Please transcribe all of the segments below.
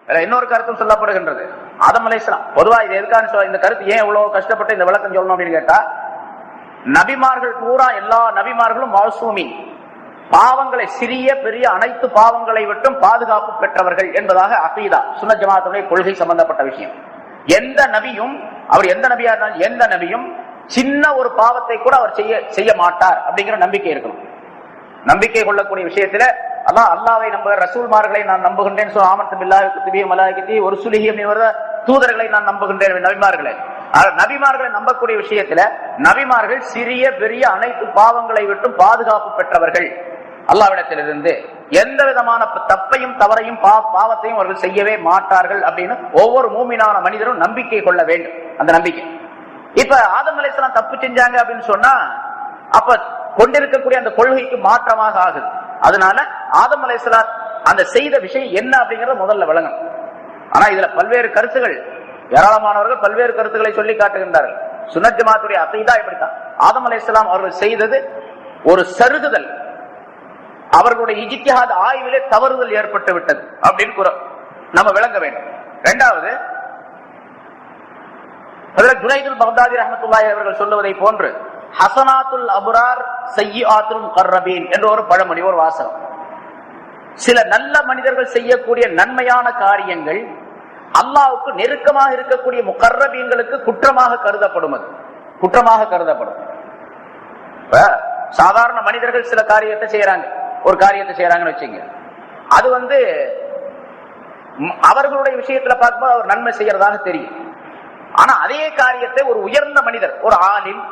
இன்னொரு கருத்தும் சொல்லப்படுகின்றது. ஆதம் அலைஹிஸ்ஸலாம் பொதுவா இது எதுக்கான இந்த கருத்து ஏன் இவ்வளவு கஷ்டப்பட்டு இந்த விளக்கம் சொல்லணும் அப்படின்னு கேட்டா, நபிமார்கள் பூரா எல்லா நபிமார்களும் மாசூமி, பாவங்களை சிறிய பெரிய அனைத்து பாவங்களை விட்டும் பாதுகாப்பு பெற்றவர்கள் என்பதாக அகீதா சுன்னத் ஜமாஅத்துடைய கொள்கை சம்பந்தப்பட்ட விஷயம். எந்த நபியும், அவர் எந்த நபியா இருந்தாலும் எந்த நபியும் சின்ன ஒரு பாவத்தை கூட அவர் செய்ய மாட்டார் அப்படிங்கிற நம்பிக்கை இருக்கணும். நம்பிக்கை கொள்ளக்கூடிய விஷயத்துல அல்லாஹ்வை நம்புகிற ரசூல்மார்களை நான் நம்புகின்றேன், ஒரு சுலிஹியம் தூதர்களை நான் நம்புகின்றேன். நபிமார்களை நம்பக்கூடிய விஷயத்துல நபிமார்கள் சிறிய பெரிய அனைத்து பாவங்களை விட்டும் பாதுகாப்பு பெற்றவர்கள். அல்லாஹ்விடத்திலிருந்து எந்த விதமான தப்பையும் தவறையும் பாவத்தையும் அவர்கள் செய்யவே மாட்டார்கள் அப்படின்னு ஒவ்வொரு மூமினான மனிதரும் நம்பிக்கை கொள்ள வேண்டும். அந்த நம்பிக்கை இப்ப ஆதம் அலைஹிஸ்ஸலாம் தப்பு செஞ்சாங்க அப்படின்னு சொன்னா அப்ப கொண்டிருக்கக்கூடிய அந்த கொள்கைக்கு மாற்றமாக ஆகுது. அதனால ஆதம் அலைஹிஸ்ஸலாம் அந்த செய்த விஷயம் என்ன அப்படிங்கறத முதல்ல விளங்கணும். ஆனா இதுல பல்வேறு கருத்துகள், ஏராளமானவர்கள் பல்வேறு கருத்துக்களை சொல்லி காட்டுகின்றார்கள். சுன்னத் ஜமாஅத்துடைய அகீதா இப்படித்தான். ஆதம் அலைஹிஸ்ஸலாம் அவர்கள் செய்தது ஒரு சருகுதல், அவர்களுடைய இஜ்திஹாத் ஆய்விலே தவறுதல் ஏற்பட்டு விட்டது அப்படின்னு நம்ம விளங்க வேண்டும். இரண்டாவது, ஹஜ்ரத் ஜுனைதுல் பக்தாதி ரஹ்மத்துல்லாஹி அவர்கள் சொல்லுவதை போன்று ஹஸனாத்துல் அப்ரார் சய்யிஆத்துல் முகர்ரபீன் என்ற ஒரு பழமொழி, ஒரு வாசகம். சில நல்ல மனிதர்கள் செய்யக்கூடிய நன்மையான காரியங்கள் அல்லாஹ்வுக்கு நெருக்கமாக இருக்கக்கூடிய முகர்ரபீன்களுக்கு குற்றமாக கருதப்படும். அது குற்றமாக கருதப்படும். சாதாரண மனிதர்கள் சில காரியத்தை செய்யறாங்க, ஒரு காரியத்தை செய்யறாங்கன்னு வச்சுங்க, அது அவர்களுடைய விஷயத்துல பார்க்கும்போது அவர் நன்மை செய்யறதாக தெரியும். ஆனா அதே காரியத்தை ஒரு உயர்ந்த மனிதர், ஒரு ஆலிம்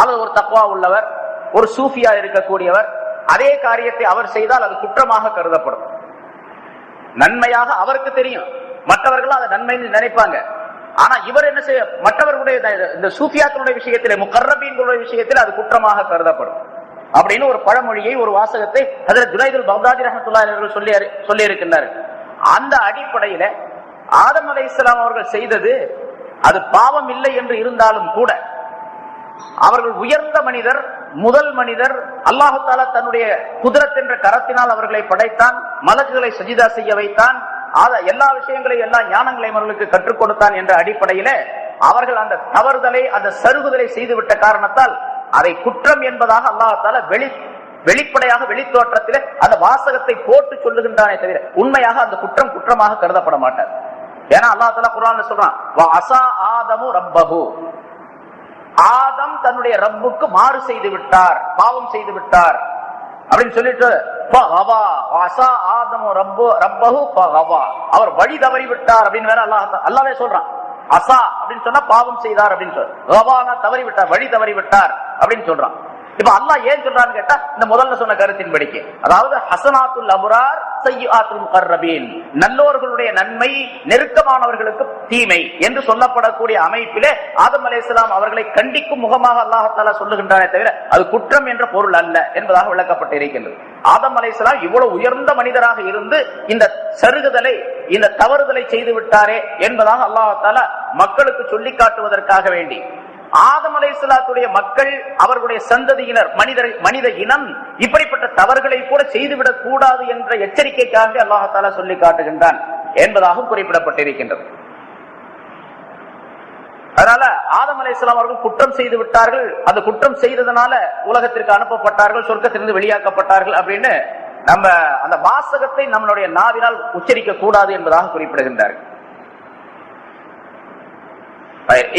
அல்லது ஒரு தக்வா உள்ளவர், ஒரு சூஃபியா இருக்கக்கூடியவர், அதே காரியத்தை அவர் செய்தால் அது குற்றமாக கருதப்படும். நன்மையாக அவருக்கு தெரியும், மற்றவர்கள் அதை நன்மைன்னு நினைப்பாங்க. ஆனா இவர் என்ன செய்ய, மற்றவர்களுடைய இந்த சூஃபியாக்களுடைய விஷயத்திலே, முகர்ரபீன்களுடைய விஷயத்தில் அது குற்றமாக கருதப்படும் அப்படின்னு ஒரு பழமொழியை, ஒரு வாசகத்தை ஹஜ்ரத் ஜுனைதுல் பக்தாதி ரஹ்மத்துல்லாஹி அவர்கள் சொல்லி இருக்கின்றார்கள். அந்த அடிப்படையில ஆதம் அலைஹிஸ்ஸலாம் அவர்கள் செய்தது அது பாவம் இல்லை என்று இருந்தாலும் கூட அவர்கள் உயர்ந்த மனிதர், முதல் மனிதர். அல்லாஹு தஆலா தன்னுடைய குத்ரத் என்ற கரத்தினால் அவர்களை படைத்தான், மலக்குகளை சஜிதா செய்ய வைத்தான், எல்லா விஷயங்களையும் எல்லா ஞானங்களையும் அவர்களுக்கு கற்றுக் கொடுத்தான் என்ற அடிப்படையில அவர்கள் அந்த தவறுதலை, அந்த சருகுதலை செய்துவிட்ட காரணத்தால் அதை குற்றம் என்பதாக அல்லாஹு தஆலா வெளிப்படையாக வெளித்தோற்றத்தில் அந்த வாசகத்தை போட்டு சொல்லுகின்றானே தவிர உண்மையாக அந்த குற்றம் குற்றமாக கருதப்பட மாட்டார். ஏன்னா அல்லாஹ் தஆலா குர்ஆன்ல சொல்றான், வஅஸா ஆதமு ரப்பஹு, ஆதம் தன்னுடைய ரப்புக்கு மாறு செய்து விட்டார், பாவம் செய்து விட்டார் அப்படின்னு சொல்லிட்டு அவர் வழி தவறி விட்டார் அப்படின்னு வேற அல்லாஹ்வே சொல்றான். அசா அப்படின்னு சொன்னா பாவம் செய்தார் அப்படின்னு சொல்றான், தவறி விட்டார், வழி தவறி விட்டார் அப்படின்னு சொல்றான். இப்ப அல்லாஹ் ஏன் சொல்றான்னு கேட்டா இந்த முதல்ல சொன்ன கருத்தின் படிக்கை, அதாவது ஹஸனாத்துல் அப்ரார் சய்யிஆத்துல் முகர்ரபீன், நல்லோர்களுடைய நன்மை நெருக்கமானவர்களுக்கு தீமை என்று சொல்லப்படக்கூடிய அமைப்பிலே ஆதம் அலைஹிஸ்ஸலாம் அவர்களை கண்டிக்கும் முகமாக அல்லாஹ் தஆலா சொல்லுகின்றானே தவிர அது குற்றம் என்ற பொருள் அல்ல என்பதாக விளக்கப்பட்டு இருக்கின்றது. ஆதம் அலைஹிஸ்ஸலாம் இவ்வளவு உயர்ந்த மனிதராக இருந்து இந்த சருகுதலை, இந்த தவறுதலை செய்து விட்டாரே என்பதாக அல்லாஹ் தஆலா மக்களுக்கு சொல்லி காட்டுவதற்காக வேண்டி ஆதம் அலைஹிஸ்ஸலாத்துடைய மக்கள், அவர்களுடைய சந்ததியினர், மனித இனம் இப்படிப்பட்ட தவறுகளை கூட செய்துவிடக் கூடாது என்ற எச்சரிக்கைக்காக அல்லாஹ் தஆலா சொல்லி காட்டுகின்றான் என்பதாக குறிப்பிடப்பட்டிருக்கின்றது. அதனால ஆதம் அலைஹிஸ்ஸலாம் அவர்கள் குற்றம் செய்து விட்டார்கள், அந்த குற்றம் செய்ததனால உலகத்திற்கு அனுப்பப்பட்டார்கள், சொர்க்கத்திலிருந்து வெளியாக்கப்பட்டார்கள் அப்படின்னு நம்ம அந்த வாசகத்தை நம்மளுடைய நாவினால் உச்சரிக்க கூடாது என்பதாக குறிப்பிடுகின்றார்கள்.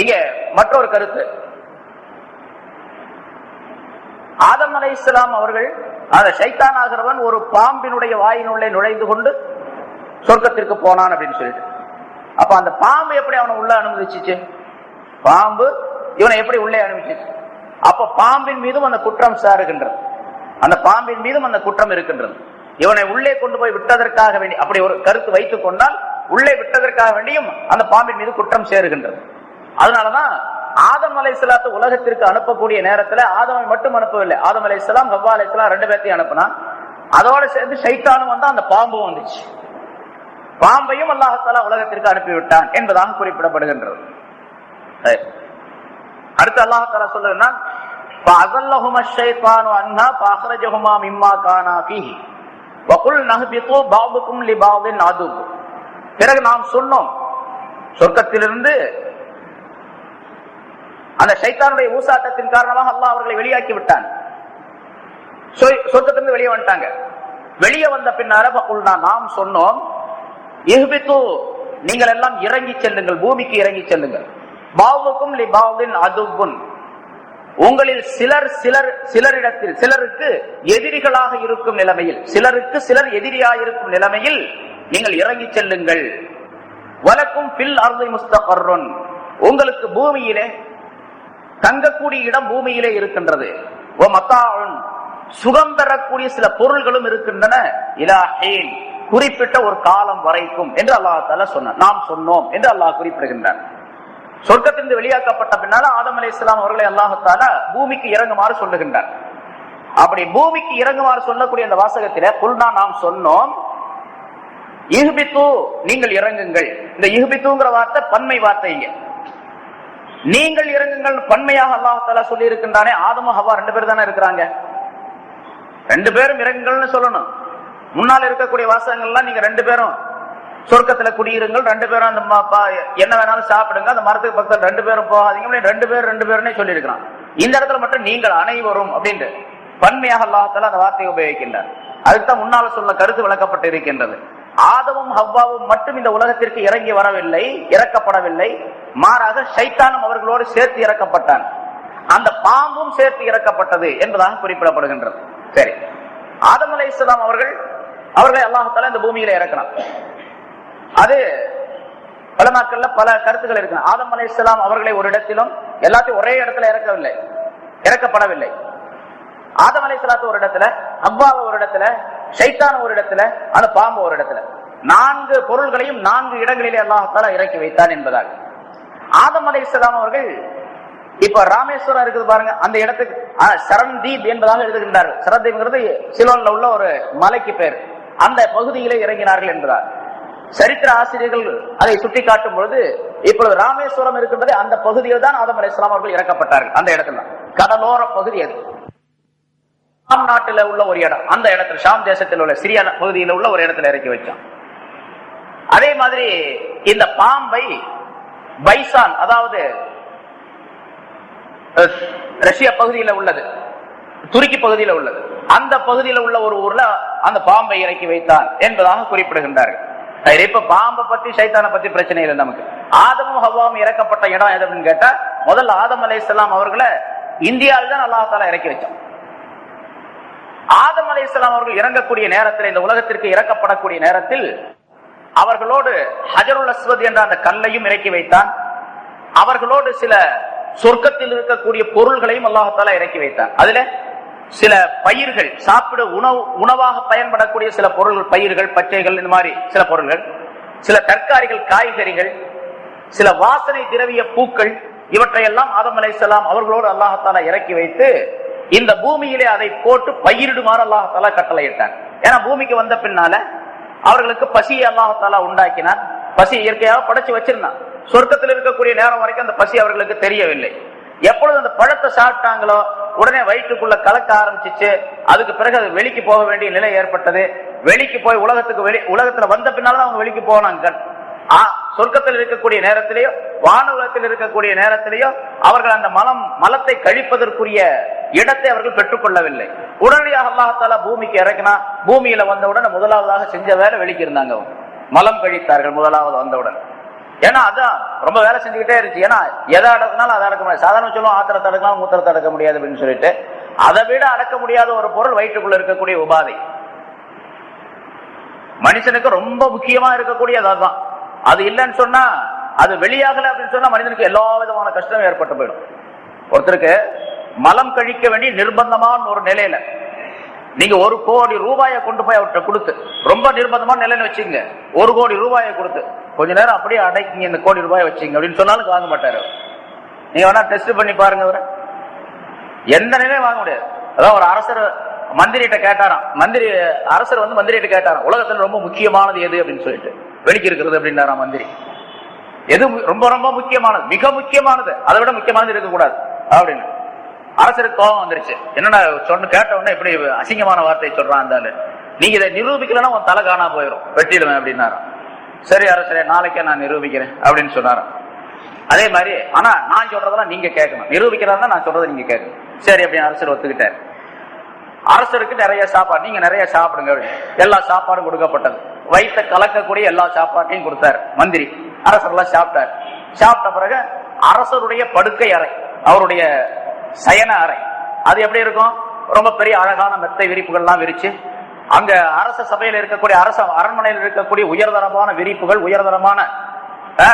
இங்க மற்றொரு கருத்து, ஆதம் அலைஹிஸ்ஸலாம் அவர்கள் அந்த ஷைத்தான் ஆகிறவன் ஒரு பாம்பினுடைய வாயினுள்ளே நுழைந்து கொண்டு சொர்க்கத்திற்கு போனான் அப்படின்னு சொல்லிட்டு, அப்ப அந்த பாம்பு எப்படி அவனை உள்ள அனுமதிச்சிச்சு? பாம்பு இவனை எப்படி உள்ளே அனுமதிச்சிச்சு? அப்ப பாம்பின் மீதும் அந்த குற்றம் சாருகின்றது, அந்த பாம்பின் மீதும் அந்த குற்றம் இருக்கின்றது. இவனை உள்ளே கொண்டு போய் விட்டதற்காக வேண்டி அப்படி ஒரு கருத்து வைத்துக் கொண்டால் உள்ளே விட்டதற்காக வேண்டியும் அந்த பாம்பின் மீது குற்றம் சேருகின்றது. அதனாலதான் ஆதம் அலைஹிஸ்ஸலாத்தை உலகத்திற்கு அனுப்பக்கூடிய நேரத்துல ஆதமை மட்டும் அனுப்பவில்லை, ஆதம் அலைஹிஸ்ஸலாம் ஹவ்வா அலைஹிஸ்ஸலாம் ரெண்டு பேர்த்தையும் அனுப்புனா, அதோட சேர்ந்து ஷைத்தானும் வந்தா, அந்த பாம்பும் வந்துச்சு. பாம்பையும் அல்லாஹ் தஆலா உலகத்திற்கு அனுப்பிவிட்டான் என்பதாக குறிப்பிடப்படுகின்றது. அடுத்து அல்லாஹ் தஆலா சொல்லுன்னா, ஃபஅஸல்லஹுமா ஷைத்தானு அன்ஹா ஃபஅக்ரஜஹுமா மிம்மா கானா ஃபீஹி வகுல் நஹ்பிது பஅதுக்கும் லிபஅதின் அதுவ். பிறகு நாம் சொன்னோம், சொர்க்கத்திலிருந்து அந்த ஷைத்தானுடைய ஊசாட்டத்தின் காரணமாக அல்லாஹ் அவர்களை வெளியாக்கி விட்டான். சொர்க்கத்திலிருந்து வெளியே வந்துட்டாங்க. வெளியே வந்த பின்னால நாம் சொன்னோம், இஹ்பிது, நீங்கள் எல்லாம் இறங்கி செல்லுங்கள், பூமிக்கு இறங்கி செல்லுங்கள். பாவுக்கும் லிபாவின் அதுவும், உங்களில் சிலரிடத்தில் சிலருக்கு எதிரிகளாக இருக்கும் நிலைமையில், சிலருக்கு சிலர் எதிரியாக இருக்கும் நிலைமையில் நீங்கள் இறங்கி செல்லுங்கள். வலக்கும் ஃபில் அர்தி முஸ்தகர்ருன், உங்களுக்கு பூமியிலே தங்கக்கூடிய இடம் பூமியிலே இருக்கின்றது. ஓ மத்தாஉன், சுகம் பெறக்கூடிய சில பொருள்களும் இருக்கின்றன. இலா ஹீன், குறிப்பிட்ட ஒரு காலம் வரைக்கும் என்று அல்லாஹ் தஆலா சொன்னார். நாம் சொன்னோம் என்று அல்லாஹ் குறிப்பிடுகின்றார். சொர்க்கத்திலிருந்து வெளியாக்கப்பட்ட பின்னால ஆதம் அலைஹிஸ்ஸலாம் அவர்களை அல்லாஹ் தஆலா பூமிக்கு இறங்குமாறு சொல்லுகின்றார். அப்படி பூமிக்கு இறங்குமாறு சொல்லக்கூடிய அந்த வாசகத்திலே குல்னா, நாம் சொன்னோம், இஹ்பிது, நீங்கள் இறங்குங்கள். இந்த இஹ்பிதுங்கிற வார்த்தை பன்மை வார்த்தைங்க. நீங்கள் இறங்குங்கள் பன்மையாக அல்லாஹ் தஆலா சொல்லி இருக்கின்றானே. ஆதம் ஹவ்வா 2 பேர் தானே இருக்கிறாங்க, 2 பேரும் இறங்குங்கள்னு சொல்லணும். முன்னால் இருக்கக்கூடிய வாசகங்கள்லாம் நீங்க 2 பேரும் சொர்க்கத்துல குடியிருங்கள், 2 பேரும் அந்த என்ன வேணாலும் சாப்பிடுங்க, அந்த மரத்துக்கு பக்கத்தில் 2 பேரும் போகாதீங்க, 2 பேருன்னே சொல்லி இருக்கிறான். இந்த இடத்துல மட்டும் நீங்கள் அனைவரும் அப்படின்ட்டு பன்மையாக அல்லாஹ் தஆலா அந்த வார்த்தையை உபயோகிக்கின்றார். அதுக்குதான் முன்னால சொன்ன கருத்து விளக்கப்பட்டு இருக்கின்றது. ஆதமும் ஹவ்வாவும் மட்டும் இந்த உலகத்திற்கு இறங்கி வரவில்லை, இறக்கப்படவில்லை. மாறாக ஷைத்தானும் அவர்களோடு சேர்த்து இறக்கப்பட்டான். அந்த பாம்பும் சேர்த்து இறக்கப்பட்டது என்பதாக குறிப்பிடப்படுகின்றது. சரி, ஆதம் அலைஹிஸ்ஸலாம் அவர்களை அல்லாஹ் தஆலா இந்த பூமியில இறக்கினான். அது பல நாட்கள்ல பல கருத்துக்கள் இருக்கு. ஆதம் அலைஹிஸ்ஸலாம் அவர்களை ஒரு இடத்திலும் எல்லாத்தையும் ஒரே இடத்துல இறக்கப்படவில்லை. ஆதம் அலைஹிஸ்ஸலாத்து ஒரு இடத்துல, ஹவ்வாவை ஒரு இடத்துல, ஷைத்தான் ஒரு இடத்துல, அந்த பாம்பு ஒரு இடத்துல, 4 பொருள்களையும் 4 இடங்களிலே அல்லாஹ் தஆலா இறக்கி வைத்தான் என்பதாக. ஆதம் அலைஹிஸ்ஸலாம் அவர்கள் இப்ப ராமேஸ்வரம் இருக்குது பாருங்க, அந்த இடத்துக்கு சரந்தீப் என்பதாக எழுதுகின்றார்கள். சரந்தீப்ங்கிறது சிலோன்ல உள்ள ஒரு மலைக்கு பேர். அந்த பகுதியிலே இறங்கினார்கள் என்பதால் சரித்திர ஆசிரியர்கள் அதை சுட்டி காட்டும் பொழுது இப்பொழுது ராமேஸ்வரம் இருக்கின்றது அந்த பகுதியில் தான் ஆதம் அலைஹிஸ்ஸலாம் அவர்கள் இறக்கப்பட்டார்கள். அந்த இடத்துல கடலோர பகுதி அது. ஷாம் நாட்டில் உள்ள ஒரு இடம், அந்த இடத்துல ஷாம் தேசத்தில் உள்ள சிரியா பகுதியில் உள்ள ஒரு இடத்துல இறக்கி வச்சான். அதே மாதிரி இந்த பாம்பை பைசான், அதாவது ரஷ்யா பகுதியில் உள்ளது, துருக்கி பகுதியில் உள்ளது, அந்த பகுதியில் உள்ள ஒரு ஊர்ல அந்த பாம்பை இறக்கி வைத்தான் என்பதாக குறிப்பிடுகின்றார்கள். இப்ப பாம்பை பத்தி ஷைத்தானை பத்தி பிரச்சனை இல்லை நமக்கு. ஆதமும் ஹவ்வாவும் இறக்கப்பட்ட இடம் எது அப்படின்னு கேட்டா, முதல்ல ஆதம் அலைஹிஸ்ஸலாம் அவர்களை இந்தியாவில் தான் அல்லாஹ் தஆலா இறக்கி வச்சான். ஆதம் அலைஹிஸ்ஸலாம் அவர்கள் இறங்கக்கூடிய நேரத்தில், இந்த உலகத்திற்கு இறக்கப்படக்கூடிய நேரத்தில் அவர்களோடு ஹஜருல் அஸ்வத் என்ற அந்த கல்லையும் இறக்கி வைத்தான். அவர்களோடு சில சொர்க்கத்தில் இருக்கக்கூடிய பொருள்களையும் அல்லாஹ் தஆலா இறக்கி வைத்தான். அதுல சில பயிர்கள், சாப்பிட உணவாக பயன்படக்கூடிய சில பொருள்கள், பயிர்கள், பச்சைகள், இந்த மாதிரி சில பொருள்கள், சில தற்காரிகள், காய்கறிகள், சில வாசனை திரவிய பூக்கள், இவற்றையெல்லாம் ஆதம் அலைஹிஸ்ஸலாம் அவர்களோடு அல்லாஹ் தஆலா இறக்கி வைத்து இந்த பூமியிலே அதை போட்டு பயிரிடுமாறு அல்லாஹ் தஆலா கட்டளையிட்டான். ஏன்னா பூமிக்கு வந்த பின்னால அவர்களுக்கு பசியை அல்லாஹ் தஆலா உண்டாக்கினான். பசி இயற்கையாக படைச்சு வச்சிருந்தான். சொர்க்கத்தில் இருக்கக்கூடிய நேரம் வரைக்கும் அந்த பசி அவர்களுக்கு தெரியவில்லை. எப்பொழுது அந்த பழத்தை சாப்பிட்டாங்களோ உடனே வயிற்றுக்குள்ள கலக்க ஆரம்பிச்சிச்சு. அதுக்கு பிறகு அது வெளிக்கு போக வேண்டிய நிலை ஏற்பட்டது. வெளிக்கு போய் உலகத்துல வந்த பின்னால்தான் அவங்க வெளிக்கு போனாங்க. சொர்க்கத்தில் இருக்கக்கூடிய நேரத்திலேயோ வானுலகத்தில் இருக்கக்கூடிய நேரத்திலேயோ அவர்கள் அந்த மலத்தை கழிப்பதற்குரிய இடத்தை அவர்கள் பெற்றுக்கொள்ளவில்லை. உடனடியாக அல்லாஹ் தஆலா பூமிக்கு இறக்கினா. பூமியில வந்தவுடன் முதலாவதாக செஞ்ச வேலை வெளிக்கு இருந்தாங்க. மலம் கழித்தார்கள் முதலாவது வந்தவுடன். ஏன்னா அதான் ரொம்ப வேலை செஞ்சுக்கிட்டே இருந்துச்சு. ஏன்னா எதை அடக்குனாலும் அதை அடக்க முடியாது. சாதாரண சொல்லுவோம், ஆத்திரத்தை அடக்கலாம், மூத்திரத்தை அடக்க முடியாது அப்படின்னு சொல்லிட்டு, அதை விட அடக்க முடியாத ஒரு பொருள் வயிற்றுக்குள்ள இருக்கக்கூடிய உபாதை. மனுஷனுக்கு ரொம்ப முக்கியமா இருக்கக்கூடியது அதுதான். அது இல்லைன்னு சொன்னா, அது வெளியாகல அப்படின்னு சொன்னா மனிதனுக்கு எல்லா விதமான கஷ்டமும் ஏற்பட்டு போயிடும். ஒருத்தருக்கு மலம் கழிக்க வேண்டிய நிர்பந்தமான ஒரு நிலையில நீங்க 1 கோடி ரூபாயை கொண்டு போய் அவர்கிட்ட கொடுத்து, ரொம்ப நிர்பந்தமான நிலைன்னு வச்சுங்க, 1 கோடி ரூபாயை கொடுத்து கொஞ்ச நேரம் அப்படியே அடைக்கிங்க, இந்த கோடி ரூபாயை வச்சுங்க அப்படின்னு சொன்னாலும் வாங்க மாட்டாரு. நீங்க வேணா டெஸ்ட் பண்ணி பாருங்க, அவரை எந்த நிலையும் வாங்க முடியாது. அதான் ஒரு அரசர் மந்திரிகிட்ட கேட்டாராம். அரசர் வந்து மந்திரிகிட்ட கேட்டாராம், உலகத்துல ரொம்ப முக்கியமானது எது அப்படின்னு சொல்லிட்டு. வெளிக்கு இருக்கிறது அப்படின்னாராம் மந்திரி. எது ரொம்ப ரொம்ப முக்கியமானது, மிக முக்கியமானது, அதை விட முக்கியமானது இருக்கக்கூடாது அப்படின்னு. அரசருக்கு கோபம் வந்துருச்சு. என்னன்னா கேட்ட உடனே இப்படி அசிங்கமான வார்த்தை சொல்றான் அந்த ஆளு. நீங்க இதை நிரூபிக்கலன்னா உன் தலை காணா போயிடும், வெட்டிடுவேன் அப்படின்னாராம். சரி அரசரே, நாளைக்கே நான் நிரூபிக்கிறேன் அப்படின்னு சொன்னார். அதே மாதிரி, ஆனா நான் சொல்றதெல்லாம் நீங்க கேட்கணும், நிரூபிக்கிறதா நான் சொல்றதை நீங்க கேட்கணும். சரி அப்படின்னு அரசர் ஒத்துக்கிட்டார். அரசருக்கு நிறைய சாப்பாடு, நீங்க நிறைய சாப்பிடுங்க, எல்லா சாப்பாடும் கொடுக்கப்பட்டது. வயிற்ற கலக்கக்கூடிய எல்லா சாப்பாட்டையும் கொடுத்தார் மந்திரி. அரசர் எல்லாம் சாப்பிட்டார். சாப்பிட்ட பிறகு அரசருடைய படுக்கை அறை, அவருடைய சயன அறை, அது எப்படி இருக்கும்? ரொம்ப பெரிய அழகான மெத்தை விரிப்புகள்லாம் விரிச்சு, அங்க அரச சபையில் இருக்கக்கூடிய, அரச அரண்மனையில் இருக்கக்கூடிய உயர்தரமான விரிப்புகள், உயர்தரமான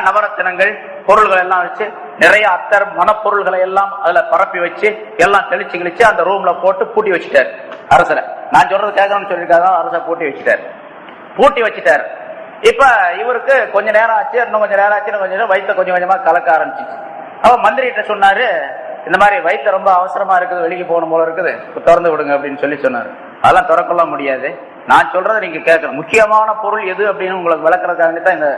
நவரத்தினங்கள், பொருள்கள் எல்லாம் வச்சு, நிறைய அத்தர் மனப்பொருள்களை எல்லாம் அதுல பரப்பி வச்சு, எல்லாம் தெளிச்சு கிழிச்சு அந்த ரூம்ல போட்டு பூட்டி வச்சுட்டாரு அரசரை. நான் சொல்றது கேட்கணும்னு சொல்லியிருக்காங்க, அரச பூட்டி வச்சுட்டாரு. பூட்டி வச்சுட்டாரு. இப்ப இவருக்கு கொஞ்ச நேரம் ஆச்சு, இன்னும் கொஞ்சம் நேரம் ஆச்சு, கொஞ்சம் நேரம் வயிற்ற கொஞ்சம் கொஞ்சமா கலக்க ஆரம்பிச்சிச்சு. அவ மந்திரிகிட்ட சொன்னாரு, இந்த மாதிரி வயிற்ற ரொம்ப அவசரமா இருக்குது, வெளியே போகணும் போல இருக்குது, திறந்து விடுங்க அப்படின்னு சொல்லி சொன்னாரு. அதெல்லாம் திறக்கலாம் முடியாது, நான் சொல்றதை நீங்க கேட்கணும், முக்கியமான பொருள் எது அப்படின்னு உங்களுக்கு விளக்குறதுக்காக தான் இந்த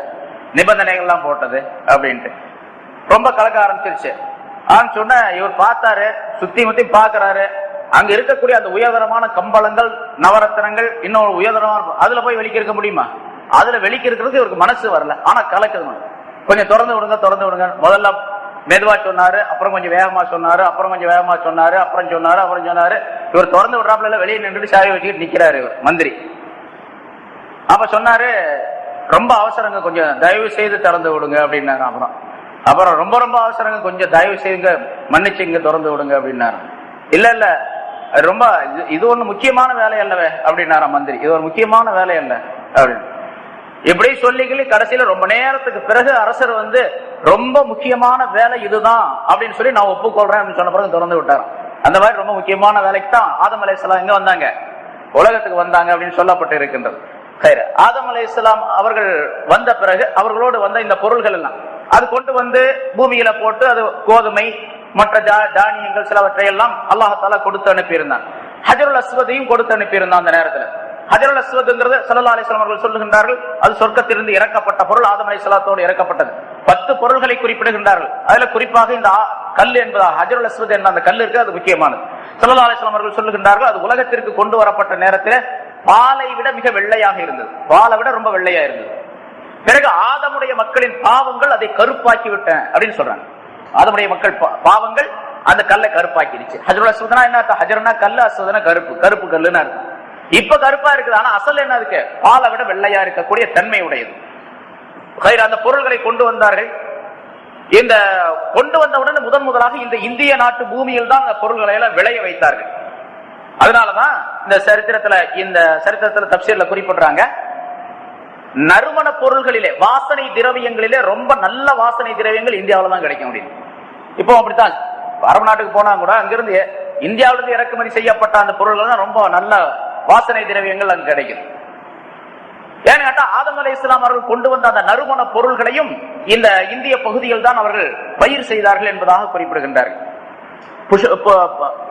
நிபந்தனைகள்லாம் போட்டது அப்படின்ட்டு. ரொம்ப கலக்க ஆரம்பிச்சிருச்சு. சொன்ன இவர் பார்த்தாரு, சுத்தி முத்தி பாக்குறாரு, அங்க இருக்கக்கூடிய அந்த உயர்தரமான கம்பளங்கள், நவரத்தினங்கள், இன்னொரு உயர்தரமான, அதுல போய் வெளிக்க இருக்க முடியுமா? அதுல வெளிக்க இருக்கிறதுக்கு இவருக்கு மனசு வரல. ஆனா கலக்குது. கொஞ்சம் திறந்து விடுங்க, திறந்து விடுங்க. முதல்ல மெதுவா சொன்னாரு, அப்புறம் கொஞ்சம் வேகமா சொன்னாரு, அப்புறம் கொஞ்சம் வேகமா சொன்னாரு, அப்புறம் சொன்னாரு, அப்புறம் சொன்னாரு. இவர் திறந்து விடுறாப்புல வெளியே நின்றுட்டு சாவி வச்சுக்கிட்டு நிக்கிறாரு இவர் மந்திரி. அப்ப சொன்னாரு, ரொம்ப அவசரங்க, கொஞ்சம் தயவு செய்து திறந்து விடுங்க அப்படின்னாரு. அப்புறம் ரொம்ப ரொம்ப அவசரங்க, கொஞ்சம் தயவு செய்யுங்க, மன்னிச்சு இங்க திறந்து விடுங்க அப்படின்னாரு. இல்ல இல்ல, ரொம்ப இது ஒண்ணு முக்கியமான வேலை அல்லவே அப்படின்னாரா மந்திரி. இது ஒரு முக்கியமான வேலை அல்ல அப்படின்னு இப்படி சொல்லிக்கலி கடைசியில ரொம்ப நேரத்துக்கு பிறகு அரசர் ரொம்ப முக்கியமான வேலை இதுதான் அப்படின்னு சொல்லி நான் ஒப்புக்கொள்றேன் அப்படின்னு சொன்ன பிறகு திறந்து விட்டாராம். அந்த மாதிரி ரொம்ப முக்கியமான வேலைக்கு தான் ஆதம் அலைஹிஸ்ஸலாம் எங்க வந்தாங்க? உலகத்துக்கு வந்தாங்க அப்படின்னு சொல்லப்பட்டு இருக்கின்றது. ஆதம் அலைஹிஸ்ஸலாம் அவர்கள் வந்த பிறகு அவர்களோடு வந்த இந்த பொருள்கள் எல்லாம் அது கொண்டு பூமியில போட்டு, அது கோதுமை மற்ற தானியங்கள் சிலவற்றை எல்லாம் அல்லாஹ் கொடுத்து அனுப்பியிருந்தான். ஹஜருல் அஸ்வதையும் கொடுத்து அனுப்பியிருந்தான். அந்த நேரத்தில் ஹஜருல் அஸ்வத்ங்கிறது ஸல்லல்லாஹு அலைஹி வஸல்லம் அவர்கள் சொல்லுகின்றார்கள், அது சொர்க்கத்திலிருந்து இறக்கப்பட்ட பொருள், ஆதம் அலைஹிஸ்ஸலாத்தோடு இறக்கப்பட்டது. 10 பொருள்களை குறிப்பிடுகின்றார்கள். அதுல குறிப்பாக இந்த கல் என்பதா ஹஜருல் அஸ்வத் என்ற அந்த கல் இருக்கு, அது முக்கியமானது. ஸல்லல்லாஹு அலைஹி வஸல்லம் அவர்கள் சொல்லுகின்றார்கள், அது உலகத்திற்கு கொண்டு வரப்பட்ட நேரத்தில் பாலை விட மிக வெள்ளையாக இருந்தது, பாலை விட ரொம்ப வெள்ளையா இருந்தது. பிறகு ஆதமுடைய மக்களின் பாவங்கள் அதை கருப்பாக்கி விட்டேன் அப்படின்னு சொல்றாங்க. ஆதமுடைய மக்கள் பாவங்கள் அந்த கல்லை கருப்பாக்கிடுச்சு. ஹஜருல் அஸ்வத்னா என்ன அர்த்தம்? ஹஜர்னா கல்லு, அஸ்வத்னா கருப்பு, கருப்பு கல்லுன்னு அர்த்தம். இப்ப கருப்பா இருக்குது, ஆனா அசல் என்ன இருக்கு? பாலை விட வெள்ளையா இருக்கக்கூடிய தன்மை உடையது. அந்த பொருள்களை கொண்டு வந்தார்கள். இந்த கொண்டு வந்தவுடன் முதலாக இந்த இந்திய நாட்டு பூமியில் தான் அந்த பொருள்களை எல்லாம் விளைய வைத்தார்கள். அதனாலதான் இந்த சரித்திரத்துல தப்சீர்ல குறிப்பிடுறாங்க, நறுமண பொருள்களிலே, வாசனை திரவியங்களிலே ரொம்ப நல்ல வாசனை திரவியங்கள் இந்தியாவில தான் கிடைக்க முடியும். இப்போ அப்படித்தான் அரபு நாட்டுக்கு போனா கூட அங்கிருந்து இந்தியாவிலிருந்து இறக்குமதி செய்யப்பட்ட அந்த பொருள்கள் தான் ரொம்ப நல்ல வாசனை திரவியங்கள் அங்கு கிடைக்கும். ஏன்னு கேட்டா ஆதம் அலைஹிஸ்ஸலாம் அவர்கள் கொண்டு வந்த அந்த நறுமண பொருள்களையும் இந்த இந்திய பகுதியில் தான் அவர்கள் பயிர் செய்தார்கள் என்பதாக குறிப்பிடுகின்றார்கள்.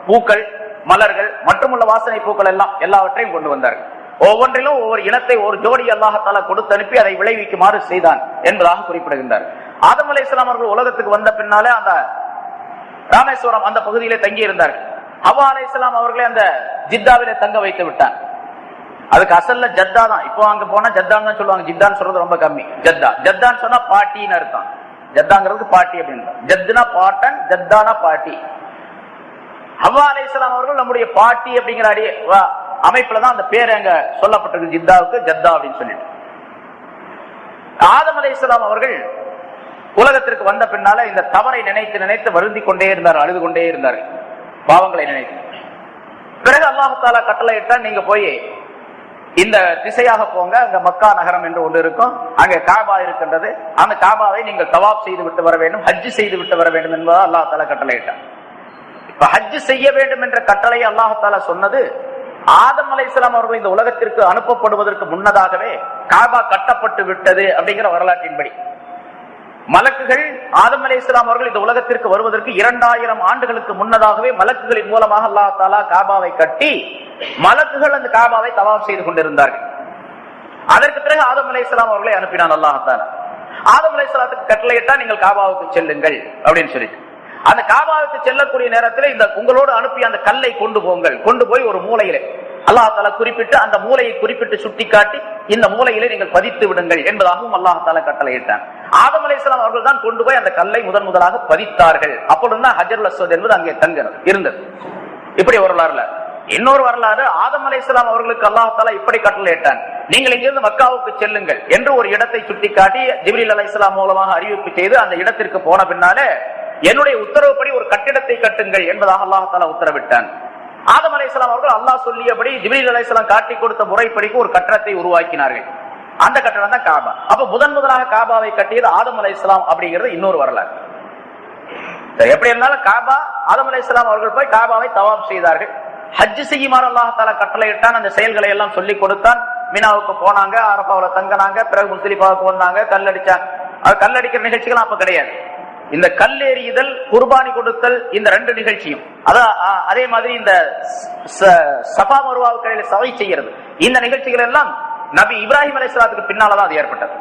பூக்கள், மலர்கள் மற்றும் உள்ள வாசனை பூக்கள் எல்லாம் எல்லாவற்றையும் கொண்டு வந்தார்கள். ஒவ்வொன்றிலும் ஒவ்வொரு இனத்தை ஒரு ஜோடி அல்லாஹ் தஆலா கொடுத்து அனுப்பி அதை விளைவிக்குமாறு செய்தான் என்பதாக குறிப்பிடுகின்றார். ஆதம் அலைஹிஸ்ஸலாம் அவர்கள் உலகத்துக்கு வந்த பின்னாலே அந்த ராமேஸ்வரம் அந்த பகுதியிலே தங்கி இருந்தார்கள். ஹவ்வா அலைஹிஸ்ஸலாம் அவர்களை அந்த ஜித்தாவிலே தங்க வைத்து விட்டார். அதுக்கு அசல்ல ஜத்தா தான். இப்போ அங்க போனா ஜத்தான்னு தான் சொல்லுவாங்க, ஜித்தான்னு சொல்றது ரொம்ப கம்மி. ஜத்தான்னு சொன்னா பாட்டின்னு அர்த்தம். ஜத்தாங்கிறது பாட்டி அப்படின்னு. ஜத்துனா பாட்டன், ஜத்தானா பாட்டி. ஹவ்வா அலைஹிஸ்ஸலாம் அவர்கள் நம்முடைய பாட்டி அப்படிங்கிற அமைப்புலதான் அந்த பேர் அங்க சொல்லப்பட்டிருக்கு, ஜித்தாவுக்கு ஜத்தா அப்படின்னு சொல்லிட்டு. ஆதம் அலைஹிஸ்ஸலாம் அவர்கள் உலகத்திற்கு வந்த பின்னால இந்த தவறை நினைத்து நினைத்து வருந்தி கொண்டே இருந்தார், அழுது கொண்டே இருந்தார்கள், பாவங்களை நினைத்து. பிறகு அல்லாஹ் தஆலா கட்டளையிட்டான், நீங்க போய் இந்த திசையாக போங்க, அங்க மக்கா நகரம் என்று ஒன்று இருக்கும், அங்க காபா இருக்கின்றது, அந்த காபாவை நீங்கள் தவாப் செய்து விட்டு வர வேண்டும், ஹஜ் செய்து விட்டு வர வேண்டும் என்பதை அல்லாஹ் தஆலா கட்டளையிட்டான். இப்ப ஹஜ் செய்ய வேண்டும் என்ற கட்டளை அல்லாஹ் தஆலா சொன்னது ஆதம் அலைஹிஸ்ஸலாம் அவர்கள் இந்த உலகத்திற்கு அனுப்பப்படுவதற்கு முன்னதாகவே காபா கட்டப்பட்டு விட்டது அப்படிங்கிற வரலாற்றின்படி. மலக்குகள் ஆதம் அலைஹிஸ்ஸலாம் அவர்கள் இந்த உலகத்திற்கு வருவதற்கு 2000 ஆண்டுகளுக்கு முன்னதாகவே மலக்குகளின் மூலமாக அல்லாஹ் தஆலா காபாவை கட்டி மலக்குகள் அந்த காபாவை தவாப் செய்து கொண்டிருந்தார்கள். அதற்கு பிறகு ஆதம் அலைஹிஸ்ஸலாம் அவர்களை அனுப்பினான் அல்லாஹ் தஆலா. ஆதம் அலைஹிஸ்ஸலாத்துக்கு கட்டளையிட்டா நீங்கள் காபாவுக்கு செல்லுங்கள் அப்படின்னு சொல்லிட்டு, அந்த காபாவுக்கு செல்லக்கூடிய நேரத்தில் இந்த உங்களோடு அனுப்பி அந்த கல்லை கொண்டு போங்கள், கொண்டு போய் ஒரு மூலையிலே அல்லாஹ் தஆலா குறிப்பிட்டு அந்த மூலையை குறிப்பிட்டு சுட்டிக்காட்டி இந்த மூலையிலே நீங்கள் பதித்து விடுங்கள் என்பதாகவும் அல்லாஹ் தஆலா கட்டளையிட்டான். ஆதம் அலைஹிஸ்ஸலாம் அவர்கள் தான் கொண்டு போய் அந்த கல்லை முதலாக பதித்தார்கள். அப்பொழுதுதான் ஹஜருல் அஸ்வத் என்பது அங்கே இருந்தது. இப்படி ஒரு வரலாறுல இன்னொரு வரலாறு, ஆதம் அலைஹிஸ்ஸலாம் அவர்களுக்கு அல்லாஹ் தஆலா இப்படி கட்டளையிட்டான், நீங்கள் இங்கிருந்து மக்காவுக்கு செல்லுங்கள் என்று ஒரு இடத்தை சுட்டிக்காட்டி ஜிப்ரீல் அலைஹிஸ்ஸலாம் மூலமாக அறிவிப்பு செய்து அந்த இடத்திற்கு போன பின்னாலே என்னுடைய உத்தரவுப்படி ஒரு கட்டிடத்தை கட்டுங்கள் என்பதாக அல்லாஹ் தஆலா உத்தரவிட்டான். ஆதம் அலைஹிஸ்ஸலாம் அவர்கள் அல்லாஹ் சொல்லியபடி ஜிப்ரீல் அலைஹிஸ்ஸலாம் காட்டி கொடுத்த முறைப்படிக்கு ஒரு கட்டடத்தை உருவாக்கினார்கள். அந்த கட்டடம் தான் காபா. அப்ப முதலாக காபாவை கட்டியது ஆதம் அலைஹிஸ்ஸலாம் அப்படிங்கிறது இன்னொரு வரலாறு. எப்படி இருந்தாலும் காபா, ஆதம் அலைஹிஸ்ஸலாம் அவர்கள் போய் காபாவை தவாப் செய்தார்கள். ஹஜ் செய்யுமாறு அல்லாஹ் தஆலா கட்டளையிட்டான். அந்த செயல்களை எல்லாம் சொல்லி கொடுத்தான். மினாவுக்கு போனாங்க, அரபாவுல தங்கினாங்க, பிறகு முஸ்தலிஃபாவுக்கு வந்தாங்க, கல்லடிச்சாங்க. கல்லடிக்கிற நிகழ்ச்சிகள் அப்ப கிடையாது. இந்த கல்லெறிதல், குர்பானி கொடுத்தல், இந்த ரெண்டு நிகழ்ச்சியும் அதே மாதிரி இந்த சஃபா மர்வாவுக்கு இடையில சவை செய்யறது, இந்த நிகழ்ச்சிகள் எல்லாம் நபி இப்ராஹிம் அலைஹிஸ்ஸலாத்துக்கு பின்னால்தான் அது ஏற்பட்டது.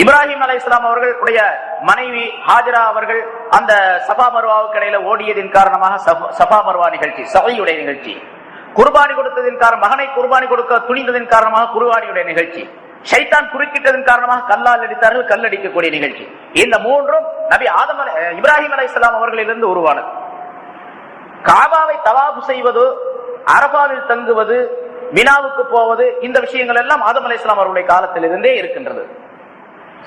இப்ராஹிம் அலைஹிஸ்ஸலாம் அவர்களுடைய மனைவி ஹாஜரா அவர்கள் அந்த சஃபா மர்வாவுக்கு இடையில ஓடியதின் காரணமாக சஃபா மர்வா நிகழ்ச்சி, சவையுடைய நிகழ்ச்சி. குர்பானி கொடுத்ததின் காரணம், மகனை குர்பானி கொடுக்க துணிந்ததின் காரணமாக குர்பானியுடைய நிகழ்ச்சி. ஷைத்தான் குறுக்கிட்டதன் காரணமாக கல்லால் அடித்தார்கள், கல்லடிக்கக்கூடிய நிகழ்ச்சி. இந்த மூன்றும் நபி இப்ராஹிம் அலைஹிஸ்ஸலாம் அவர்களிலிருந்து உருவானது. காபாவை தவாப் செய்வது, அரபாவில் தங்குவது, மினாவுக்கு போவது, இந்த விஷயங்கள் எல்லாம் ஆதம் அலைஹிஸ்ஸலாம் அவர்களுடைய காலத்திலிருந்தே இருக்கின்றது.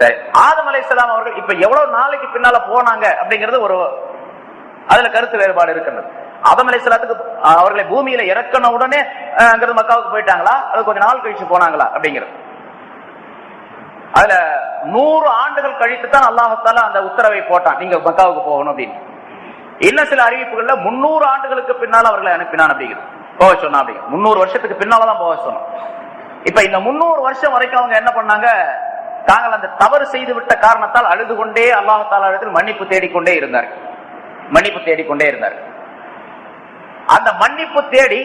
சரி, ஆதம் அலைஹிஸ்ஸலாம் அவர்கள் இப்ப எவ்வளவு நாளைக்கு பின்னால போனாங்க அப்படிங்கிறது ஒரு அதுல கருத்து வேறுபாடு இருக்கின்றது. ஆதம் அலைஹிஸ்ஸலாத்துக்கு அவர்களை பூமியில இறக்கின உடனே அங்கிருந்து மக்காவுக்கு போயிட்டாங்களா, அது கொஞ்ச நாள் கழிச்சு போனாங்களா அப்படிங்கிறது. அதுல 100 ஆண்டுகள் கழித்து தான் அல்லாஹ் தஆலா அந்த உத்தரவை போட்டான், நீங்க மக்காவுக்கு போகணும் அப்படின்னு. இன்னும் சில அறிவிப்புகள்ல 300 ஆண்டுகளுக்கு பின்னால் அவர்களை அனுப்பினான் அப்படிங்கிறது, போக சொன்னா. அப்படி 300 வருஷத்துக்கு பின்னாலதான் போக சொன்னோம். இப்ப இந்த 300 வருஷம் வரைக்கும் அவங்க என்ன பண்ணாங்க, தாங்கள் அந்த தவறு செய்து விட்ட காரணத்தால் அழுது கொண்டே அல்லாஹ் தஆலா இடத்தில் மன்னிப்பு தேடிக்கொண்டே இருந்தார்கள். அந்த மன்னிப்பு தேடி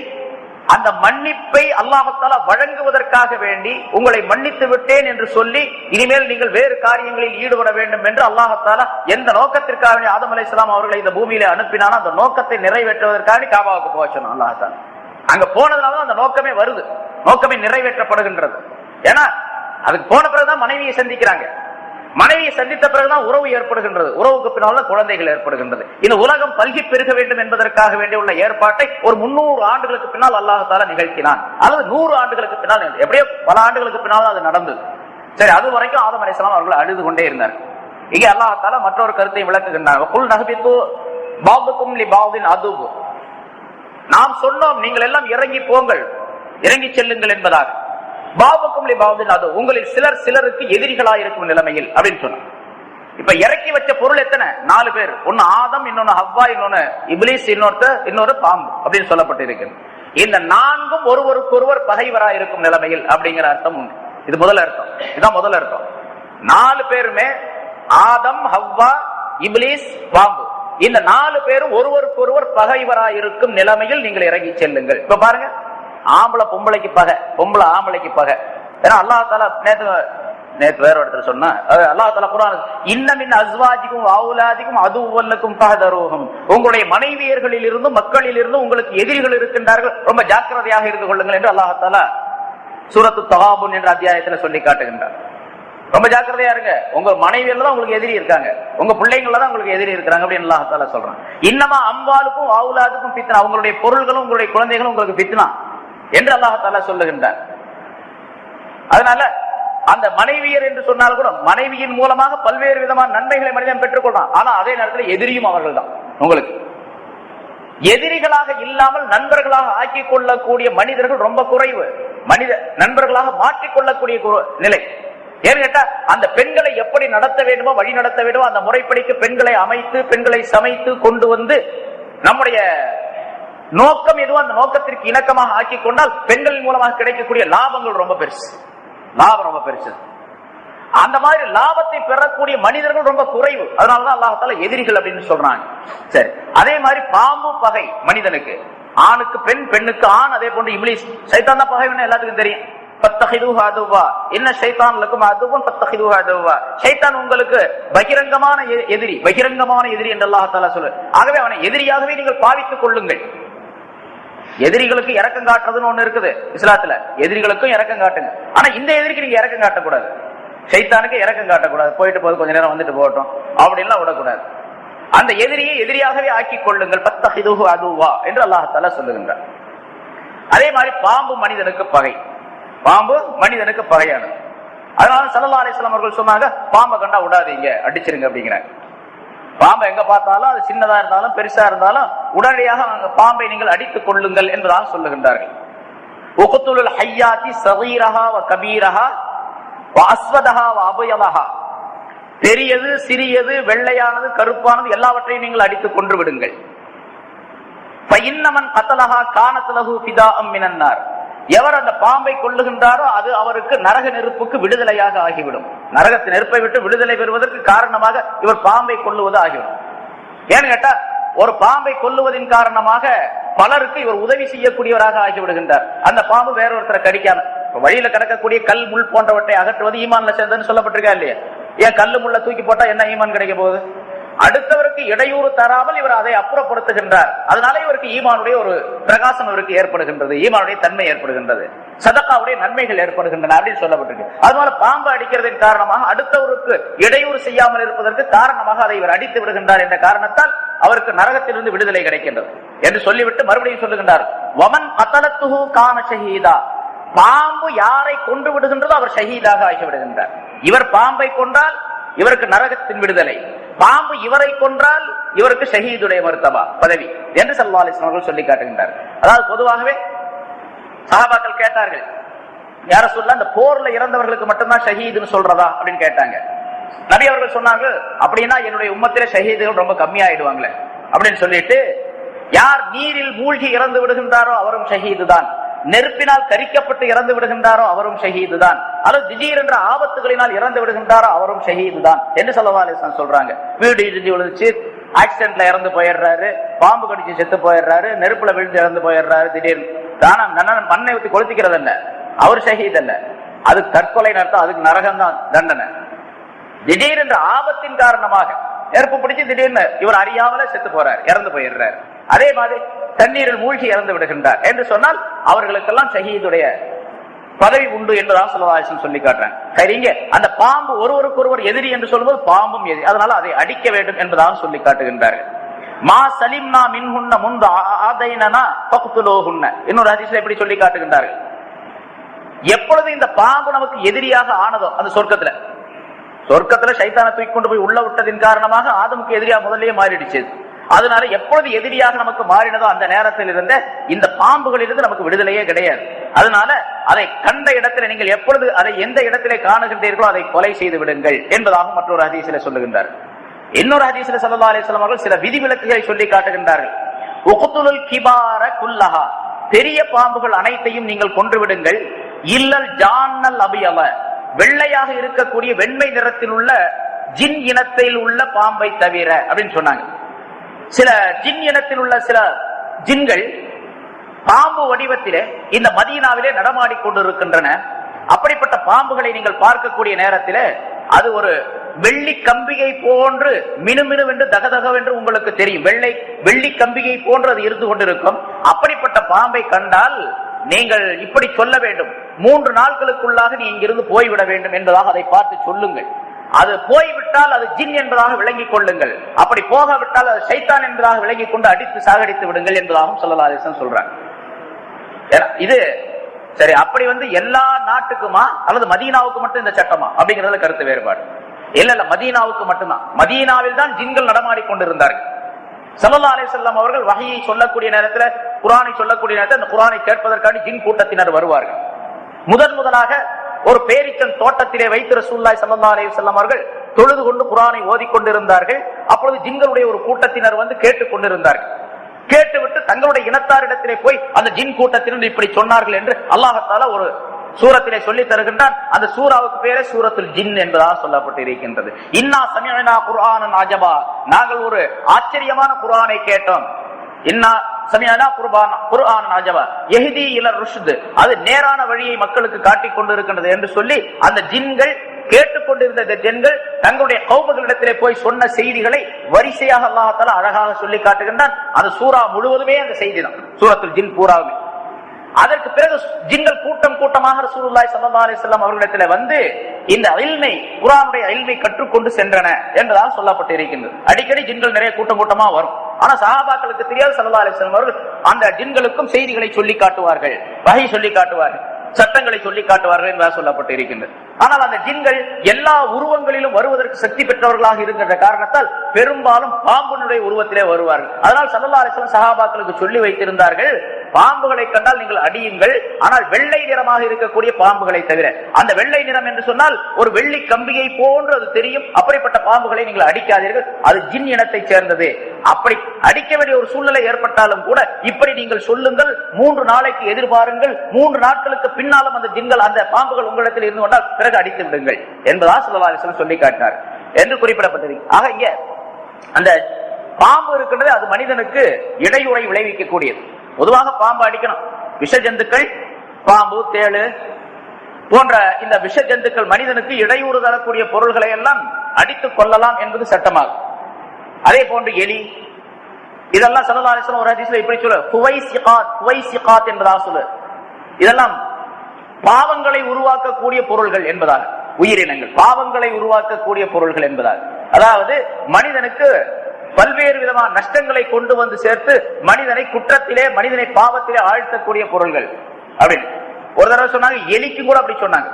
அந்த மன்னிப்பை அல்லாஹ் தஆலா வழங்குவதற்காக வேண்டி உங்களை மன்னித்து விட்டேன் என்று சொல்லி இனிமேல் நீங்கள் வேறு காரியங்களில் ஈடுபட வேண்டும் என்று அல்லாஹ் தஆலா எந்த நோக்கத்திற்காக ஆதம் அலைஹிஸ்ஸலாம் அவர்களை இந்த பூமியில அனுப்பினானோ அந்த நோக்கத்தை நிறைவேற்றுவதற்காக காபாவுக்கு போக சொன்னான் அல்லாஹ் தஆலா. அங்க போனதுனால அந்த நோக்கமே வருது, நோக்கமே நிறைவேற்றப்படுகின்றது. ஏன்னா அதுக்கு போன பிறகுதான் மனைவியை சந்திக்கிறாங்க. மனைவியை சந்தித்த பிறகுதான் உறவு ஏற்படுகின்றது. உறவுக்கு பின்னால் குழந்தைகள் ஏற்படுகின்றது. இந்த உலகம் பல்கி பெருக வேண்டும் என்பதற்காக வேண்டிய உள்ள ஏற்பாட்டை ஒரு 300 ஆண்டுகளுக்கு பின்னால் அல்லாஹ் தஆலா நிகழ்த்தினான். அல்லது 100 ஆண்டுகளுக்கு பின்னால், எப்படியோ பல ஆண்டுகளுக்கு பின்னால் அது நடந்தது. சரி, அது வரைக்கும் ஆதம் அலைஹிஸ்ஸலாம் அவர்கள் அழுது கொண்டே இருந்தார். இங்கே அல்லாஹ் தஆலா மற்றொரு கருத்தை விளக்குகின்றார். குல் நஹ்பிது பாதுக்கும் லிபாதின் அதுப், நாம் சொன்னோம் நீங்கள் எல்லாம் இறங்கி போங்கள், இறங்கி செல்லுங்கள் என்பதாக. பாபுக்கும் லிபாதின் அது, உங்களில் சிலர் சிலருக்கு எதிரிகளாக இருக்கும் நிலைமையில் அப்படின்னு சொன்னார். இப்ப இறக்கி வச்ச பொருள் எத்தனை? 4 பேர். ஒன்னு ஆதம், இன்னொன்னு ஹவ்வா, இன்னொன்னு இப்லீஸ், இன்னொரு பாம்பு அப்படின்னு சொல்லப்பட்டு இருக்கிறது. இந்த 4ம் ஒருவருக்கொருவர் பகைவராக இருக்கும் நிலைமையில் அப்படிங்கிற அர்த்தம் உண்டு. இது முதல் அர்த்தம், இதுதான் முதல் அர்த்தம். 4 பேருமே ஆதம், ஹவ்வா, இப்லீஸ், பாம்பு, இந்த 4 பேரும் ஒருவருக்கொருவர் பகைவராக இருக்கும் நிலைமையில் நீங்கள் இறங்கி செல்லுங்கள். இப்ப பாருங்க, ஆம்பளை பொம்பளைக்கு பகை, பொம்பளை ஆம்பளைக்கு பகை. ஏன்னா அல்லாஹ் தஆலா நேத்து வேற இடத்துல சொன்னா, அல்லாஹ் தஆலா குர்ஆன் இன்னமின் அஸ்வாஜிக்கும் அவுலாதிக்கும் அதுவல்லக்கும் ஃபஹதரூஹும், உங்களுடைய மனைவியர்களில் இருந்தும் மக்களில் இருந்தும் உங்களுக்கு எதிரிகள் இருக்கின்றார்கள், ரொம்ப ஜாக்கிரதையாக இருந்து கொள்ளுங்கள் என்று அல்லாஹ் தஆலா சூரத்து தகாபுன் என்ற அத்தியாயத்துல சொல்லி காட்டுகின்றார். ரொம்ப ஜாக்கிரதையா இருங்க, உங்க மனைவியில தான் உங்களுக்கு எதிரி இருக்காங்க, உங்க பிள்ளைங்கள தான் உங்களுக்கு எதிரி இருக்கிறாங்க அப்படின்னு அல்லாஹ் தஆலா சொல்றான். இன்னமா அம்வாலுக்கும் அவுலாதுக்கும் ஃபித்னா, உங்களுடைய பொருள்களும் உங்களுடைய குழந்தைகளும் உங்களுக்கு ஃபித்னா என்று அல்லாஹ் தஆலா சொல்லுகின்றார். அதனால அந்த மனைவியர் என்று சொன்னால் கூட மனைவியின் மூலமாக பல்வேறு விதமான நன்மைகளை மனிதன் பெற்றுக் கொள்றான். ஆனா அதே நேரத்தில் எதிரியும் அவர்கள் தான். உங்களுக்கு எதிரிகளாக இல்லாமல் நண்பர்களாக ஆக்கிக் கொள்ளக்கூடிய மனிதர்கள் ரொம்ப குறைவு. நண்பர்களாக மாற்றிக்கொள்ளக்கூடிய நிலை ஏன்னு கேட்டா, அந்த பெண்களை எப்படி நடத்த வேண்டுமோ, வழி நடத்த வேண்டுமோ, அந்த முறைப்படிக்கு பெண்களை அமைத்து பெண்களை சமைத்து கொண்டு வந்து நம்முடைய நோக்கம் எதுவும் அந்த நோக்கத்திற்கு இணக்கமாக ஆக்கிக் கொண்டால் பெண்களின் மூலமாக கிடைக்கக்கூடிய லாபங்கள் ரொம்ப பெருசு, லாபம் ரொம்ப பெருசு. அந்த மாதிரி லாபத்தை பெறக்கூடிய மனிதர்கள் ரொம்ப குறைவு. அதனாலதான் அல்லாஹ் தஆலா எதிரிகள் அப்படின்னு சொல்றாங்க. சரி, அதே மாதிரி பாம்பு பகை மனிதனுக்கு, ஆணுக்கு பெண், பெண்ணுக்கு ஆண். அதே போன்று இப்லீஸ், சைத்தான் தான் பகைவன் எல்லாத்துக்கும் தெரியும். பத்தஹிதுஹு அதுவா இன்ன ஷைத்தான் லக்கும் அதுவன் பத்தஹிதுஹு அதுவா, ஷைத்தான் உங்களுக்கு பகிரங்கமான எதிரி, பகிரங்கமான எதிரி என்று அல்லாஹ் தஆலா சொல்றார். ஆகவே அவனை எதிரியாகவே நீங்கள் பாவித்துக் கொள்ளுங்கள். எதிரிகளுக்கு இறக்கம் காட்டுறதுன்னு ஒண்ணு இருக்குது இஸ்லாத்துல. எதிரிகளுக்கும் இறக்கம் காட்டுங்க. ஆனா இந்த எதிரிக்கு நீங்க இறக்கம் காட்டக்கூடாது. ஷைத்தானுக்கு இறக்கம் காட்டக்கூடாது. போயிட்டு போது கொஞ்ச நேரம் வந்துட்டு போகட்டும் அப்படின்லாம் விடக்கூடாது. அந்த எதிரியை எதிரியாகவே ஆக்கிக் கொள்ளுங்கள். பத்தஹிதுஹு அதுவா என்று அல்லாஹ் தஆலா சொல்லுகின்றார். அதே மாதிரி பாம்பு மனிதனுக்கு பகை. பாம்பு மனிதனுக்கு பகையானது. அதனால ஸல்லல்லாஹு அலைஹி வஸல்லம் அவர்கள் சொன்னாங்க, பாம்பை கண்டா விடாதீங்க, அடிச்சிருங்க அப்படிங்கிறாங்க. பாம்பை எங்க பார்த்தாலும் அது சின்னதா இருந்தாலும் பெருசா இருந்தாலும் உடனடியாக பாம்பை நீங்கள் அடித்துக் கொள்ளுங்கள் என்பதாக சொல்லுகின்றார்கள். உக்துலுல் ஹய்யாத்தி ஸகீரஹா வ கபீரஹா வ அஸ்வதஹா வ அபயதஹா, பெரியது சிறியது வெள்ளையானது கருப்பானது எல்லாவற்றையும் நீங்கள் அடித்துக் கொன்று விடுங்கள். ஃபஇன்னமன் கதலஹா கானத் லஹு ஃபிதாஅம் மினன் நார், எவர் அந்த பாம்பை கொல்லுகின்றாரோ அது அவருக்கு நரக நெருப்புக்கு விடுதலையாக ஆகிவிடும். நரகத்தின் நெருப்பை விட்டு விடுதலை பெறுவதற்கு காரணமாக இவர் பாம்பை கொல்லுவது ஆகிவிடும். ஏன்னு கேட்டா, ஒரு பாம்பை கொல்லுவதின் காரணமாக பலருக்கு இவர் உதவி செய்யக்கூடியவராக ஆகிவிடுகின்றார். அந்த பாம்பு வேறொருத்தரை கடிக்காம, வழியில கிடக்கக்கூடிய கல் முள் போன்றவற்றை அகற்றுவது ஈமான்ல சேர்ந்ததுன்னு சொல்லப்பட்டிருக்கா இல்லையா? ஏன் கல்லு முள்ள தூக்கி போட்டா என்ன ஈமான் கிடைக்க போகுது? அடுத்தவருக்கு இடையூறு தராமல் இவர் அதை அப்புறப்படுத்துகின்றார். அதனால இவருக்கு ஈமானுடைய ஒரு பிரகாசம் இவருக்கு ஏற்படுகின்றது, ஈமானுடைய தன்மை ஏற்படுகின்றது, சதகாவுடைய நன்மைகள் ஏற்படுகின்றன அப்படின்னு சொல்லப்பட்டிருக்கு. அதனால பாம்பு அடிக்கிறதின் காரணமாக அடுத்தவருக்கு இடையூறு செய்யாமல் இருப்பதற்கு காரணமாக அதை இவர் அடித்து விடுகின்றார் என்ற காரணத்தால் அவருக்கு நரகத்திலிருந்து விடுதலை கிடைக்கின்றது என்று சொல்லிவிட்டு மறுபடியும் சொல்லுகின்றார், வமன் கதலத்துஹு கான ஷஹீதா, பாம்பு யாரை கொண்டு விடுகின்றதோ அவர் ஷஹீதாக ஆகிவிடுகின்றார். இவர் பாம்பை கொண்டால் இவருக்கு நரகத்தின் விடுதலை, பாம்பு இவரை கொன்றால் இவருக்கு ஷஹீதுடைய மர்தபா பதவி என்று ஸல்லல்லாஹு அலைஹி வஸல்லம் அவர்கள் சொல்லி காட்டுகின்றார். அதாவது பொதுவாகவே சஹாபாக்கள் கேட்டார்கள், யார சொல்ல அந்த போர்ல இறந்தவர்களுக்கு மட்டும்தான் ஷஹீதுன்னு சொல்றதா அப்படின்னு கேட்டாங்க. நபி அவர்கள் சொன்னாங்க, அப்படின்னா என்னுடைய உம்மத்திலே ஷஹீதுகள் ரொம்ப கம்மியாயிடுவாங்களே அப்படின்னு சொல்லிட்டு, யார் நீரில் மூழ்கி இறந்து விடுகின்றாரோ அவரும் ஷஹீது தான், நெருப்பினால் கரிக்கப்பட்டு இறந்து விடுகின்றாரோ அவரும் ஷஹீது தான், அல்லது திடீரென்ற ஆபத்துகளினால் இறந்து விடுகின்றாரோ அவரும் ஷஹீது தான் என்று ஸல்லல்லாஹு அலைஹி வஸல்லம் சொல்றாங்க. வீடு இடிஞ்சு விழுந்துச்சு, ஆக்சிடென்ட்ல இறந்து போயிடுறாரு, பாம்பு கடிச்சு செத்து போயிடுறாரு, நெருப்புல விழுந்து இறந்து போயிடுறாரு, திடீர்னு மண்ணை ஊற்றி கொளுத்திக்கிறது அல்ல, அவர் ஷஹீத் அல்ல, அது தற்கொலை நடத்தும், அதுக்கு நரகம் தான் தண்டனை. திடீரென்ற ஆபத்தின் காரணமாக நெருப்பு பிடிச்சு திடீர்னு இவர் அறியாமல செத்து போறார், இறந்து போயிடுறார். அதே மாதிரி தண்ணீரில் மூழ்கி இறந்து விடுகின்றார் என்று சொன்னால் அவர்களுக்கெல்லாம் ஷஹீதுடைய பதவி உண்டு என்பதாக ஸல்லல்லாஹு அலைஹி வஸல்லம் சொல்லி காட்டுறாங்க. சரிங்க, அந்த பாம்பு ஒருவருக்கொருவர் எதிரி என்று சொல்லும்போது பாம்பும் எதிரி, அதனால அதை அடிக்க வேண்டும் என்பதாக சொல்லி காட்டுகின்றார்கள். மா சலிம்னா மின்ஹுன்ன முன்து ஆதைனனா ஃபக்துலூஹுன்ன, இன்னொரு ஹதீஸ்ல எப்படி சொல்லி காட்டுகின்றார்கள், எப்பொழுது இந்த பாம்பு நமக்கு எதிரியாக ஆனதோ அந்த சொர்க்கத்துல சைத்தானை தூக்கி கொண்டு போய் உள்ள விட்டதின் காரணமாக ஆதமுக்கு எதிரியா முதல்லயே மாறிடுச்சு. அதனால எப்பொழுது எதிரியாக நமக்கு மாறினதோ அந்த நேரத்தில் இருந்த இந்த பாம்புகளிலிருந்து நமக்கு விடுதலையே கிடையாது. அதனால அதை கண்ட இடத்துல நீங்கள் எப்பொழுது அதை எந்த இடத்திலே காணுகின்றீர்களோ அதை கொலை செய்து விடுங்கள் என்பதாக மற்றொரு ஹதீஸிலே சொல்லுகின்றார். இன்னொரு ஹதீஸிலே ஸல்லல்லாஹு அலைஹி வஸல்லம் அவர்கள் சில விதிவிலக்குகளை சொல்லி காட்டுகின்றார்கள். உக்துலுல் கிபார குல்லஹா, பெரிய பாம்புகள் அனைத்தையும் நீங்கள் கொன்று விடுங்கள், இல்லல் ஜான்னல் அபியவ, வெள்ளையாக இருக்கக்கூடிய வெண்மை நிறத்தில் உள்ள ஜின் இனத்தில் உள்ள பாம்பை தவிர அப்படின்னு சொன்னாங்க. சில ஜின் இனத்தில் உள்ள சில ஜின்கள் பாம்பு வடிவத்திலே இந்த மதீனாவிலே நடமாடிக் கொண்டிருக்கின்றன. அப்படிப்பட்ட பாம்புகளை நீங்கள் பார்க்கக்கூடிய நேரத்திலே அது ஒரு வெள்ளி கம்பிகை போன்று மினுமினுவென்று தகதகவென்று உங்களுக்கு தெரியும். வெள்ளி கம்பிகை போன்று அது இருந்து கொண்டிருக்கும். அப்படிப்பட்ட பாம்பை கண்டால் நீங்கள் இப்படி சொல்ல வேண்டும், 3 நாட்களுக்குள்ளாக நீ இங்கிருந்து போய்விட வேண்டும் என்பதாக அதை பார்த்து சொல்லுங்கள். அது போய்விட்டால் அது ஜின் என்பதாக விளங்கிக் கொள்ளுங்கள், அப்படி போகாவிட்டால் அது ஷைத்தான் என்பதாக விளங்கிக் கொண்டு அடித்து சாகடித்து விடுங்கள் என்பதாகவும் ஸல்லல்லாஹு அலைஹி வஸல்லம் சொல்றாங்க. இது சரி, அப்படி எல்லா நாட்டுக்குமா அல்லது மதீனாவுக்கு மட்டும் இந்த சட்டமா அப்படிங்கறதுல கருத்து வேறுபாடு. இல்ல மதீனாவுக்கு மட்டும்தான். மதீனாவில் தான் ஜின்கள் நடமாடிக் கொண்டிருந்தார்கள். ஸல்லல்லாஹு அலைஹி வஸல்லம் அவர்கள் வஹீயை சொல்லக்கூடிய நேரத்தில், குர்ஆனை சொல்லக்கூடிய நேரத்தில் அந்த குர்ஆனை கேட்பதற்காக ஜின் கூட்டத்தினர் வருவார்கள். முதலாக ஒரு பேரிச்சம் தோட்டத்திலே வைத்து ரசூலுல்லாஹி ஸல்லல்லாஹு அலைஹி வஸல்லம் அவர்கள் தொழுது கொண்டு குர்ஆனை ஓதிக்கொண்டிருந்தார்கள். அப்பொழுது ஜின்களுடைய ஒரு கூட்டத்தினர் கேட்டுக் கொண்டிருந்தார்கள். கேட்டுவிட்டு தங்களுடைய இனத்தாரிடத்திலே போய் அந்த ஜின் கூட்டத்தினர் இப்படி சொன்னார்கள் என்று அல்லாஹ் தஆலா ஒரு சூரத்திலே சொல்லி தருகின்றான். அந்த சூராவுக்கு பேரே சூரத்துல் ஜின் என்பதாக சொல்லப்பட்டு இருக்கின்றது. இன்னா சமிஅனா குர்ஆனன் அஜபா, நாங்கள் ஒரு ஆச்சரியமான குர்ஆனை கேட்டோம். இன்னா சமிஅனா குர்ஆனன் அஜபா யஹ்தி இலர் ருஷ்த், அது நேரான வழியை மக்களுக்கு காட்டிக் கொண்டிருக்கின்றது என்று சொல்லி அந்த ஜின்கள் கேட்டுக்கொண்டிருந்த ஜின்கள் தங்களுடைய கௌமகளிடத்திலே போய் சொன்ன செய்திகளை வரிசையாக அல்லாஹ் தஆலா அழகாக சொல்லி காட்டுகின்றான். அந்த சூரா முழுவதுமே அந்த செய்தி தான், சூரத்துல் ஜின் பூராவுமே. அதற்கு பிறகு ஜின்கள் கூட்டம் கூட்டமாக ரசூலுல்லாஹி ஸல்லல்லாஹு அலைஹி வஸல்லம் அவர்களிடத்தில் வந்து இந்த இல்மை, குர்ஆனுடைய இல்மை கற்றுக்கொண்டு சென்றன என்பதாக சொல்லப்பட்டு இருக்கின்றது. அடிக்கடி ஜின்கள் நிறைய கூட்டம் கூட்டமா வரும். ஆனா சஹாபாக்களுக்கு தெரியாது, ஸல்லல்லாஹு அலைஹி வஸல்லம் அவர்கள் அந்த ஜின்களுக்கும் செய்திகளை சொல்லி காட்டுவார்கள், வஹி சொல்லி காட்டுவார்கள், சட்டங்களை சொல்லி காட்டுவார்கள் என்பதாக சொல்லப்பட்டு இருக்கின்றது. ஆனால் அந்த ஜின்கள் எல்லா உருவங்களிலும் வருவதற்கு சக்தி பெற்றவர்களாக இருக்கின்ற காரணத்தால் பெரும்பாலும் பாம்பினுடைய உருவத்திலே வருவார்கள். அதனால் ஸல்லல்லாஹு அலைஹி வஸல்லம் சஹாபாக்களுக்கு சொல்லி வைத்திருந்தார்கள், பாம்புகளை கண்டால் நீங்கள் அடியுங்கள், ஆனால் வெள்ளை நிறமாக இருக்கக்கூடிய பாம்புகளை தவிர. அந்த வெள்ளை நிறம் என்று சொன்னால் ஒரு வெள்ளி கம்பியை போன்று அது தெரியும், அப்படிப்பட்ட பாம்புகளை நீங்கள் அடிக்காதீர்கள், அது ஜின் இனத்தை சேர்ந்தது. அப்படி அடிக்க வேண்டிய ஒரு சூழ்நிலை ஏற்பட்டாலும் கூட இப்படி நீங்கள் சொல்லுங்கள், 3 நாளைக்கு எதிர்பாருங்கள், 3 நாட்களுக்கு பின்னாலும் அந்த ஜின்கள், அந்த பாம்புகள் உங்களிடத்தில் இருந்து கொண்டால் பிறகு அடித்து விடுங்கள் என்பதாக ஸல்லல்லாஹு அலைஹி வஸல்லம் சொல்லி காட்டினார் என்று குறிப்பிடப்பட்டிருக்கு. ஆக இங்க அந்த பாம்பு இருக்கின்றது, அது மனிதனுக்கு இடையூறை விளைவிக்கக்கூடியது. பொதுவாக பாம்பு அடிக்கணும். விஷ ஜந்துக்கள், பாம்பு, தேளு போன்ற இந்த விஷ ஜந்துக்கள் மனிதனுக்கு இடையூறு தரக்கூடிய பொருள்களை எல்லாம் அடித்துக் கொள்ளலாம் என்பது சட்டமாகும். அதே போன்று எலி, இதெல்லாம் ஸல்லல்லாஹு அலைஹி வஸல்லம் ஒரு ஹதீஸ்ல இப்படி சொல்ல, ஹுவைசிகாத் என்பதாக சொல்ல, இதெல்லாம் பாவங்களை உருவாக்கக்கூடிய பொருள்கள் என்பதாக, உயிரினங்கள் பாவங்களை உருவாக்கக்கூடிய பொருள்கள் என்பதாக. அதாவது மனிதனுக்கு பல்வேறு விதமான நஷ்டங்களை கொண்டு வந்து சேர்த்து மனிதனை குற்றத்திலே, மனிதனை பாவத்திலே ஆழ்த்தக்கூடிய பொருள்கள் அப்படின்னு ஒரு தடவை சொன்னாங்க. எலிக்கு கூட அப்படி சொன்னாங்க,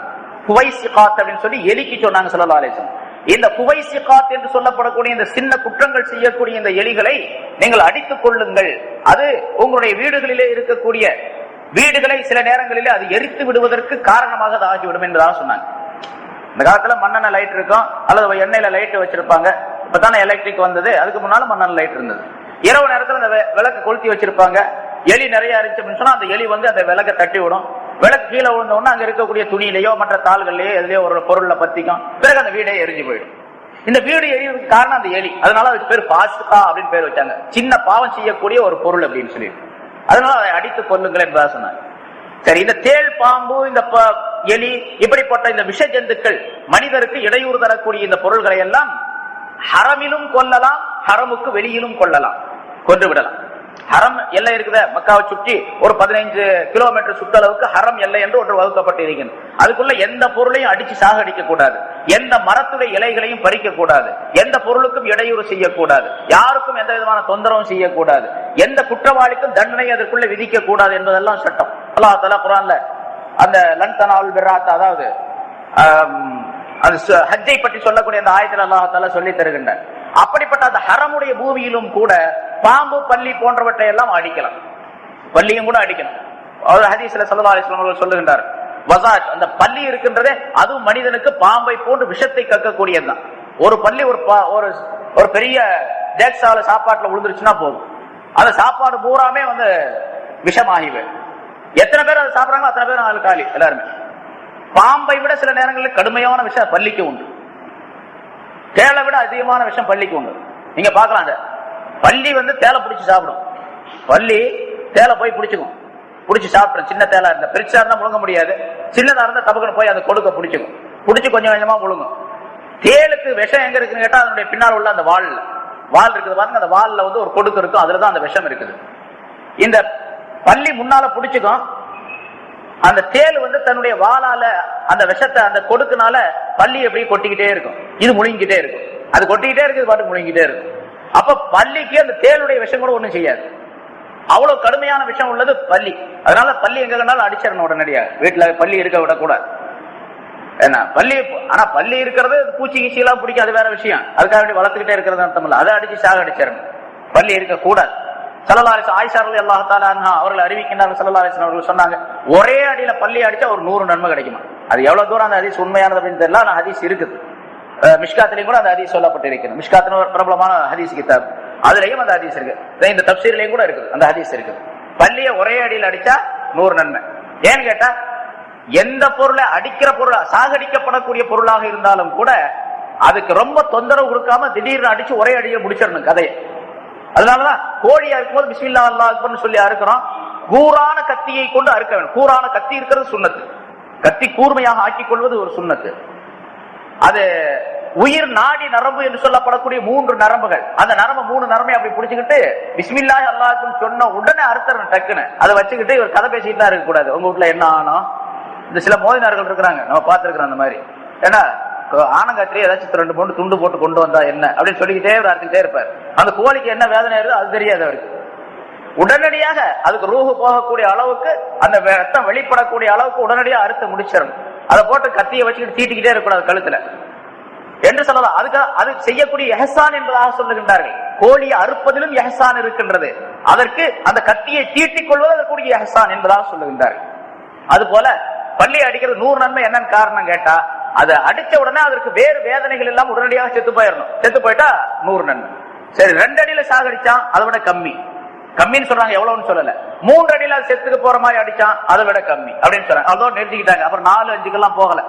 ஹுவைசிகாத் அப்படின்னு சொல்லி எலிக்கு சொன்னாங்க ஸல்லல்லாஹு அலைஹி வஸல்லம். இந்த ஹுவைசிகாத் என்று சொல்லப்படக்கூடிய இந்த சின்ன குற்றங்கள் செய்யக்கூடிய இந்த எலிகளை நீங்கள் அடித்துக் கொள்ளுங்கள், அது உங்களுடைய வீடுகளிலே இருக்கக்கூடிய வீடுகளை சில நேரங்களிலே அது எரித்து விடுவதற்கு காரணமாக அது ஆகிவிடும் என்பதாக சொன்னாங்க. இந்த காலத்துல மண்ணெண்ண லைட் இருக்கும், அல்லது எண்ணெயில லைட் வச்சிருப்பாங்க. இப்பதானே எலக்ட்ரிக் வந்தது, அதுக்கு முன்னாலும் மண்ணெண்ண லைட் இருந்தது. இரவு நேரத்தில் அந்த விளக்கு கொளுத்தி வச்சிருப்பாங்க. எலி நிறைய இருந்துச்சு அப்படின்னு சொன்னா அந்த எலி வந்து அந்த விளக்கை தட்டி விடும். விளக்கு கீழே விழுந்த உடனே அங்க இருக்கக்கூடிய துணியிலேயோ மற்ற தாள்கள்லயோ எதுலயோ ஒரு பொருள்ல பத்திக்கும், பிறகு அந்த வீடே எரிஞ்சு போயிடும். இந்த வீடு எரியறதுக்கு காரணம் அந்த எலி. அதனால அதுக்கு பேர் பாஸ்கா அப்படின்னு பேர் வச்சாங்க, சின்ன பாவம் செய்யக்கூடிய ஒரு பொருள் அப்படின்னு சொல்லி. அதனால அதை அடித்துக் கொள்ளுங்கள் என்பதா சொன்னாங்க. சரி, இந்த தேள், பாம்பு, இந்த எலி, இப்படிப்பட்ட இந்த விஷ ஜந்துக்கள் மனிதருக்கு இடையூறு தரக்கூடிய இந்த பொருள்களை எல்லாம் ஹரமிலும் கொல்லலாம், ஹரமுக்கு வெளியிலும் கொள்ளலாம், கொன்று விடலாம். ஹரம் எல்லை இருக்குத, மக்காவை சுற்றி ஒரு 15 கிலோமீட்டர் சுற்றளவுக்கு ஹரம் எல்லை என்று ஒன்று வகுக்கப்பட்டு இருக்கிறது. அதுக்குள்ள எந்த பொருளையும் அடிச்சு சாகடிக்க கூடாது, எந்த மரத்துடைய இலைகளையும் பறிக்க கூடாது, எந்த பொருளுக்கும் இடையூறு செய்யக்கூடாது, யாருக்கும் எந்த விதமான தொந்தரவும் செய்யக்கூடாது, எந்த குற்றவாளிக்கும் தண்டனை அதற்குள்ள விதிக்க கூடாது என்பதெல்லாம் சட்டம். அல்லாஹ் தஆலா குர்ஆன்ல அந்த லன் தனாலுல் பிர்ராத், அதாவது அது ஹஜ்ஜை பற்றி சொல்லக்கூடிய அந்த ஆயத்தில் அல்லாஹ் தஆலா சொல்லி தருகின்றார். அப்படிப்பட்ட அந்த ஹரமுடைய பூமியிலும் கூட பாம்பு, பல்லி போன்றவற்றை எல்லாம் அடிக்கலாம், பல்லியும் கூட அடிக்கணும். அவர் ஹதீஸ்ல ஸல்லல்லாஹு அலைஹி வஸல்லம் சொல்லுகின்றார், வஸாத், அந்த பல்லி இருக்கின்றதே அதுவும் மனிதனுக்கு பாம்பை போன்று விஷத்தை கக்கக்கூடியதுதான். ஒரு பல்லி ஒரு பெரிய தேக்ஸால சாப்பாட்டுல விழுந்துருச்சுன்னா போதும், அந்த சாப்பாடு பூராமே வந்து விஷமாகிவே. எத்தனை பேர் அதை சாப்பிடுறாங்களோ அத்தனை பேர் நாலு காலி எல்லாருமே. பாம்பை விட சில நேரங்களில் கடுமையான விஷம் பல்லிக்கு உண்டு, தேளை விட அதிகமான விஷம் பல்லிக்கு உண்டு. நீங்க பாக்கலாம், அந்த பல்லி வந்து தேளை பிடிச்சி சாப்பிடும். பல்லி தேளை போய் பிடிச்சிக்கும், பிடிச்சி சாப்பிடும். சின்ன தேளா இருந்தா, பெருசா இருந்தா முழுங்க முடியாது, சின்னதா இருந்தா தபக்குன்னு போய் அந்த கொடுக்க பிடிச்சிக்கும், பிடிச்சி கொஞ்சம் கொஞ்சமா முழுங்கும். தேளுக்கு விஷம் எங்க இருக்குன்னு கேட்டா அதனுடைய பின்னால் உள்ள அந்த வால் இருக்குது பாருங்க, அந்த வால்ல வந்து ஒரு கொடுக்கு இருக்கும், அதுலதான் அந்த விஷம் இருக்குது. இந்த பல்லி முன்னால பிடிச்சிக்கும், அந்த தேள் வந்து தன்னுடைய வாளால அந்த விஷத்தை அந்த கொடுக்குனால பல்லி எப்படி கொட்டிக்கிட்டே இருக்கும், இது முழுங்கிட்டே இருக்கும், அது கொட்டிக்கிட்டே இருக்கு, பாட்டு முழுங்கிட்டே இருக்கும். அப்ப பல்லிக்கு அந்த தேளுடைய விஷம் கூட ஒண்ணும் செய்யாது, அவ்வளவு கடுமையான விஷம் உள்ளது பல்லி. அதனால பல்லி எங்க கண்டாலும் அடிச்சிடணும் உடனடியாக, வீட்டுல பல்லி இருக்க விடக்கூடாது. என்ன பல்லி, ஆனா பல்லி இருக்கிறது பூச்சி கீச்சி எல்லாம் பிடிக்கும், அது வேற விஷயம், அதுக்காக வேண்டி வளர்த்துக்கிட்டே இருக்கிறது அர்த்தம் இல்ல, அதை அடிச்சு சாக அடிச்சிடணும், பல்லி இருக்க கூடாது. ஸல்லல்லாஹு அலைஹி ஆயிஷா ரலியல்லாஹு தஆலா அன்ஹா அவர்கள் அறிவிக்கின்றார்கள், ஸல்லல்லாஹு அலைஹி அவர்கள் சொன்னாங்க, ஒரே அடியில பல்லி அடிச்சா ஒரு 100 நன்மை கிடைக்குமா. அது எவ்வளவு தூரம் அந்த ஹதீஸ் உண்மையானது அப்படின்னு தெரியல, ஆனா ஹதீஸ் இருக்குது. மிஷ்காத்திலையும் கூட அந்த ஹதீஸ் சொல்லப்பட்டிருக்கிறது. மிஷ்காத்னு ஒரு பிரபலமான ஹதீஸ் கிதாப், அதுலயும் அந்த ஹதீஸ் இருக்கு, இந்த தப்சீர்லயும் கூட இருக்குது அந்த ஹதீஸ் இருக்குது. பல்லிய ஒரே அடியில் அடிச்சா 100 நன்மை. ஏன்னு கேட்டா எந்த பொருளை அடிக்கிற பொருளா, சாகடிக்கப்படக்கூடிய பொருளாக இருந்தாலும் கூட அதுக்கு ரொம்ப தொந்தரவு கொடுக்காம திடீர்னு அடிச்சு ஒரே அடியை முடிச்சிடணும் கதையை. அதனாலதான் கோழியா இருக்கும்போது பிஸ்மில்லாஹ் அல்லாஹ் அக்பர்னு சொல்லி அறுக்கிறோம். கூரான கத்தியை கொண்டு அறுக்க வேண்டும். கூரான கத்தி இருக்கிறது சுன்னத்து, கத்தி கூர்மையாக ஆக்கிக் கொள்வது ஒரு சுன்னத்து. அது உயிர் நாடி நரம்பு என்று சொல்லப்படக்கூடிய 3 நரம்புகள். அந்த நரம்பு 3 நரம்பை அப்படி பிடிச்சுக்கிட்டு பிஸ்மில்லாஹி அல்லாஹ்னு சொன்ன உடனே அறுத்தறணும் டக்குன்னு. அதை வச்சுக்கிட்டு இவர் கதை பேசிட்டு இருக்க கூடாது. உங்க வீட்டுல என்ன ஆனோம், இந்த சில மோதினார்கள் இருக்கிறாங்க, நம்ம பார்த்திருக்கிறோம் அந்த மாதிரி. ஏன்னா ஆனங்காத்திரி ஏதாச்சும் 2-3 துண்டு போட்டு கொண்டு வந்தா என்ன அப்படின்னு சொல்லிக்கிட்டே அறுத்துக்கிட்டே இருப்பார். அந்த கோழிக்கு என்ன வேதனை இருக்குதோ அது தெரியாது அவருக்கு. உடனடியாக அதுக்கு ரூஹு போகக்கூடிய அளவுக்கு, அந்த ரத்தம் வெளிப்படக்கூடிய அளவுக்கு உடனடியாக அறுத்து முடிச்சிடணும். அதை போட்டு கத்தியை வச்சுக்கிட்டு தீட்டிக்கிட்டே இருக்கக்கூடாது கழுத்துல என்று சொல்லலாம். அதுக்கு அது செய்யக்கூடிய எஹ்சான் என்பதாக சொல்லுகின்றார்கள். கோழியை அறுப்பதிலும் எஹ்சான் இருக்கின்றது, அதற்கு அந்த கத்தியை தீட்டிக் கொள்வது அதற்குரிய எஹ்சான் என்பதாக சொல்லுகின்றார்கள். அது போல பள்ளி அடிக்கிறது 100 நன்மை. என்னன்னு காரணம் கேட்டா, அதை அடிச்ச உடனே அதற்கு வேறு வேதனைகள் எல்லாம் உடனடியாக செத்து போயிடணும். செத்து போயிட்டா 100 நன்மை. சரி, 2 அடியில சாகடிச்சான், அதை விட கம்மி. கம்மின்னு சொல்றாங்க, எவ்வளவுன்னு சொல்லல. 3 அடியில செத்துக்கு போற மாதிரி அடிச்சான், அதை விட கம்மி அப்படின்னு சொல்றாங்க. அதோட நிறுத்திக்கிட்டாங்க. அப்புறம் 4-5 எல்லாம் போகல.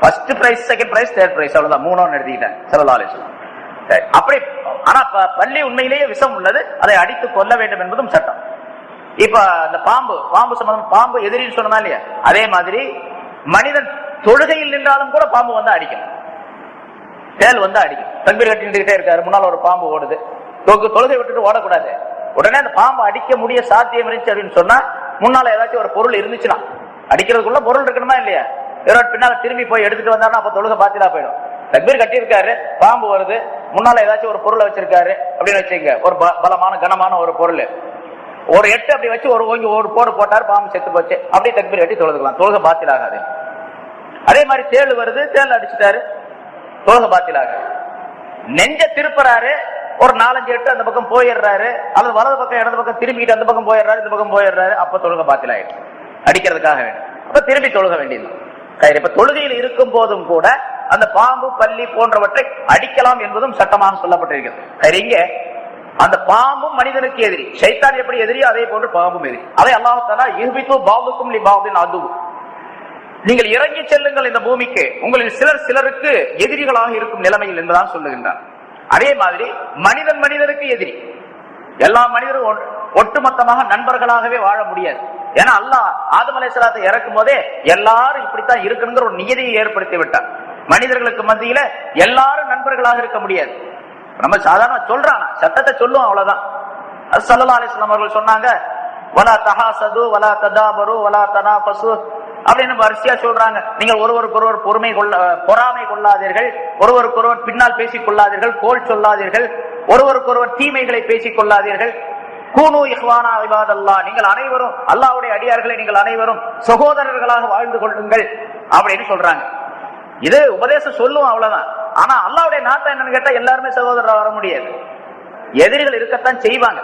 First prize, second prize, third prize, அவ்வளவுதான். 3 நிறுத்திக்கிட்டாங்க ஸல்லல்லாஹு அலைஹி வஸல்லம். அப்படி. ஆனா பள்ளி உண்மையிலேயே விஷம் உள்ளது, அதை அடித்து கொல்ல வேண்டும் என்பதும் சட்டம். இப்ப இந்த பாம்பு சம்பந்தம், பாம்பு எதிரின்னு சொன்னா இல்லையா, அதே மாதிரி மனிதன் தொழுகையில் நின்றாலும் கூட பாம்பு வந்து அடிக்கும், தேல் வந்து அடிக்கும். தக்பீர் கட்டிக்கிட்டே இருக்காரு, முன்னால ஒரு பாம்பு ஓடுது, தொழுகை விட்டுட்டு ஓடக்கூடாது. உடனே அந்த பாம்பு அடிக்க முடிய சாத்தியம் இருந்துச்சு அப்படின்னு சொன்னா, முன்னால ஏதாச்சும் ஒரு பொருள் இருந்துச்சுன்னா, அடிக்கிறதுக்குள்ள பொருள் இருக்கணுமா இல்லையா, பின்னால திரும்பி போய் எடுத்துட்டு வந்தாருன்னா அப்ப தொழுகை பாத்திலா போயிடும். தக்பீர் கட்டி இருக்காரு, பாம்பு வருது, முன்னால ஏதாச்சும் ஒரு பொருளை வச்சிருக்காரு அப்படின்னு வச்சுங்க, ஒரு பலமான கனமான ஒரு பொருள், ஒரு 8 அப்படி வச்சு ஒரு போடு போட்டாரு, பாம்பு செத்து போச்சு, அப்படியே தக்பீர் கட்டி தொழுதுக்கலாம், தொழுகை பாத்திலாகாது. அதே மாதிரி தேள் வருது, தேள் அடிச்சுட்டாரு, தொழுகை பாத்திலாகாது. நெஞ்ச திருப்புறாரு, ஒரு 4-5 8 அந்த பக்கம் போயிடுறாரு, அல்லது வலது பக்கம் இடது பக்கம் திரும்பிட்டு அந்த பக்கம் போயிடுறாரு, இந்த பக்கம் போயிடுறாரு, அப்ப தொழுகை பாத்திலாயிடும். அடிக்கிறதுக்காக வேணும், அப்ப திரும்பி தொழுக வேண்டியது. இப்ப தொழுகையில் இருக்கும் போதும் கூட அந்த பாம்பு, பல்லி போன்றவற்றை அடிக்கலாம் என்பதும் சட்டமாக சொல்லப்பட்டிருக்கிறது. இங்க அந்த பாம்பும் மனிதனுக்கு எதிரி, ஷைத்தான் எப்படி எதிரியோ அதே போன்று பாம்பும் எதிரி. அதை அல்லாஹ் தஆலா யுஹ்பிது பாதுக்கும் லிபாதின் அது, நீங்கள் இறங்கி செல்லுங்கள் இந்த பூமிக்கு, உங்களில் சிலருக்கு எதிரிகளாக இருக்கும் நிலைமையில் என்பதான் சொல்லுகின்றார். அதே மாதிரி மனிதனுக்கு எதிரி. எல்லா மனிதரும் ஒட்டுமொத்தமாக நண்பர்களாகவே வாழ முடியாது. ஏன்னா அல்லாஹ் ஆதம் அலைஹிஸ்ஸலாத்தை இறக்கும் போதே எல்லாரும் இப்படித்தான் இருக்கணுங்கிற ஒரு நியதியை ஏற்படுத்தி விட்டார். மனிதர்களுக்கு மத்தியில எல்லாரும் நண்பர்களாக இருக்க முடியாது. நம்ம சாதாரண சொல்றாங்க, சட்டத்தை சொல்லுவோம், அவ்வளவுதான். ஸல்லல்லாஹு அலைஹி வஸல்லம் அவர்கள் சொன்னாங்க, வலா தஹாசது வலா ததாபரு வலா தனாஃபசு அப்படின்னு வரிசையா சொல்றாங்க. நீங்கள் ஒருவருக்கொருவர் பொறாமை கொள்ளாதீர்கள், ஒருவருக்கொருவர் பின்னால் பேசிக் கொள்ளாதீர்கள், கோல் சொல்லாதீர்கள், ஒருவருக்கொருவர் தீமைகளை பேசிக் கொள்ளாதீர்கள். கூனு இஹ்வானா இபாதல்லாஹ், நீங்கள் அனைவரும் அல்லாஹ்வுடைய அடியார்களை, நீங்கள் அனைவரும் சகோதரர்களாக வாழ்ந்து கொள்ளுங்கள் அப்படின்னு சொல்றாங்க. இது உபதேசம் சொல்லுவோம், அவ்வளவுதான். ஆனா அல்லாஹ்வுடைய நாட்டம் என்னன்னு கேட்டா, எல்லாருமே சகோதரராக வர முடியாது. எதிரிகள் இருக்கத்தான் செய்வாங்க,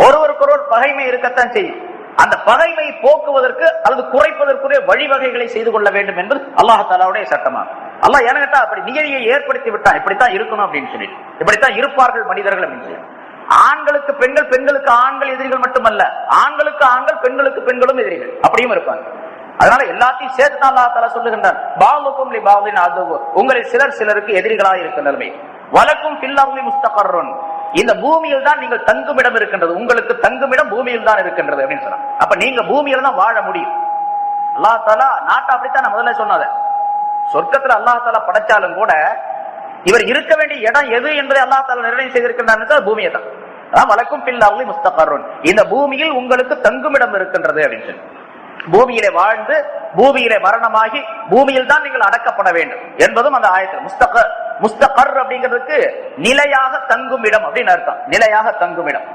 ஒருவருக்கொருவர் பகைமை இருக்கத்தான் செய்யும். அந்த பகைமை போக்குவதற்கு அல்லது குறைப்பதற்குரிய வழிவகைகளை செய்து கொள்ள வேண்டும் என்பது அல்லாஹ் தஆலாவுடைய சட்டமாகும். அல்லாஹ் என்ன கேட்டா அப்படி நியதியை ஏற்படுத்தி விட்டான், இப்படித்தான் இருக்கணும் அப்படின்னு சொல்லி, இப்படித்தான் இருப்பார்கள் மனிதர்கள் அப்படின்னு சொல்லி. ஆண்களுக்கு பெண்கள், பெண்களுக்கு ஆண்கள் எதிரிகள் மட்டுமல்ல, ஆண்களுக்கு ஆண்கள், பெண்களுக்கு பெண்களும் எதிரிகள், அப்படியும் இருப்பாங்க. அதனால எல்லாத்தையும் சேர்த்து அல்லாஹ் தஆலா சொல்லுகின்றான், பாதுக்கும் லிபாதின் அதுவு, உங்களில் சிலருக்கு எதிரிகளாக இருக்க நிலைமை. வலக்கும் ஃபில் அர்தி முஸ்தகர்ருன், இந்த பூமியில் தான் நீங்கள் தங்குமிடம் இருக்கின்றது, உங்களுக்கு தங்குமிடம் பூமியில் தான் இருக்கின்றது அப்படின்னு சொன்னாங்க. அப்ப நீங்க பூமியில தான் வாழ முடியும். அல்லாஹ் தஆலா நாட்டை அப்படித்தான் நான் முதல்ல சொன்னத, சொர்க்கத்துல அல்லாஹ் தஆலா படைச்சாலும் கூட இவர் இருக்க வேண்டிய இடம் எது என்பதை அல்லாஹ் தஆலா நிர்ணயம் செய்திருக்கின்றார், பூமியை தான். வலக்கும் ஃபில் அர்தி முஸ்தகர்ருன், இந்த பூமியில் உங்களுக்கு தங்குமிடம் இருக்கின்றது அப்படின்னு சொல்லி, பூமியிலே வாழ்ந்து பூமியிலே மரணமாகி பூமியில் தான் நீங்கள் அடக்கப்பட வேண்டும் என்பதும் அந்த ஆயத்தில். முஸ்தகர் அப்படிங்கிறதுக்கு நிலையாக தங்கும் இடம் அப்படின்னு அர்த்தம், நிலையாக தங்கும் இடம்.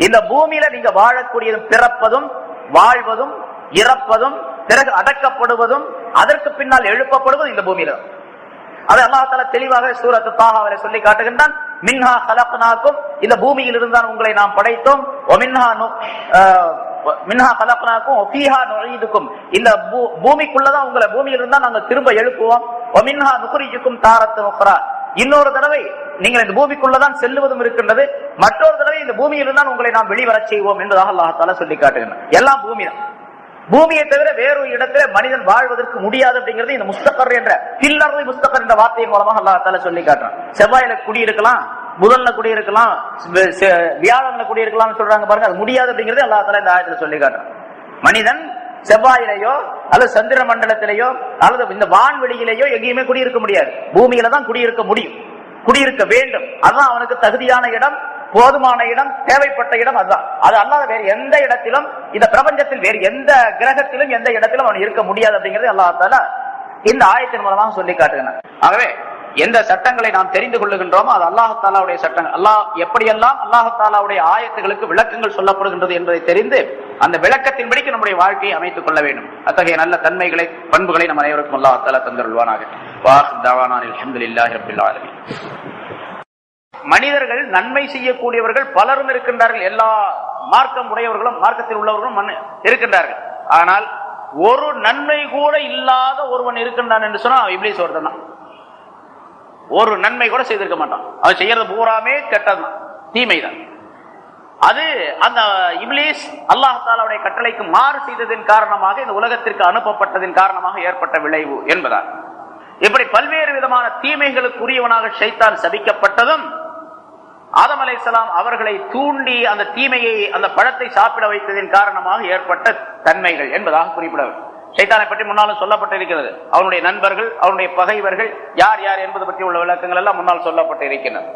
இந்த பூமியில நீங்க வாழக்கூடியதும், பிறப்பதும், வாழ்வதும், இறப்பதும், பிறகு அடக்கப்படுவதும், அதற்கு பின்னால் எழுப்பப்படுவதும் இந்த பூமியில. அதை அல்லாஹ் தஆலா தெளிவாக சூரத்து தாஹாவிலே சொல்லி காட்டுகின்றான். மின்ஹா கலக்னாக்கும், இந்த பூமியில் இருந்தான் உங்களை நாம் படைத்தோம். மின்ஹா கலக்னாக்கும் வஃபீஹா நுஈதுக்கும், இந்த பூமிக்குள்ளதான் உங்களை, பூமியில் இருந்தா நாங்கள் திரும்ப எழுப்புவோம். வமின்ஹா நுக்ரிஜுக்கும் தாரத்தன் உக்ரா, இன்னொரு தடவை நீங்கள் இந்த பூமிக்குள்ளதான் செல்லுவதும் இருக்கின்றது, மற்றொரு தடவை இந்த பூமியில் இருந்தால் உங்களை நாம் வெளிவரச் செய்வோம் என்பதாக அல்லாஹ் தஆலா சொல்லி காட்டுகின்றான். எல்லாம் பூமி தான். பூமியை தவிர வேறொரு இடத்துல மனிதன் வாழ்வதற்கு முடியாது அப்படிங்கிறது இந்த முஸ்தகர் என்ற, ஃபில் அர்தி முஸ்தகர் என்ற வார்த்தையின் மூலமாக அல்லாஹ் தஆலா சொல்லி காட்டுறான். செவ்வாயில குடியிருக்கலாம், புதன்ல குடியிருக்கலாம், வியாழன்ல குடியிருக்கலாம் சொல்றாங்க பாருங்க, அது முடியாது அப்படிங்கறது அல்லாஹ் தஆலா இந்த ஆயத்துல சொல்லி காட்டுறான். மனிதன் செவ்வாயிலேயோ அல்லது சந்திர மண்டலத்திலேயோ அல்லது இந்த வான்வெளியிலேயோ எங்கேயுமே குடியிருக்க முடியாது. பூமியில தான் குடியிருக்க முடியும், குடியிருக்க வேண்டும். அதுதான் அவனுக்கு தகுதியான இடம், போதுமான இடம், தேவைப்பட்ட இடம். அதுதான். அது அல்லாத வேறு எந்த இடத்திலும், இந்த பிரபஞ்சத்தில் வேறு எந்த கிரகத்திலும் எந்த இடத்திலும் அவன் இருக்க முடியாது அப்படிங்கிறது அல்லாஹ் தஆலா இந்த ஆயத்தின் மூலமாக சொல்லி காட்டுகிறார். ஆகவே எந்த சட்டங்களை நாம் தெரிந்து கொள்ளுகின்றோமோ அது அல்லாஹ் தஆலாவுடைய சட்டங்கள். அல்லாஹ் எப்படியெல்லாம் அல்லாஹ் தஆலாவுடைய ஆயத்துகளுக்கு விளக்கங்கள் சொல்லப்படுகின்றது என்பதை தெரிந்து அந்த விளக்கத்தின்படிக்கு நம்முடைய வாழ்க்கையை அமைத்துக் கொள்ள வேண்டும். அத்தகைய நல்ல தன்மைகளை, பண்புகளை நம் அனைவருக்கும் அல்லாஹ் தஆலா தந்தருள்வானாக. வாஹிர் தஅவானா அல்ஹம்துலில்லாஹி ரப்பில் ஆலமீன். மனிதர்கள் நன்மை செய்யக்கூடியவர்கள் பலரும் இருக்கின்றார்கள். எல்லா மார்க்கம் உடையவர்களும், மார்க்கத்தில் உள்ளவர்களும் இருக்கின்றார்கள். ஆனால் ஒரு நன்மை கூட இல்லாத ஒருவன் இருக்கின்றான் என்று சொன்னா இப்லீஸ் ஒருத்தன் தான். ஒரு நன்மை கூட செய்திருக்க மாட்டான். அவன் செய்யறது பூராமே கெட்டதுதான், தீமைதான். அது அந்த இப்லீஸ் அல்லாஹ் தஆலாவுடைய கட்டளைக்கு மாறு செய்ததின் காரணமாக இந்த உலகத்திற்கு அனுப்பப்பட்டதின் காரணமாக ஏற்பட்ட விளைவு என்பதால் இப்படி பல்வேறு விதமான தீமைகளுக்குரியவனாக ஷைத்தான் சபிக்கப்பட்டதும் ஆதம் அலைஹிஸ்ஸலாம் அவர்களை தூண்டி அந்த தீமையை, அந்த பழத்தை சாப்பிட வைத்ததின் காரணமாக ஏற்பட்ட தன்மைகள் என்பதாக குறிப்பிடவர். ஷைத்தானை பற்றி முன்னாலும் சொல்லப்பட்டிருக்கிறது. அவனுடைய நண்பர்கள், அவனுடைய பகைவர்கள் யார் யார் என்பது பற்றி உள்ள விளக்கங்கள் எல்லாம் முன்னால் சொல்லப்பட்டு இருக்கின்றன.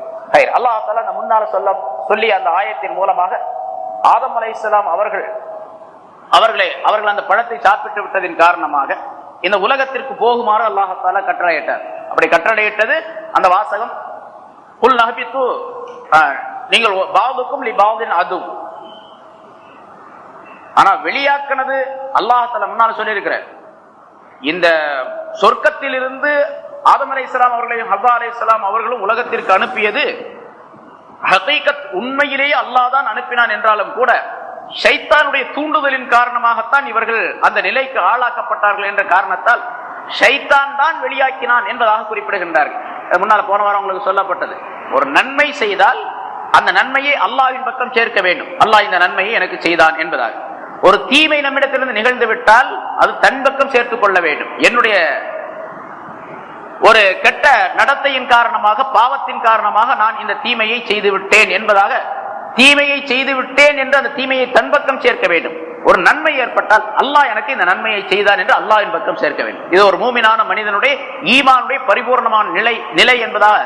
அல்லாஹ் தஆலா அந்த முன்னால் சொல்லி அந்த ஆயத்தின் மூலமாக ஆதம் அலைஹிஸ்ஸலாம் அவர்கள் அந்த பழத்தை சாப்பிட்டு விட்டதின் காரணமாக இந்த உலகத்திற்கு போகுமாறு அல்லாஹ் தஆலா கட்டளையிட்டார். அப்படி கட்டளையிட்டது அந்த வாசகம், குல் நஹ்பித்து, நீங்கள் பாதுக்கும் லி பாதின் அது. ஆனா வெளியாக்கினது அல்லாஹ் தஆலா முன்னால சொல்லி இருக்கிறார். இந்த சொர்க்கத்திலிருந்து ஆதம் அலைஹிஸ்ஸலாம் அவர்களையும் ஹவ்வா அலைஹிஸ்ஸலாம் அவர்களும் உலகத்திற்கு அனுப்பியது ஹகீகத், உண்மையிலேயே அல்லாஹ் தான் அனுப்பினான் என்றாலும் கூட ஷைத்தானுடைய தூண்டுதலின் காரணமாகத்தான் இவர்கள் அந்த நிலைக்கு ஆளாக்கப்பட்டார்கள் என்ற காரணத்தால் ஷைத்தான் தான் வெளியாக்கினான் என்பதாக குறிப்பிடுகின்றார்கள். முன்னால போன வாரம் உங்களுக்கு சொல்லப்பட்டது, ஒரு நன்மை செய்தால் அந்த நன்மையை அல்லாஹ்வின் பக்கம் சேர்க்க வேண்டும். அல்லாஹ் இந்த நன்மையை எனக்கு செய்தான் என்பதாக. ஒரு தீமை நம்மிடத்திலிருந்து நிகழ்ந்து விட்டால் அது தன் பக்கம் சேர்த்துக் கொள்ள வேண்டும். என்னுடைய ஒரு கெட்ட நடத்தையின் காரணமாக, பாவத்தின் காரணமாக நான் இந்த தீமையை செய்து விட்டேன் என்பதாக, தீமையை செய்து விட்டேன் என்று அந்த தீமையை தன் பக்கம் சேர்க்க வேண்டும். ஒரு நன்மை ஏற்பட்டால் அல்லாஹ் எனக்கு இந்த நன்மையை செய்தான் என்று அல்லாஹ்வின் பக்கம் சேர்க்க வேண்டும். இது ஒரு மூமினான மனிதனுடைய ஈமானுடைய பரிபூர்ணமான நிலை என்பதாக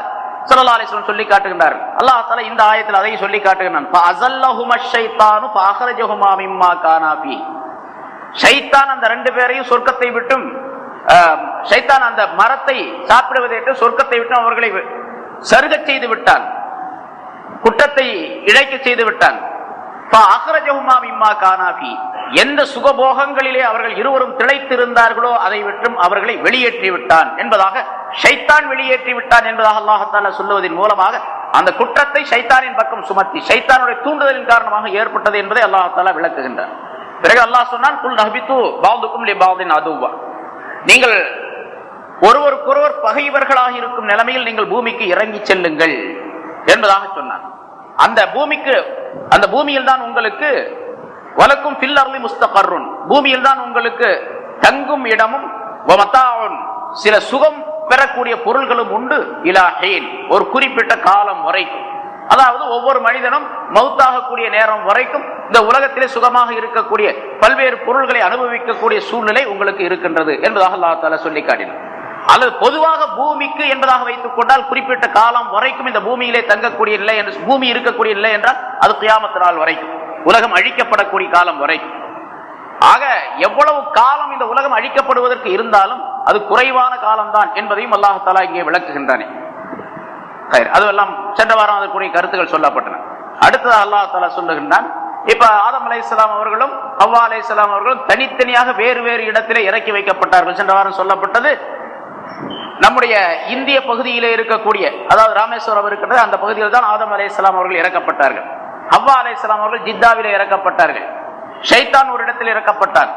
ஸல்லல்லாஹு அலைஹி வஸல்லம் சொல்லி காட்டுகின்றார்கள். அல்லாஹ் தஆலா இந்த ஆயத்தில் அதை சொல்லி காட்டுகிறான். ஃபஅஸல்லஹுமஷ் ஷைத்தானு ஃபஅഖ்ரஜஹுமா மிம்மா கானா ஃபீ. ஷைத்தான் அந்த ரெண்டு பேரையும் சொர்க்கத்தை விட்டும், ஷைத்தான் அந்த மரத்தை சாப்பிடுவதற்கு சொர்க்கத்தை விட்டு அவர்களை சருகச் செய்து விட்டான், குற்றத்தை இழைக்க செய்து விட்டான். ஃபஅഖ்ரஜஹுமா மிம்மா கானா ஃபீ. எந்த சுகபோகங்களிலே அவர்கள் இருவரும் திளைத்திருந்தார்களோ அதை விட்டும் அவர்களை வெளியேற்றி விட்டான் என்பதாக, ஷைத்தான் வெளியேற்றி விட்டான் என்பதாக அல்லாஹ் தஆலா சொல்லுவதன் மூலமாக அந்த குற்றத்தை ஷைத்தானின் பக்கம் சுமத்தி ஷைத்தானுடைய தூண்டுதலின் காரணமாக ஏற்பட்டது என்பதை அல்லாஹ் தஆலா விளக்குகின்றார். பிறகு அல்லாஹ் சொன்னான், குல் நஹ்பித்து பாதுக்கும் லி பாதின் அதுவா. நீங்கள் ஒருவருக்கொருவர் பகைவர்களாக இருக்கும் நிலைமையில் நீங்கள் பூமிக்கு இறங்கி செல்லுங்கள் என்பதாக சொன்னார். அந்த பூமியில் தான் உங்களுக்கு வலக்கும் ஃபில் அர்லி முஸ்தகர்ருன், பூமியில் தான் உங்களுக்கு தங்கும் இடமும் வமதாஉன், சில சுகம் பெறக்கூடிய பொருள்களும் உண்டு, இலா ஹீன், ஒரு குறிப்பிட்ட காலம் வரைக்கும். அதாவது ஒவ்வொரு மனிதனும் மௌத்தாகக்கூடிய நேரம் வரைக்கும் இந்த உலகத்திலே சுகமாக இருக்கக்கூடிய பல்வேறு பொருள்களை அனுபவிக்கக்கூடிய சூழ்நிலை உங்களுக்கு இருக்கின்றது என்பதாக அல்லாஹ் தஆலா சொல்லி காட்டினார். அல்லது பொதுவாக பூமிக்கு என்பதாக வைத்துக் கொண்டால் குறிப்பிட்ட காலம் வரைக்கும் இந்த பூமியிலே தங்கக்கூடிய நிலை என்று, பூமி இருக்கக்கூடிய நிலை என்றால் அது கியாமத் நாள் வரைக்கும், உலகம் அழிக்கப்படக்கூடிய காலம் வரைக்கும். ஆக எவ்வளவு காலம் இந்த உலகம் அழிக்கப்படுவதற்கு இருந்தாலும் அது குறைவான காலம்தான் என்பதையும் அல்லாஹ் தஆலா இங்கே விளக்குகின்றானே. அதுவெல்லாம் சென்ற வாரம் அதற்குரிய கருத்துக்கள் சொல்லப்பட்டன. அடுத்தது அல்லாஹ் தஆலா சொல்லுகின்றான், இப்ப ஆதம் அலைஹிஸ்ஸலாம் அவர்களும் ஹவ்வா அலைஹிஸ்ஸலாம் அவர்களும் தனித்தனியாக வேறு வேறு இடத்திலே இறக்கி வைக்கப்பட்டார்கள். சென்ற வாரம் சொல்லப்பட்டது, நம்முடைய இந்திய பகுதியிலே இருக்கக்கூடிய, அதாவது ராமேஸ்வரம் இருக்கிறது, அந்த பகுதியில் தான் ஆதம் அலைஹிஸ்ஸலாம் அவர்கள் இறக்கப்பட்டார்கள். ஹவ்வா அலைஹிஸ்ஸலாம் அவர்கள் ஜித்தாவிலே இறக்கப்பட்டார்கள். ஷைத்தான் ஒரு இடத்தில் இறக்கப்பட்டார்.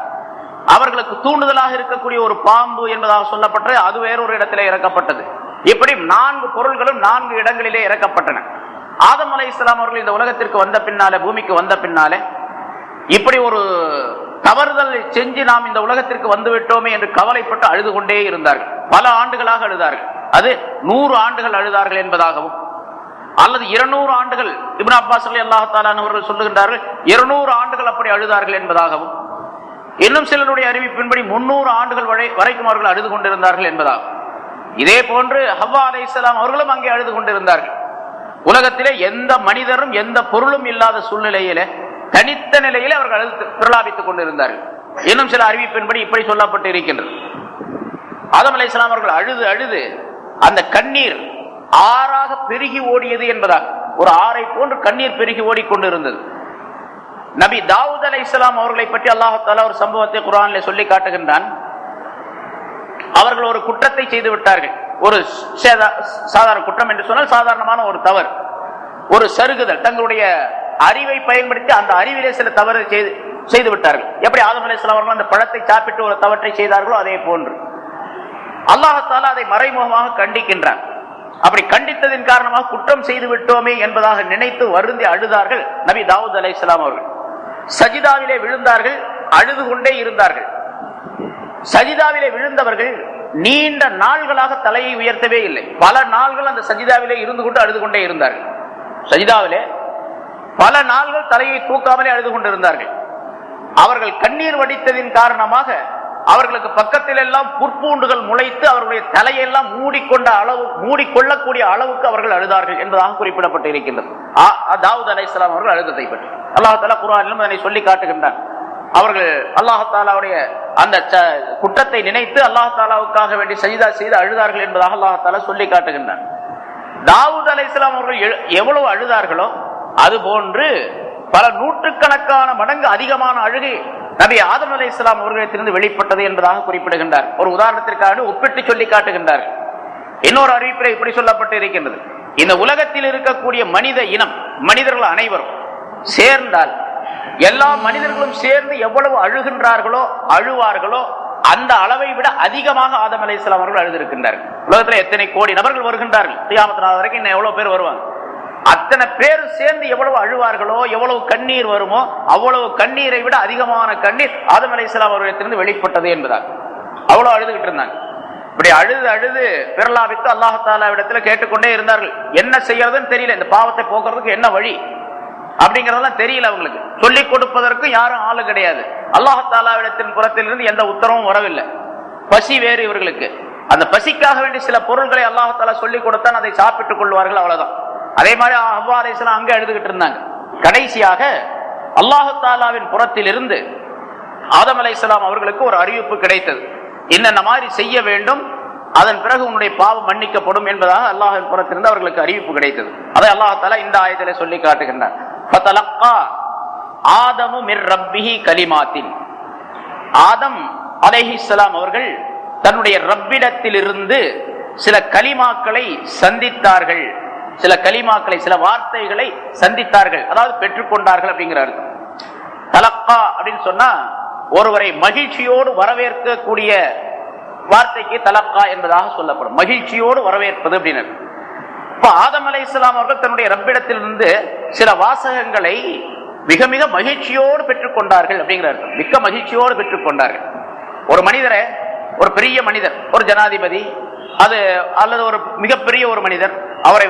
அவர்களுக்கு தூண்டுதலாக இருக்கக்கூடிய ஒரு பாம்பு என்பதாக சொல்லப்பட்டது, அது வேறொரு இடத்திலே இறக்கப்பட்டது. இப்படி 4 பொருள்களும் 4 இடங்களிலே இறக்கப்பட்டன. ஆதம் அலைஹிஸ்ஸலாம் அவர்கள் இந்த உலகத்திற்கு வந்த பின்னாலே, பூமிக்கு வந்த பின்னாலே இப்படி ஒரு தவறுதல் செஞ்சு நாம் இந்த உலகத்திற்கு வந்து விட்டோமே என்று கவலைப்பட்டு அழுது கொண்டே இருந்தார்கள். பல ஆண்டுகளாக அழுதார்கள். அது 100 ஆண்டுகள் அழுதார்கள் என்பதாகவும், அல்லது 200 ஆண்டுகள், இப்னு அப்பாஸ் ரலியல்லாஹு தஆலா அவர்கள் சொல்லுகின்றார்கள் 200 ஆண்டுகள் அப்படி அழுதார்கள் என்பதாகவும், இன்னும் சிலருடைய அறிவிப்பின்படி 300 ஆண்டுகள் வரைக்கும் அவர்கள் அழுது கொண்டிருந்தார்கள் என்பதாகும். இதே போன்று ஹவ்வா அலைஹிஸ்ஸலாம் அவர்களும் அங்கே அழுது கொண்டிருந்தார்கள். உலகத்திலே எந்த மனிதரும் எந்த பொருளும் இல்லாத சூழ்நிலையில தனித்த நிலையிலே அவர்கள் அழுது பிரலாபித்துக் கொண்டிருந்தார்கள். இன்னும் சில அறிவிப்பின்படி இப்படி சொல்லப்பட்டு இருக்கின்றது. ஆதம் அலைஹிஸ்ஸலாம் அவர்கள் அழுது அழுது அந்த கண்ணீர் ஆறாக பெருகி ஓடியது என்பதாக, ஒரு ஆறை போன்று கண்ணீர் பெருகி ஓடிக்கொண்டிருந்தது. நபி தாவூத் அலைஹிஸ்ஸலாம் அவர்களை பற்றி அல்லாஹ் தஆலா ஒரு சம்பவத்தை குர்ஆனிலே சொல்லி காட்டுகின்றான். அவர்கள் ஒரு குற்றத்தை செய்து விட்டார்கள். ஒரு சாதாரண குற்றம் என்று சொன்னால் சாதாரணமான ஒரு தவறு, ஒரு சருகுதல், தங்களுடைய அறிவை பயன்படுத்தி அந்த அறிவிலே சில தவறு செய்து விட்டார்கள். எப்படி ஆதம் அலைஹிஸ்ஸலாம் அவர்கள் அந்த பழத்தை சாப்பிட்டு ஒரு தவற்றை செய்தார்களோ அதே போன்று அல்லாஹ் தஆலா அதை மறைமுகமாக கண்டிக்கின்றார். அப்படி கண்டித்ததின் காரணமாக குற்றம் செய்து விட்டோமே என்பதாக நினைத்து வருந்தி அழுதார்கள் நபி தாவூத் அலைஹிஸ்ஸலாம் அவர்கள். சஜிதாவிலே விழுந்தார்கள், அழுது கொண்டே இருந்தார்கள். சஜிதாவிலே விழுந்தவர்கள் நீண்ட நாள்களாக தலையை உயர்த்தவே இல்லை. பல நாள்கள் அந்த சஜிதாவிலே இருந்து கொண்டு அழுது கொண்டே இருந்தார்கள். சஜிதாவிலே பல நாள்கள் தலையை தூக்காமலே அழுது கொண்டிருந்தார்கள். அவர்கள் கண்ணீர் வடித்ததின் காரணமாக அவர்களுக்கு பக்கத்தில் எல்லாம் புற்பூண்டுகள் முளைத்து அவர்களுடைய தலையெல்லாம் மூடிக்கொள்ளக்கூடிய அளவுக்கு அவர்கள் அழுதார்கள் என்பதாக குறிப்பிடப்பட்டு இருக்கின்றது. தாவூத் அலைஹிஸ்ஸலாம் அவர்கள் அழுததை பற்றி அல்லாஹ் தஆலா குர்ஆனிலும் அதனை சொல்லி காட்டுகின்றார். அவர்கள் அல்லாஹ் தஆலாவுடைய அந்த குற்றத்தை நினைத்து அல்லாஹ் தஆலாவுக்காக வேண்டி சஜிதா செய்து அழுதார்கள் என்பதாக அல்லாஹ் தஆலா சொல்லி காட்டுகின்றார். தாவூத் அலைஹிஸ்ஸலாம் அவர்கள் எவ்வளவு அழுதார்களோ அதுபோன்று பல நூற்றுக்கணக்கான மடங்கு அதிகமான அழுகை நபி ஆதம் அலைஹிஸ்ஸலாம் அவர்களிடத்திலிருந்து வெளிப்பட்டது என்பதாக குறிப்பிடுகின்றார். ஒரு உதாரணத்திற்காக ஒப்பிட்டு சொல்லி காட்டுகின்றார். இன்னொரு அறிவிப்பில் இப்படி சொல்லப்பட்டு இருக்கின்றது. இந்த உலகத்தில் இருக்கக்கூடிய மனித இனம், மனிதர்கள் அனைவரும் சேர்ந்தால், எல்லா மனிதர்களும் சேர்ந்து எவ்வளவு அழுகின்றார்களோ அழுவார்களோ அந்த அளவை விட அதிகமாக ஆதம் அலைஹிஸ்ஸலாம் அவர்கள் அழுதிருக்கின்றார்கள். உலகத்தில் எத்தனை கோடி நபர்கள் வருகின்றார்கள், கியாமத் நாள் வரைக்கும் இன்னும் எவ்வளவு பேர் வருவாங்க, அத்தனை பேர் சேர்ந்து எவ்வளவு அழுவார்களோ எவ்வளவு கண்ணீர் வருமோ அவ்வளவு கண்ணீரை விட அதிகமான கண்ணீர் ஆதம் அலைஹிஸ்ஸலாம் அவர்களிடத்திலிருந்து வெளிப்பட்டது என்பதாக அவ்வளவு அழுதுகிட்டு இருந்தாங்க. இப்படி அழுது அழுது பிரலாபித்து அல்லாஹ் தஆலாவிடத்துல கேட்டுக்கொண்டே இருந்தார்கள். என்ன செய்யறதுன்னு தெரியல, இந்த பாவத்தை போக்குறதுக்கு என்ன வழி அப்படிங்கறதெல்லாம் தெரியல. அவங்களுக்கு சொல்லிக் கொடுப்பதற்கு யாரும் ஆளு கிடையாது. அல்லாஹ் தஆலாவிடத்தின் புறத்திலிருந்து எந்த உத்தரவும் வரவில்லை. பசி வேறு இவர்களுக்கு. அந்த பசிக்காக வேண்டிய சில பொருள்களை அல்லாஹ் தஆலா சொல்லிக் கொடுத்தான், அதை சாப்பிட்டுக் கொள்வார்கள், அவ்வளவுதான். அதே மாதிரி ஹவ்வா அலைஹிஸ்ஸலாம் அங்கே அழுதுகிட்டு இருந்தாங்க. கடைசியாக அல்லாஹ் தஆலாவின் புறத்திலிருந்து ஆதம் அலைஹிஸ்ஸலாம் அவர்களுக்கு ஒரு அறிவிப்பு கிடைத்தது. என்னென்ன மாதிரி செய்ய வேண்டும், அதன் பிறகு உன்னுடைய பாவம் மன்னிக்கப்படும் என்பதாக அல்லாஹ்வின் புறத்திலிருந்து அவர்களுக்கு அறிவிப்பு கிடைத்தது. அதை அல்லாஹ் தஆலா இந்த ஆயத்திலே சொல்லி காட்டுகின்றார். ஃபதலக்கா ஆதமு மிர் ரப்பிஹி கலிமாத்தின். ஆதம் அலைஹிஸ்ஸலாம் அவர்கள் தன்னுடைய ரப்பிடத்திலிருந்து சில கலிமாக்களை சந்தித்தார்கள். சில கலிமாக்களை, சில வார்த்தைகளை சந்தித்தார்கள், அதாவது பெற்றுக்கொண்டார்கள் அப்படிங்கிற அர்த்தம். தலக்கா அப்படின்னு சொன்னா ஒருவரை மகிழ்ச்சியோடு வரவேற்கக்கூடிய வார்த்தைக்கு தலக்கா என்பதாக சொல்லப்படும். மகிழ்ச்சியோடு வரவேற்பது அப்படின்னு. இப்ப ஆதம் அலைஹிஸ்ஸலாம் அவர்கள் தன்னுடைய ரப்பிடத்திலிருந்து சில வாசகங்களை மிக மிக மகிழ்ச்சியோடு பெற்றுக்கொண்டார்கள் அப்படிங்கிற அர்த்தம். மிக்க மகிழ்ச்சியோடு பெற்றுக்கொண்டார்கள். ஒரு மனிதரை, ஒரு பெரிய மனிதர், ஒரு ஜனாதிபதி அல்லது ஒரு மிகப்பெரிய ஒரு மனிதர், அவரை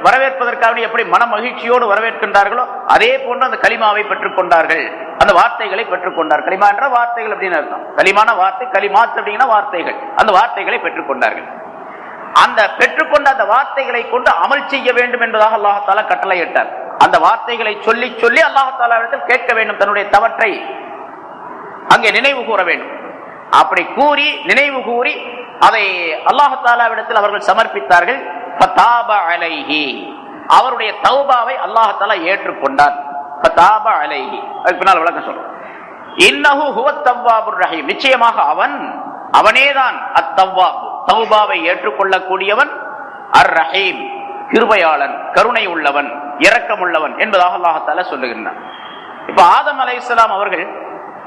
வரவேற்பதற்காக எப்படி மன மகிழ்ச்சியோடு வரவேற்கின்றார்களோ அதே போன்று அந்த கலிமாவை பெற்றுக்கொண்டார்கள், அந்த வார்த்தைகளை பெற்றுக்கொண்டார்கள். கலிமா என்ற வார்த்தைகள் அப்படின்னு அர்த்தம். கலிமான வார்த்தை, கலிமாத் அப்படிங்கிற வார்த்தைகள், அந்த வார்த்தைகளை பெற்றுக்கொண்டார்கள். அந்த பெற்றுக்கொண்ட அந்த வார்த்தைகளை கொண்டு அமல் செய்ய வேண்டும் என்பதாக அல்லாஹ் தஆலா கட்டளையிட்டார். அந்த வார்த்தைகளை சொல்லி சொல்லி அல்லாஹ் தஆலாவிடத்தில் கேட்க வேண்டும், தன்னுடைய தவற்றை அங்கே நினைவு கூற வேண்டும். அப்படி கூறி நினைவு கூறி அதை அல்லாஹ் தஆலாவிடத்தில் அவர்கள் சமர்ப்பித்தார்கள். ஃபதாப அலைஹி, அவருடைய தௌபாவை அல்லாஹ் தஆலா ஏற்றுக்கொண்டார். ஃபதாப அலைஹி, அதுக்கு பின்னால் விளக்கம் சொல்றோம். இன்னஹு ஹுவத் தவ்வாபுர் ரஹீம், நிச்சயமாக அவனேதான் அத்தவ்வாப், தௌபாவை ஏற்றுக்கொள்ளக்கூடியவன், அர் ரஹீம், கிருபையாளன், கருணை உள்ளவன், இரக்கமுள்ளவன் என்பதாக அல்லாஹ் தஆலா சொல்லுகின்றான். இப்ப ஆதம் அலைஹிஸ்ஸலாம் அவர்கள்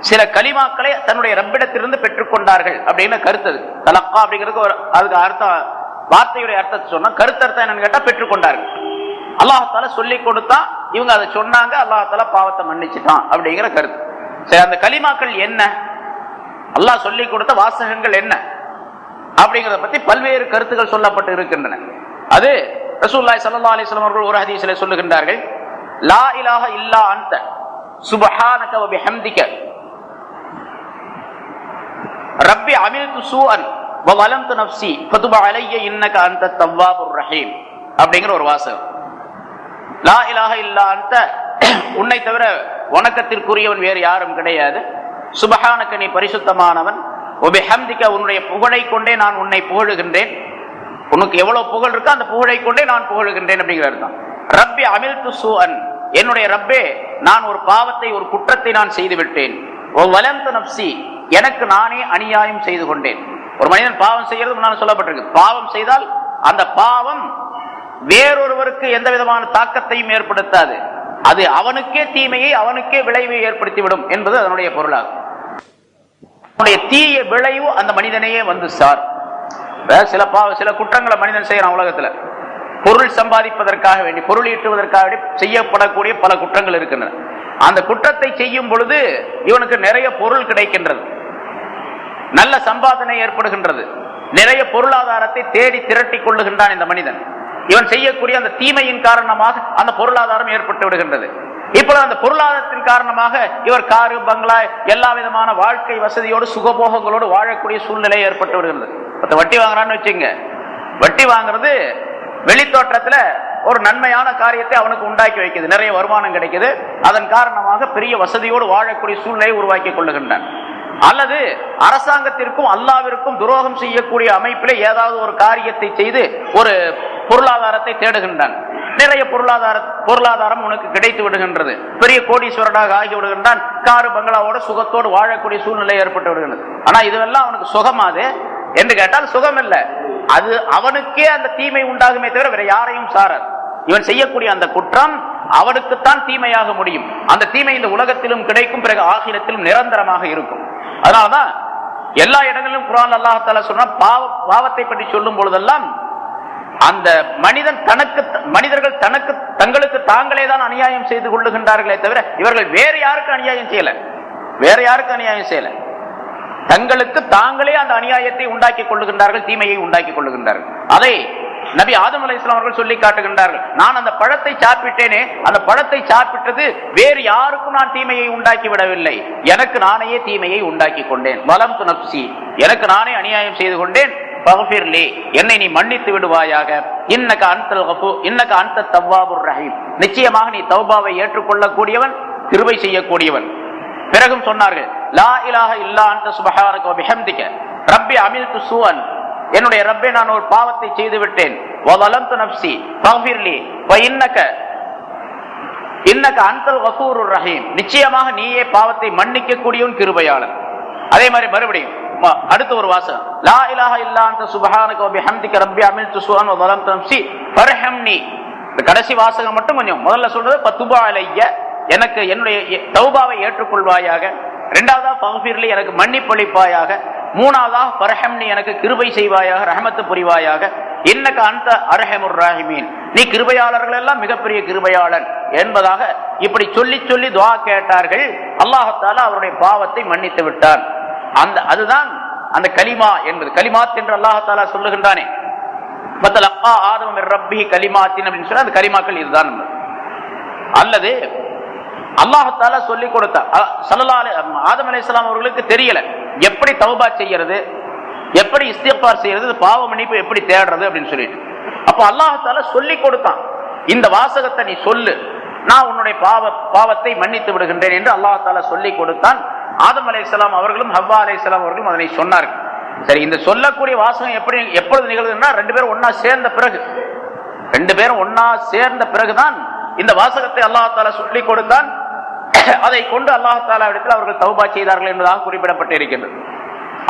சில கலிமாக்களை தன்னுடைய ரப்பிடத்திலிருந்து பெற்றுக்கொண்டார்கள் அப்படின்னு கருத்து. தலக்கா அப்படிங்கிறதுக்கு அதுக்கு அர்த்தம், வார்த்தையுடைய அர்த்தத்தை சொன்னா கருத்தர்த்தம் என்னன்னு கேட்டா பெற்றுக்கொண்டார்கள். அல்லாஹ் தஆலா சொல்லி கொடுத்தா இவங்க அதை சொன்னாங்க, அல்லாஹ் தஆலா பாவத்தை மன்னிச்சுட்டான் அப்படிங்கிற கருத்து. சரி, அந்த கலிமாக்கள் என்ன, அல்லாஹ் சொல்லி கொடுத்த வாசகங்கள் என்ன அப்படிங்கறத பத்தி பல்வேறு கருத்துக்கள் சொல்லப்பட்டு இருக்கின்றன. அது ரசூலுல்லாஹி ஸல்லல்லாஹு அலைஹி வஸல்லம் அவர்கள் ஒரு ஹதீஸிலே சொல்லுகின்றார்கள், லா இலாஹ இல்லா அன்த சுப்ஹானக வ பிஹம்திக ரப்பி அமில்து சூஅன் வ வலம்து நஃப்ஸி ஃபதுப அலைய இன்னக அன்த தவ்வாபுர் ரஹீம் அப்படிங்கிற ஒரு வாசகம். லா இலாஹ இல்லா அன்த, உன்னை தவிர வணக்கத்திற்குரியவன் வேறு யாரும் கிடையாது. சுப்ஹானக, நீ பரிசுத்தமானவன். வ பிஹம்திக, உன்னுடைய புகழை கொண்டே நான் உன்னை புகழுகின்றேன். உனக்கு எவ்வளவு புகழ் இருக்கோ அந்த புகழை கொண்டே நான் புகழுகின்றேன் அப்படிங்கிற அர்த்தம். ரப்பி அமில்து சூஅன், என்னுடைய ரப்பே நான் ஒரு பாவத்தை, ஒரு குற்றத்தை நான் செய்து விட்டேன். வ வலம்து நஃப்ஸி, எனக்கு நானே அநியாயம் செய்து கொண்டேன். ஒரு மனிதன் பாவம் செய்யறது முன்னால் சொல்லப்பட்டிருக்கு. பாவம் செய்தால் அந்த பாவம் வேறொருவருக்கு எந்த விதமான தாக்கத்தையும் ஏற்படுத்தாது. அது அவனுக்கே தீமையை, அவனுக்கே விளைவை ஏற்படுத்திவிடும் என்பது அதனுடைய பொருளாகும். தீய விளைவு அந்த மனிதனையே வந்து சார். சில குற்றங்களை மனிதன் செய்யறான் உலகத்துல. பொருள் சம்பாதிப்பதற்காக வேண்டி, பொருள் ஈட்டுவதற்காக வேண்டி செய்யப்படக்கூடிய பல குற்றங்கள் இருக்கின்றன. அந்த குற்றத்தை செய்யும் பொழுது இவனுக்கு நிறைய பொருள் கிடைக்கின்றது, நல்ல சம்பாதனை ஏற்படுகின்றது, நிறைய பொருளாதாரத்தை தேடி திரட்டி கொள்ளுகின்றான் இந்த மனிதன். இவன் செய்யக்கூடிய அந்த தீமையின் காரணமாக அந்த பொருளாதாரம் ஏற்பட்டு விடுகின்றது. இப்பொழுது அந்த பொருளாதாரத்தின் காரணமாக இவர் காரு, பங்களா, எல்லா விதமான வாழ்க்கை வசதியோடு சுகபோகங்களோடு வாழக்கூடிய சூழ்நிலை ஏற்பட்டு விடுகிறது. வட்டி வாங்குறான்னு வச்சுங்க, வட்டி வாங்குறது வெளித்தோற்றத்துல ஒரு நன்மையான காரியத்தை அவனுக்கு உண்டாக்கி வைக்குது, நிறைய வருமானம் கிடைக்குது, அதன் காரணமாக பெரிய வசதியோடு வாழக்கூடிய சூழ்நிலையை உருவாக்கி கொள்ளுகின்றான். அல்லது அரசாங்கத்திற்கும் அல்லாவிற்கும் துரோகம் செய்யக்கூடிய அமைப்பில் ஏதாவது ஒரு காரியத்தை செய்து ஒரு பொருளாதாரத்தை தேடுகின்றான். நிறைய பொருளாதாரம் உனக்கு கிடைத்து விடுகின்றது, பெரிய கோடீஸ்வரனாக ஆகி விடுகின்றான், காரு பங்களாவோட சுகத்தோடு வாழக்கூடிய சூழ்நிலை ஏற்பட்டு விடுகின்றது. ஆனா இதுவெல்லாம் அவனுக்கு சுகமாது என்று கேட்டால் சுகம் இல்லை. அது அவனுக்கே அந்த தீமை உண்டாகுமே தவிர வேற யாரையும் சாராது. இவன் செய்யக்கூடிய அந்த குற்றம் அவனுக்குத்தான் தீமையாக முடியும். அந்த தீமை இந்த உலகத்திலும் கிடைக்கும், பிறகு ஆகிரத்திலும் நிரந்தரமாக இருக்கும். அதனால்தான் எல்லா இடங்களிலும் குர்ஆன் அல்லாஹ் தஆலா சொன்ன பாவத்தை பற்றி சொல்லும் பொழுதெல்லாம் அந்த மனிதர்கள் தங்களுக்கு தாங்களே தான் அநியாயம் செய்து கொள்ளுகின்றார்களே தவிர இவர்கள் வேற யாருக்கு அநியாயம் செய்யல. தங்களுக்கு தாங்களே அந்த அநியாயத்தை உண்டாக்கி கொள்ளுகின்றார்கள், தீமையை உண்டாக்கி கொள்ளுகின்றார்கள். அதை நபி ஆதம் அலைஹிஸ்ஸலாம் அவர்கள் சொல்லி காட்டுகின்றார்கள். நான் அந்த பழத்தை சாப்பிட்டேனே, அந்த பழத்தை சாப்பிட்டது வேறு யாருக்கும் நான் தீமையை உண்டாக்கி விடவில்லை, எனக்கு நானே தீமையை உண்டாக்கி கொண்டேன். வலம்து நஃப்ஸி, எனக்கு நானே அநியாயம் செய்து கொண்டேன். ஃபக்ஃபிர்லி, என்னை நீ மன்னித்து விடுவாயாக. இன்னக அன்த தவ்வாபுர் ரஹீம், நிச்சயமாக நீ தௌபாவை ஏற்றுக்கொள்ளக்கூடியவன், கிருபை செய்யக்கூடியவன். பிறகும் சொன்னார்கள், லா இலாஹ இல்லா அன்த சுப்ஹானக வ பிஹம்திக ரப்பி அமில்து சூஅன், என்னுடைய ரப்பே நான் ஒரு பாவத்தை செய்து விட்டேன். வ வலம்து நஃப்ஸி ஃபக்ஃபிர்லி வ இன்னக அன்தல் கஃபூருர் ரஹீம், நிச்சயமாக நீயே பாவத்தை மன்னிக்க கூடியவன், கிருபையாளன். அதே மாதிரி மறுபடியும் அடுத்த ஒரு வாசகம், லா இலாஹ இல்லா அன்த சுப்ஹானக வ பிஹம்திக ரப்பி அமில்து சூஅன் வ வலம்து நஃப்ஸி ஃபர்ஹம்னி. இந்த கடைசி வாசகம் மட்டும் கொஞ்சம் முதல்ல சொல்றது ஃபதுப அலைய, எனக்கு என்னுடைய தௌபாவை ஏற்றுக்கொள்வாயாக. இரண்டாவதா ஃபக்ஃபிர்லி, எனக்கு மன்னிப்பளிப்பாயாக. மூணாவதாக ஃபர்ஹம்னி, எனக்கு கிருபை செய்வாயாக, ரஹமத்து புரிவாயாக. இன்னக அன்த அர்ஹமுர் ராஹிமீன், நீ கிருபையாளர்கள் எல்லாம் மிகப்பெரிய கிருபையாளன் என்பதாக இப்படி சொல்லி சொல்லி துஆ கேட்டார்கள். அல்லாஹ் தஆலா அவருடைய பாவத்தை மன்னித்து விட்டான். அதுதான் அந்த கலிமா என்பது. கலிமாத் என்று அல்லாஹ் தஆலா சொல்லுகின்றானே, ஃபதலக்கா ஆதம் மிர் ரப்பிஹி கலிமாத்தின் அப்படின்னு சொன்னா அந்த கலிமாக்கள் இதுதான். அல்லது அல்லாஹ் தஆலா சொல்லி கொடுத்தார். ஆதம் அலைஹிஸ்ஸலாம் அவர்களுக்கு தெரியல எப்படி தௌபா செய்யறது, எப்படி இஸ்திக்பார் செய்யறது, பாவ மன்னிப்பு எப்படி தேடுறது அப்படின்னு சொல்லிட்டு. அப்ப அல்லாஹ் தஆலா சொல்லி கொடுத்தான், இந்த வாசகத்தை நீ சொல்லு, நான் உன்னுடைய பாவத்தை மன்னித்து விடுகின்றேன் என்று அல்லாஹ் தஆலா சொல்லி கொடுத்தான். ஆதம் அலைஹிஸ்ஸலாம் அவர்களும் ஹவ்வா அலைஹிஸ்ஸலாம் அவர்களும் அதனை சொன்னார்கள். சரி, இந்த சொல்லக்கூடிய வாசகம் எப்பொழுது நிகழ்ந்ததுன்னா ரெண்டு பேரும் ஒன்னா சேர்ந்த பிறகுதான் இந்த வாசகத்தை அல்லாஹ் தஆலா சொல்லி கொடுத்தான். அதை கொண்டு அல்லாஹ் தஆலா இடத்தில் அவர்கள் தௌபா செய்தார்கள் என்பதாக குறிப்பிடப்பட்டு இருக்கின்றது.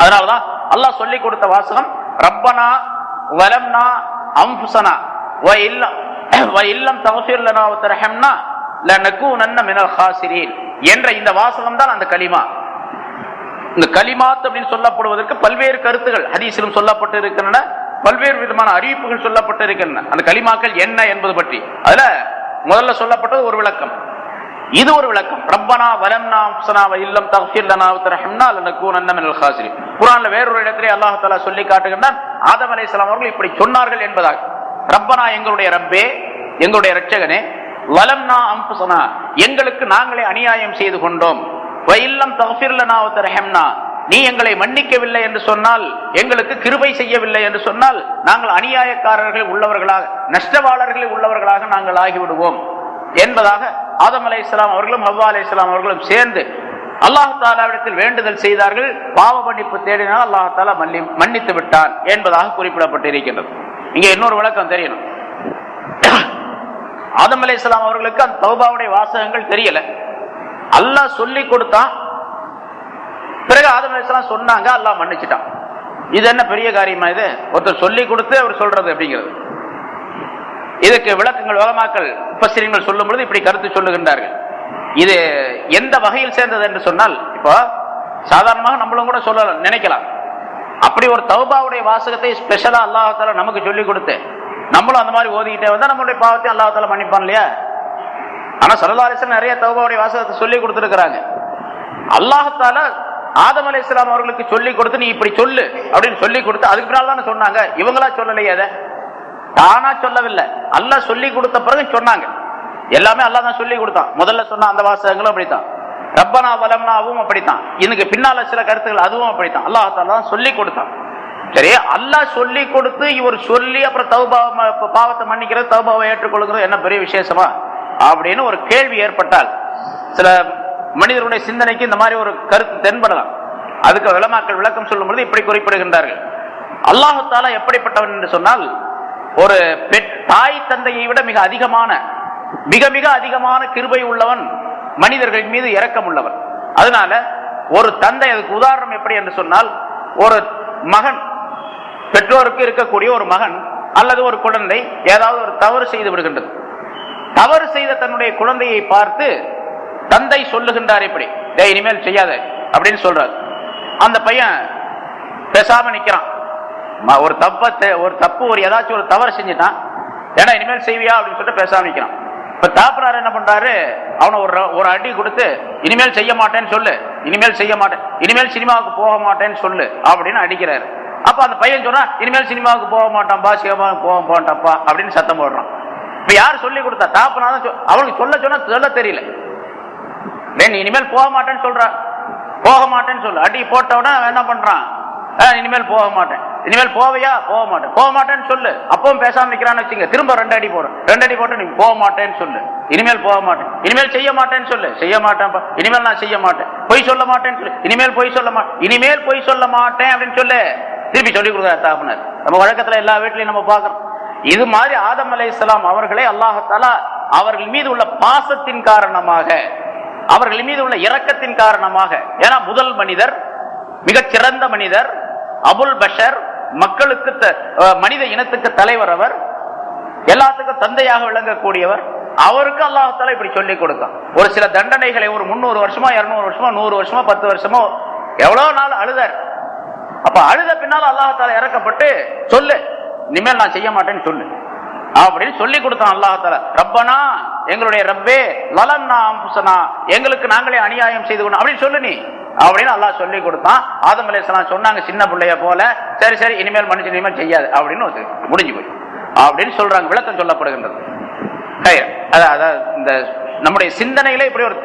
அதனாலதான் அல்லாஹ் சொல்லி கொடுத்த வாசகம் ரப்பனா வலம்னா அன்ஃபுஸனா வ இல்லம் தக்ஃபிர் லனா வ தர்ஹம்னா லனகூனன்ன மினல் ஹாசிரீன் என்ற இந்த வாசகம் தான் அந்த கலிமா. இந்த கலிமாத் அப்படின்னு சொல்லப்படுவதற்கு பல்வேறு கருத்துகள் ஹதீஸிலும் சொல்லப்பட்டு இருக்கின்றன, பல்வேறு விதமான அறிவிப்புகள் சொல்லப்பட்டு இருக்கின்றன. அந்த கலிமாக்கள் என்ன என்பது பற்றி அதுல முதல்ல சொல்லப்பட்டது ஒரு விளக்கம், இது ஒரு விளக்கம். ரப்பனா வலம்னா அன்ஃபுஸனா வ இல்லம் தக்ஃபிர் லனா வ தர்ஹம்னா லனகூனன்ன மினல் ஹாசிரீன். குர்ஆன்ல வேறொரு இடத்திலே அல்லாஹ் தஆலா சொல்லி காட்டுகின்றான், ஆதம் அலைஹிஸ்ஸலாம் அவர்கள் இப்படி சொன்னார்கள் என்பதாக. ரப்பனா, எங்களுடைய ரப்பே, எங்களுடைய இரட்சகனே, வலம்னா அன்ஃபுஸனா, எங்களுக்கு நாங்களே அநியாயம் செய்து கொண்டோம், வ இல்லம் தக்ஃபிர் லனா வ தர்ஹம்னா, நீ எங்களை மன்னிக்கவில்லை என்று சொன்னால், எங்களுக்கு கிருபை செய்யவில்லை என்று சொன்னால், நாங்கள் அநியாயக்காரர்கள் உள்ளவர்களாக, நஷ்டவாளர்கள் உள்ளவர்களாக நாங்கள் ஆகிவிடுவோம் என்பதாக ஆதம் அலைஹிஸ்ஸலாம் அவர்களும் ஹவ்வா அலைஹிஸ்ஸலாம் அவர்களும் சேர்ந்து அல்லாஹ் தஆலாவிடத்தில் வேண்டுதல் செய்தார்கள். பாவ மன்னிப்பு தேடினால் அல்லாஹ் தஆலா மன்னித்து விட்டான் என்பதாக குறிப்பிடப்பட்டிருக்கின்றது. இங்கே இன்னொரு விளக்கம் தெரியணும். ஆதம் அலைஹிஸ்ஸலாம் அவர்களுக்கு அந்த தௌபாவுடைய வாசகங்கள் தெரியல, அல்லாஹ் சொல்லி கொடுத்தான். பிறகு ஆதம் அலைஹிஸ்ஸலாம் சொன்னாங்க, அல்லாஹ் மன்னிச்சிட்டான். இது என்ன பெரிய காரியமா? இது ஒருத்தர் சொல்லி கொடுத்து அவர் சொல்றது அப்படிங்கிறது. இதுக்கு விளக்கங்கள் உலமாக்கள் முஃபஸ்ஸிரீன்கள் சொல்லும் பொழுது இப்படி கருத்து சொல்லுகின்றார்கள். இது எந்த வகையில் சேர்ந்தது என்று சொன்னால், இப்போ சாதாரணமாக நம்மளும் கூட சொல்ல நினைக்கலாம், அப்படி ஒரு தௌபாவுடைய வாசகத்தை ஸ்பெஷலா அல்லாஹ் தஆலா நமக்கு சொல்லி கொடுத்து நம்மளும் அந்த மாதிரி ஓதிக்கிட்டே வந்தா நம்மளுடைய பாவத்தை அல்லாஹ் தஆலா மன்னிப்பான் இல்லையா? ஆனா ஸல்லல்லாஹு அலைஹி வஸல்லம் நிறைய தௌபாவுடைய வாசகத்தை சொல்லி கொடுத்திருக்கிறாங்க. அல்லாஹ் தஆலா ஆதம் அலைஹிஸ்ஸலாம் அவர்களுக்கு சொல்லி கொடுத்து நீ இப்படி சொல்லு அப்படின்னு சொல்லி கொடுத்து அதுக்கு பின்னால் தானே சொன்னாங்க. இவங்களா சொல்லலையே, அதை தானா சொல்லவில்லை, அல்லாஹ் சொல்லி கொடுத்த பிறகு சொன்னாங்க. எல்லாமே அல்லாஹ் தான் சொல்லி கொடுத்தான். முதல்ல சொன்ன அந்த வாசகங்களும் அப்படித்தான், ரப்பனா வலம்னாவும் அப்படித்தான், இதுக்கு பின்னால சில கருத்துக்கள் அதுவும் அப்படித்தான். அல்லாஹ் தஆலா சொல்லி கொடுத்தான். சரி, அல்லாஹ் சொல்லி கொடுத்து இவர் சொல்லி அப்புறம் பாவத்தை மன்னிக்கிறது, தௌபாவை ஏற்றுக்கொள்கிறது என்ன பெரிய விசேஷமா அப்படின்னு ஒரு கேள்வி ஏற்பட்டால் சில மனிதர்களுடைய சிந்தனைக்கு இந்த மாதிரி ஒரு கருத்து தென்படலாம். அதுக்கு உலமாக்கள் விளக்கம் சொல்லும் பொழுது இப்படி குறிப்பிடுகின்றார்கள். அல்லாஹ் தஆலா எப்படிப்பட்டவன் என்று சொன்னால், ஒரு தாய் தந்தையை விட மிக அதிகமான மிக மிக அதிகமான கிருபை உள்ளவன், மனிதர்கள் மீது இரக்கம் உள்ளவன். அதனால ஒரு தந்தை, அதுக்கு உதாரணம் எப்படி என்று சொன்னால், ஒரு மகன், பெற்றோருக்கு இருக்கக்கூடிய ஒரு மகன் அல்லது ஒரு குழந்தை ஏதாவது ஒரு தவறு செய்து விடுகின்றது. தவறு செய்த தன்னுடைய குழந்தையை பார்த்து தந்தை சொல்லுகின்றார், இப்படி இனிமேல் செய்யாத அப்படின்னு சொல்றார். அந்த பையன் பேசாம நிக்கிறான். ஒரு தப்பு ஒரு ஏதாச்சும் ஒரு தவறு செஞ்சுட்டான், ஏன்னா இனிமேல் செய்வியா அப்படின்னு சொல்லிட்டு பேசாம நிக்கிறான். இப்ப தாப்பனார் என்ன பண்றாரு, அவனை ஒரு அடி கொடுத்து இனிமேல் செய்ய மாட்டேன்னு சொல்லு, இனிமேல் செய்ய மாட்டேன், இனிமேல் சினிமாவுக்கு போக மாட்டேன்னு சொல்லு அப்படின்னு அடிக்கிறாரு. அப்ப அந்த பையன் சொன்னா இனிமேல் சினிமாவுக்கு போக மாட்டான்பா, சினிமாவுக்கு போக மாட்டான்ப்பா அப்படின்னு சத்தம் போடுறான். இப்ப யார் சொல்லி கொடுத்தா? தாப்பனார். அவனுக்கு சொன்னா சொல்ல தெரியல. நீ இனிமேல் போக மாட்டேன்னு சொல்ற, போக மாட்டேன்னு சொல்லு. அடி போட்டவன என்ன பண்றான், இனிமேல் போக மாட்டேன், இனிமேல் போவையா, போக மாட்டேன், போக மாட்டேன்னு சொல்லு. அப்பவும் பேசாம நிக்கிறான்னு வச்சுங்க, திரும்ப 2 அடி போடுறேன், 2 அடி போட்டு நீ போக மாட்டேன்னு சொல்லு, இனிமேல் போக மாட்டேன், இனிமேல் செய்ய மாட்டேன்னு சொல்லு, செய்ய மாட்டேன், இனிமேல் நான் செய்ய மாட்டேன், பொய் சொல்ல மாட்டேன்னு சொல்லு, இனிமேல் பொய் சொல்ல மாட்டேன், இனிமேல் பொய் சொல்ல மாட்டேன் அப்படின்னு சொல்லு. திருப்பி சொல்லி கொடுக்குறாரு தாப்பனார். நம்ம வழக்கத்துல எல்லா வீட்லயும் நம்ம பார்க்கிறோம். இது மாதிரி ஆதம் அலைஹிஸ்ஸலாம் அவர்களை அல்லாஹ் தஆலா அவர்கள் மீது உள்ள பாசத்தின் காரணமாக, அவர்கள் மீது உள்ள இரக்கத்தின் காரணமாக, ஏன்னா முதல் மனிதர், மிகச்சிறந்த மனிதர், அபுல் பஷர், மக்களுக்கு மனித இனத்துக்கு தலைவர், அவர் எல்லாத்துக்கும் தந்தையாக விளங்கக்கூடியவர். அவருக்கு அல்லாஹ் தஆலா இப்படி சொல்லி கொடுத்தான். ஒரு சில தண்டனைகளை ஒரு 300 வருஷமா 200 வருஷமா 100 வருஷமா 10 வருஷமோ எவ்வளவு நாள் அழுதார். அப்ப அழுத பின்னால் அல்லாஹ் தஆலா இறக்கப்பட்டு சொல்லு, இனிமேல் நான் செய்ய மாட்டேன்னு சொல்லு அப்படின்னு சொல்லி கொடுத்தான் அல்லாஹ் தஆலா. ரப்பனா, எங்களுடைய ரப்பே, லலம்னா அன்ஃபுஸனா, எங்களுக்கு நாங்களே அநியாயம் செய்து கொண்டோம் அப்படின்னு சொல்லு நீ அப்படின்னு அல்லாஹ் சொல்லி கொடுத்தான். ஆதம் அலைஹிஸ்ஸலாம் சொன்னாங்க சின்ன பிள்ளைய போல, சரி சரி இனிமேல் மனுஷன் இனிமேல் செய்யாது அப்படின்னு முடிஞ்சு போய் அப்படின்னு சொல்றாங்க. விளக்கம் சொல்லப்படுகின்றது. அதாவது இந்த நம்முடைய சிந்தனையில இப்படி ஒரு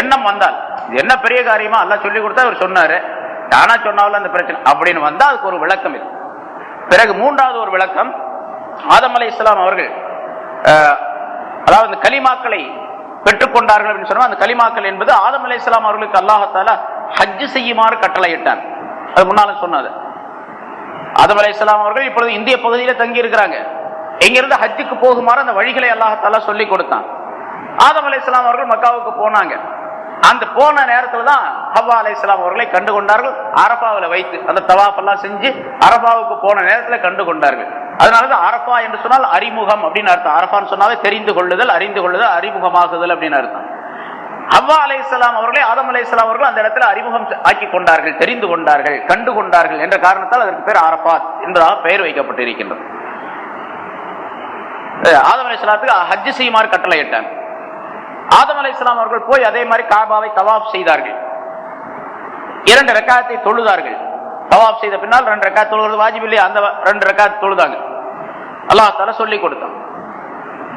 எண்ணம் வந்தால் என்ன பெரிய காரியமா, அல்லாஹ் சொல்லி கொடுத்தா அவர் சொன்னாரு, தானா சொன்னாலும் அந்த பிரச்சனை அப்படின்னு வந்தா அதுக்கு ஒரு விளக்கம் இது. பிறகு மூன்றாவது ஒரு விளக்கம், ஆதம் அலைஹிஸ்ஸலாம் அவர்கள் அதாவது கலிமாக்களை பெற்றுக்கொண்டார்கள் அப்படின்னு சொன்னா, அந்த கலிமாக்கள் என்பது ஆதம் அலைஹிஸ்ஸலாம் அவர்களுக்கு அல்லாஹ் தஆலா ஹஜ் செய்யுமாறு கட்டளையிட்டார். அது முன்னாலும் சொன்னது. ஆதம் அலைஹிஸ்ஸலாம் அவர்கள் இப்பொழுது இந்திய பகுதியில தங்கி இருக்கிறாங்க. இங்கிருந்து ஹஜ்ஜுக்கு போகுமாறு அந்த வழிகளை அல்லாஹ் தஆலா சொல்லி கொடுத்தான். ஆதம் அலைஹிஸ்ஸலாம் அவர்கள் மக்காவுக்கு போனாங்க. அந்த போன நேரத்துல தான் ஹவ்வா அலைஹிஸ்ஸலாம் அவர்களை கண்டு கொண்டார்கள். அரஃபாவில் வைத்து அந்த தவாஃப் எல்லாம் செஞ்சு அரஃபாவுக்கு போன நேரத்தில் கண்டு கொண்டார்கள். அதனாலதான் அரஃபா என்று சொன்னால் அறிமுகம் அப்படின்னு அர்த்தம். அரஃபான்னு சொன்னாலே தெரிந்து கொள்ளுதல், அறிந்து கொள்ளுதல், அறிமுகமாகுதல் அப்படின்னு அர்த்தம். ஹவ்வா அலைஹிஸ்ஸலாம் அவர்களை ஆதம் அலைஹிஸ்ஸலாம் அவர்கள் அந்த இடத்துல அறிமுகம் ஆக்கி கொண்டார்கள், தெரிந்து கொண்டார்கள், கண்டு கொண்டார்கள் என்ற காரணத்தால் அதற்கு பேர் அரஃபாத் என்பதாக பெயர் வைக்கப்பட்டிருக்கின்றது. ஆதம் அலைஹிஸ்ஸலாத்துக்கு ஹஜ் செய்யுமாறு கட்டளையிட்டாங்க. ஆதம் அலைஹிஸ்ஸலாம் அவர்கள் போய் அதே மாதிரி காபாவை தவாப் செய்தார்கள். 2 ரக்காத்தை தொழுதார்கள். தவாப் செய்த பின்னால் 2 ரக்காத் தொழுவது வாஜிப் இல்லையா, அந்த 2 ரக்காத் தொழுதாங்க. அல்லாஹ் தஆலா சொல்லி கொடுத்தான்.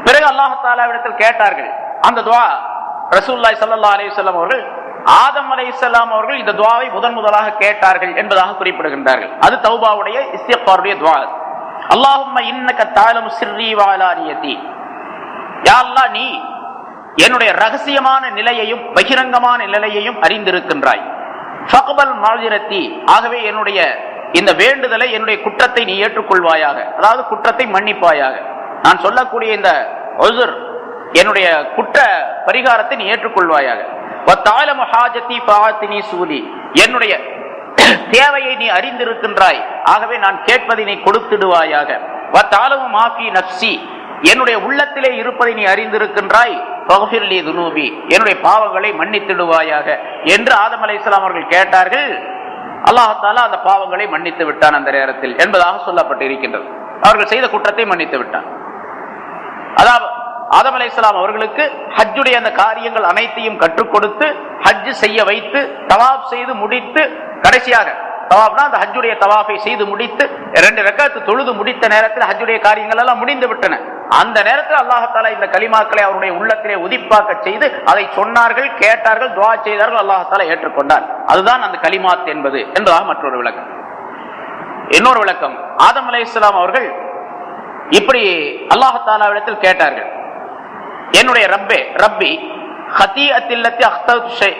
பிறகு அல்லாஹ் தஆலாவிடத்தில் கேட்டார்கள். அந்த துஆ ரசூலுல்லாஹி ஸல்லல்லாஹு அலைஹி வஸல்லம் அவர்கள் ஆதம் அலைஹிஸ்ஸலாம் அவர்கள் இந்த துஆவை முதலாக கேட்டார்கள் என்பதாக குறிப்பிடுகின்றார்கள். அது தௌபாவுடைய இஸ்திக்ஃபாருடைய துஆ. அல்லாஹும்ம இன்னக தஅலமு சிர்ரி வ அலானியதி, யா அல்லாஹ் நீ என்னுடைய ரகசியமான நிலையையும் பகிரங்கமான நிலையையும் அறிந்திருக்கின்றாய். ஃபக்பல் மஅஜிரத்தி, ஆகவே என்னுடைய இந்த வேண்டுதலை, என்னுடைய குற்றத்தை நீ ஏற்றுக்கொள்வாயாக, அதாவது குற்றத்தை மன்னிப்பாயாக. நான் சொல்லக்கூடிய இந்த உஸ்ர், என்னுடைய குற்ற பரிகாரத்தை நீ ஏற்றுக்கொள்வாயாக. வதஅலமு ஹாஜதி ஃபஆத்தினி சூலி, என்னுடைய தேவையை நீ அறிந்திருக்கின்றாய், ஆகவே நான் கேட்பதை நீ கொடுத்திடுவாயாக. வதஅலமு மா ஃபீ நஃப்ஸி, என்னுடைய உள்ளத்திலே இருப்பதை நீ அறிந்திருக்கின்றாய். ஃபக்ஃபிர் லீ துனூபி, என்னுடைய பாவங்களை மன்னித்திடுவாயாக என்று ஆதம் அலைஹிஸ்ஸலாம் அவர்கள் கேட்டார்கள். அல்லாஹ் தஆலா அந்த பாவங்களை மன்னித்து விட்டான் அந்த நேரத்தில் என்பதாக சொல்லப்பட்டு இருக்கின்றது. அவர்கள் செய்த குற்றத்தை மன்னித்து விட்டான். அதாவது ஆதம் அலைஹிஸ்ஸலாம் அவர்களுக்கு ஹஜ்ஜுடைய அந்த காரியங்கள் அனைத்தையும் கற்றுக் கொடுத்து, ஹஜ் செய்ய வைத்து, தவாப் செய்து முடித்து, கடைசியாக தவாப்னா அந்த ஹஜ்ஜுடைய தவாஃபை செய்து முடித்து 2 ரக்காத் தொழுது முடித்த நேரத்தில் ஹஜ்ஜுடைய காரியங்கள் எல்லாம் முடிந்து விட்டன. அந்த நேரத்தில் அல்லாஹ் தஆலா இந்த கலிமாக்களை அவருடைய உள்ளத்திலே உதிப்பாக்க செய்து அதை சொன்னார்கள், கேட்டார்கள், துஆ செய்தார்கள். அல்லாஹ் தஆலா ஏற்றுக்கொண்டார். அதுதான் அந்த கலிமாத் என்பதாக மற்றொரு விளக்கம். இன்னொரு விளக்கம், ஆதம் அலைஹிஸ்ஸலாம் அவர்கள் இப்படி அல்லாஹ் தஆலாவிடத்தில் கேட்டார்கள், என்னுடைய ரப்பி ஹதீஅத்தில்லத்தி அக்தது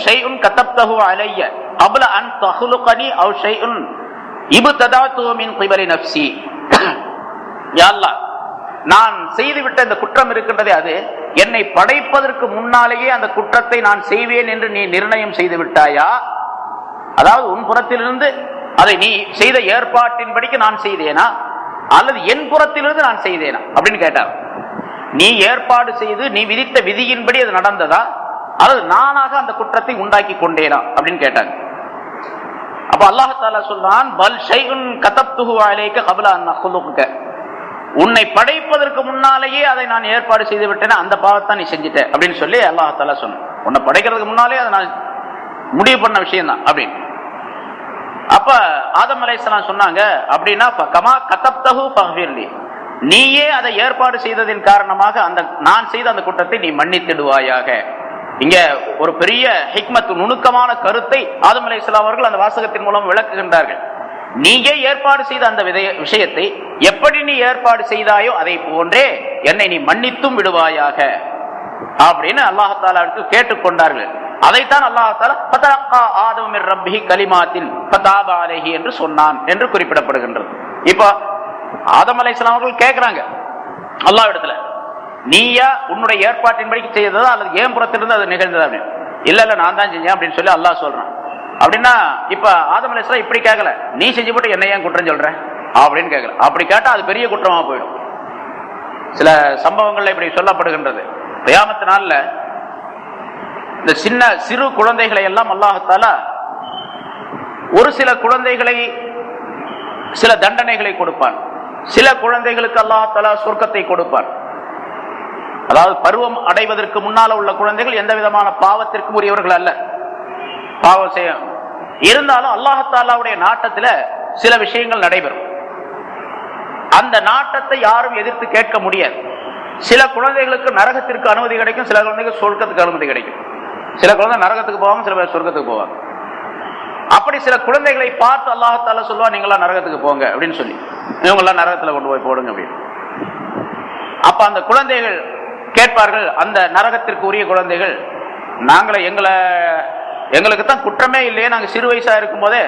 ஷைஉன் கதப்தஹு அலைய قبل ان تخلقني او شيء ابتدعته من قبل نفسي. யா அல்லாஹ், நான் செய்துவிட்ட இந்த குற்றம் இருக்கின்றதே, அது என்னை படைப்பதற்கு முன்னாலேயே அந்த குற்றத்தை நான் செய்வேன் என்று நீ நிர்ணயம் செய்து விட்டாயா? அதாவது உன் புறத்திலிருந்து அதை நீ செய்த ஏற்பாட்டின்படிக்கு நான் செய்தேனா, அல்லது என் புறத்திலிருந்து நான் செய்தேனா அப்படின்னு கேட்டார். நீ ஏற்பாடு செய்து நீ விதித்த விதியின்படி அது நடந்ததா, அல்லது நானாக அந்த குற்றத்தை உண்டாக்கி கொண்டேனா அப்படின்னு கேட்டாங்க. அப்ப அல்லாஹ் தஆலா சொல்றான், பல் ஷைஉன் கதப்துஹு அலைக قبل ان اخلقك, உன்னை படைப்பதற்கு முன்னாலேயே அதை நான் ஏற்பாடு செய்து விட்டேன், அந்த பாவத்தை நீ செஞ்சிட்ட அப்படின்னு சொல்லி அல்லாஹ் தஆலா சொன்னான். உன்னை படைக்கிறதுக்கு முன்னாலே அதை நான் முடிவு பண்ண விஷயம் தான் அப்படின்னு. அப்ப ஆதம் அலைஹிஸ்ஸலாம் சொன்னாங்க, அப்படின்னா கமா கதப்தஹு ஃபக்ஃபிர்லி, நீயே அதை ஏற்பாடு செய்ததின் காரணமாக அந்த நான் செய்த அந்த குற்றத்தை நீ மன்னித்திடுவாயாக. இங்க ஒரு பெரிய ஹிக்மத், நுணுக்கமான கருத்தை ஆதம் அலைஹிஸ்ஸலாம் அவர்கள் அந்த வாசகத்தின் மூலம் விளக்குகின்றார்கள். நீயே ஏற்பாடு செய்த அந்த விஷயத்தை எப்படி நீ ஏற்பாடு செய்தாயோ அதை போன்றே என்னை நீ மன்னித்தும் விடுவாயாக அப்படின்னு அல்லாஹ் தஆலா கேட்டுக்கொண்டார்கள். அதைத்தான் அல்லாஹ் தஆலா ஃபதலக்கா ஆதமு மிர் ரப்பிஹி கலிமாத்தின் ஃபதாப அலைஹி என்று சொன்னான் என்று குறிப்பிடப்படுகின்றது. இப்போ ஆதம் அலைஹிஸ்ஸலாம் அவர்கள் கேட்கிறாங்க அல்லாஹ் இடத்துல, நீயா உன்னுடைய ஏற்பாட்டின்படி செய்ததா அல்லது ஏன் புறத்திலிருந்து அது நிகழ்ந்ததா அப்படின்னு. இல்ல நான் தான் செஞ்சேன் அப்படின்னு சொல்லி அல்லாஹ் சொல்றான். அப்படின்னா இப்ப ஆதம் அலைஹிஸ்ஸலாம் இப்படி கேட்கல, நீ செஞ்சு போட்டு என்ன ஏன் குற்றம் சொல்ற அப்படின்னு கேட்கல. அப்படி கேட்டா அது பெரிய குற்றமா போயிடும். சில சம்பவங்கள்ல இப்படி சொல்லப்படுகின்றது. கியாமத் நாள்ல இந்த சிறு குழந்தைகளை எல்லாம் அல்லாஹ் தஆலா ஒரு சில குழந்தைகளை சில தண்டனைகளை கொடுப்பான், சில குழந்தைகளுக்கு அல்லாஹ் தஆலா சொர்க்கத்தை கொடுப்பான். அதாவது பருவம் அடைவதற்கு முன்னால உள்ள குழந்தைகள் எந்த விதமான பாவத்திற்கும் உரியவர்கள் அல்ல, பாவம் செய்ய இருந்தாலும் அல்லாஹ் தஆலாவுடைய நாட்டத்துல சில விஷயங்கள் நடைபெறும். அந்த நாட்டத்தை யாரும் எதிர்த்து கேட்க முடியாது. சில குழந்தைகளுக்கு நரகத்திற்கு அனுமதி கிடைக்கும், சில குழந்தைகள் சொர்க்கத்துக்கு அனுமதி கிடைக்கும். சில குழந்தை நரகத்துக்கு போவாங்க, சில பேர் சொர்க்கத்துக்கு போவாங்க. அப்படி சில குழந்தைகளை பார்த்து அல்லாஹ் தஆலா சொல்லுவா, நீங்களாம் நரகத்துக்கு போங்க அப்படின்னு சொல்லி, இவங்கெல்லாம் நரகத்துல கொண்டு போய் போடுங்க அப்படின்னு. அப்ப அந்த குழந்தைகள் கேட்பார்கள், அந்த நரகத்திற்கு உரிய குழந்தைகள், நாங்களே எங்களுக்கு தான் குற்றமே இல்லையே, நாங்க சிறு வயசா இருக்கும் போதே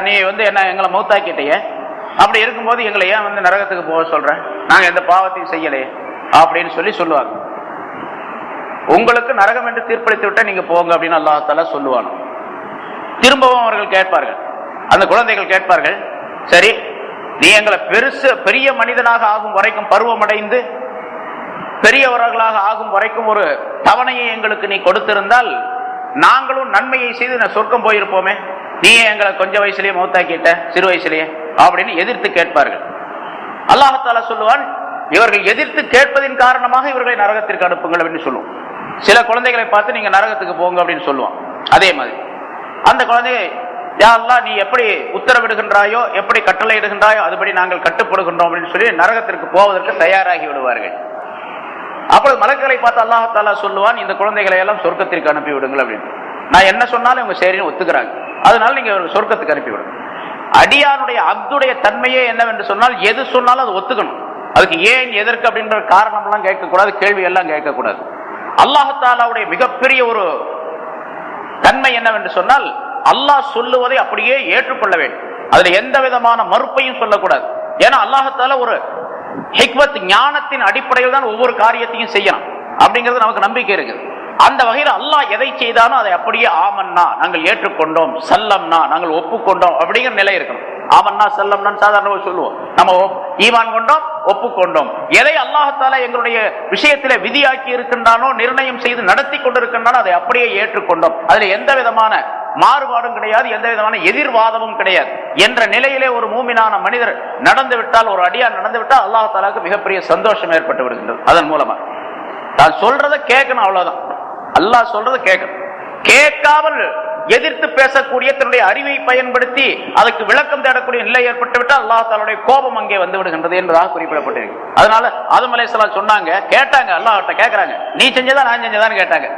நீ என்ன எங்களை மௌத்தாக்கிட்டே, அப்படி இருக்கும்போது எங்களை ஏன் நரகத்துக்கு போக சொல்ற, நாங்க எந்த பாவத்தையும் செய்யலையே அப்படின்னு சொல்லி சொல்லுவாங்க. உங்களுக்கு நரகம் என்று தீர்ப்பளித்து விட்ட நீங்க போங்க அப்படின்னு அல்லாஹ் தஆலா சொல்லுவாங்க. திரும்பவும் அவர்கள் கேட்பார்கள், அந்த குழந்தைகள் கேட்பார்கள், சரி நீ எங்களை பெரிய மனிதனாக ஆகும் வரைக்கும், பருவமடைந்து பெரியவர்களாக ஆகும் வரைக்கும் ஒரு தவணையை எங்களுக்கு நீ கொடுத்திருந்தால் நாங்களும் நன்மையை செய்து நான் சொர்க்கம் போயிருப்போமே, நீ எங்களை கொஞ்ச வயசுலயே மௌத்தாக்கிட்ட, சிறு வயசுலயே அப்படின்னு எதிர்த்து கேட்பார்கள். அல்லாஹ் தஆலா சொல்லுவான், இவர்கள் எதிர்த்து கேட்பதின் காரணமாக இவர்களை நரகத்திற்கு அனுப்புங்கள் அப்படின்னு சொல்லுவோம். சில குழந்தைகளை பார்த்து நீங்க நரகத்துக்கு போங்க அப்படின்னு சொல்லுவான். அதே மாதிரி அந்த குழந்தையை, யா அல்லாஹ் நீ எப்படி உத்தரவிடுகின்றாயோ, எப்படி கட்டளை இடுகின்றாயோ அதுபடி நாங்கள் கட்டுப்படுகின்றோம் அப்படின்னு சொல்லி நரகத்திற்கு போவதற்கு தயாராகி விடுவார்கள். அப்பொழுது மலக்குகளை பார்த்து அல்லாஹ் தஆலா சொல்லுவான், இந்த குழந்தைகளை எல்லாம் சொர்க்கத்திற்கு அனுப்பி விடுங்கள் அப்படின்னு. நான் என்ன சொன்னாலும் இவங்க சரின்னு ஒத்துக்கிறாங்க, அதனால நீங்க சொர்க்கத்துக்கு அனுப்பிவிடும். அடியானுடைய அப்துடைய தன்மையே என்னவென்று சொன்னால் எது சொன்னாலும் அது ஒத்துக்கணும். அதுக்கு ஏன் எதற்கு அப்படின்ற காரணம் எல்லாம் கேட்கக்கூடாது, கேள்வி எல்லாம் கேட்கக்கூடாது. அல்லாஹ் தஆலாவுடைய மிகப்பெரிய ஒரு தன்மை என்னவென்று சொன்னால் அல்லாஹ் சொல்லுவதை அப்படியே ஏற்றுக்கொள்ள வேண்டும். அதுல எந்த விதமான மறுப்பையும் சொல்லக்கூடாது. ஏன்னா அல்லாஹ் தஆலா ஒரு ஹிக்மத் ஞானத்தின் அடிப்படையில் தான் ஒவ்வொரு காரியத்தையும் செய்யணும் அப்படிங்கிறது நமக்கு நம்பிக்கை இருக்குது. அந்த வகையில் அல்லாஹ் எதை செய்தாலும் அதை அப்படியே ஆமன்னா நாங்கள் ஏற்றுக்கொண்டோம், சல்லம்னா நாங்கள் ஒப்புக்கொண்டோம் அப்படிங்கிற நிலை இருக்கணும். ஆமன்னா சல்லம்னா சாதாரணமாக சொல்லுவோம், நம்ம ஈமான் கொண்டோம் ஒப்புக்கொண்டோம். எதை அல்லாஹ் தஆலா எங்களுடைய விஷயத்திலே விதியாக்கி இருக்கின்றானோ, நிர்ணயம் செய்து நடத்தி கொண்டிருக்கின்றானோ அதை அப்படியே ஏற்றுக்கொண்டோம். அதுல எந்த விதமான மாறுபாடும் கிடையாது, எந்த விதமான எதிர்வாதமும் கிடையாது என்ற நிலையிலே ஒரு மூமினான மனிதர் நடந்து விட்டால், ஒரு அடியார் நடந்து விட்டால் அல்லாஹ் தஆலாவுக்கு மிகப்பெரிய சந்தோஷம் ஏற்பட்டு விடுகின்றது. அதன் மூலமா தான் சொல்றதை கேட்கணும், அவ்வளவுதான். அல்லாஹ் சொல்றதை கேட்கணும். கேட்காமல் எதிர்த்து பேசக்கூடிய தன்னுடைய அறிவை பயன்படுத்தி அதுக்கு விளக்கம் தேடக்கூடிய நிலை ஏற்பட்டுவிட்டால் அல்லாஹ் தஆலாவுடைய கோபம் அங்கே வந்து விடுகின்றது என்பதாக குறிப்பிடப்பட்டிருக்கு. அதனால ஆதம் அலைஹிஸ்ஸலாம் சொன்னாங்க, கேட்டாங்க, அல்லாஹ்ட்ட கேட்கறாங்க, நீ செஞ்சதா நான் செஞ்சதான்னு கேட்டாங்க.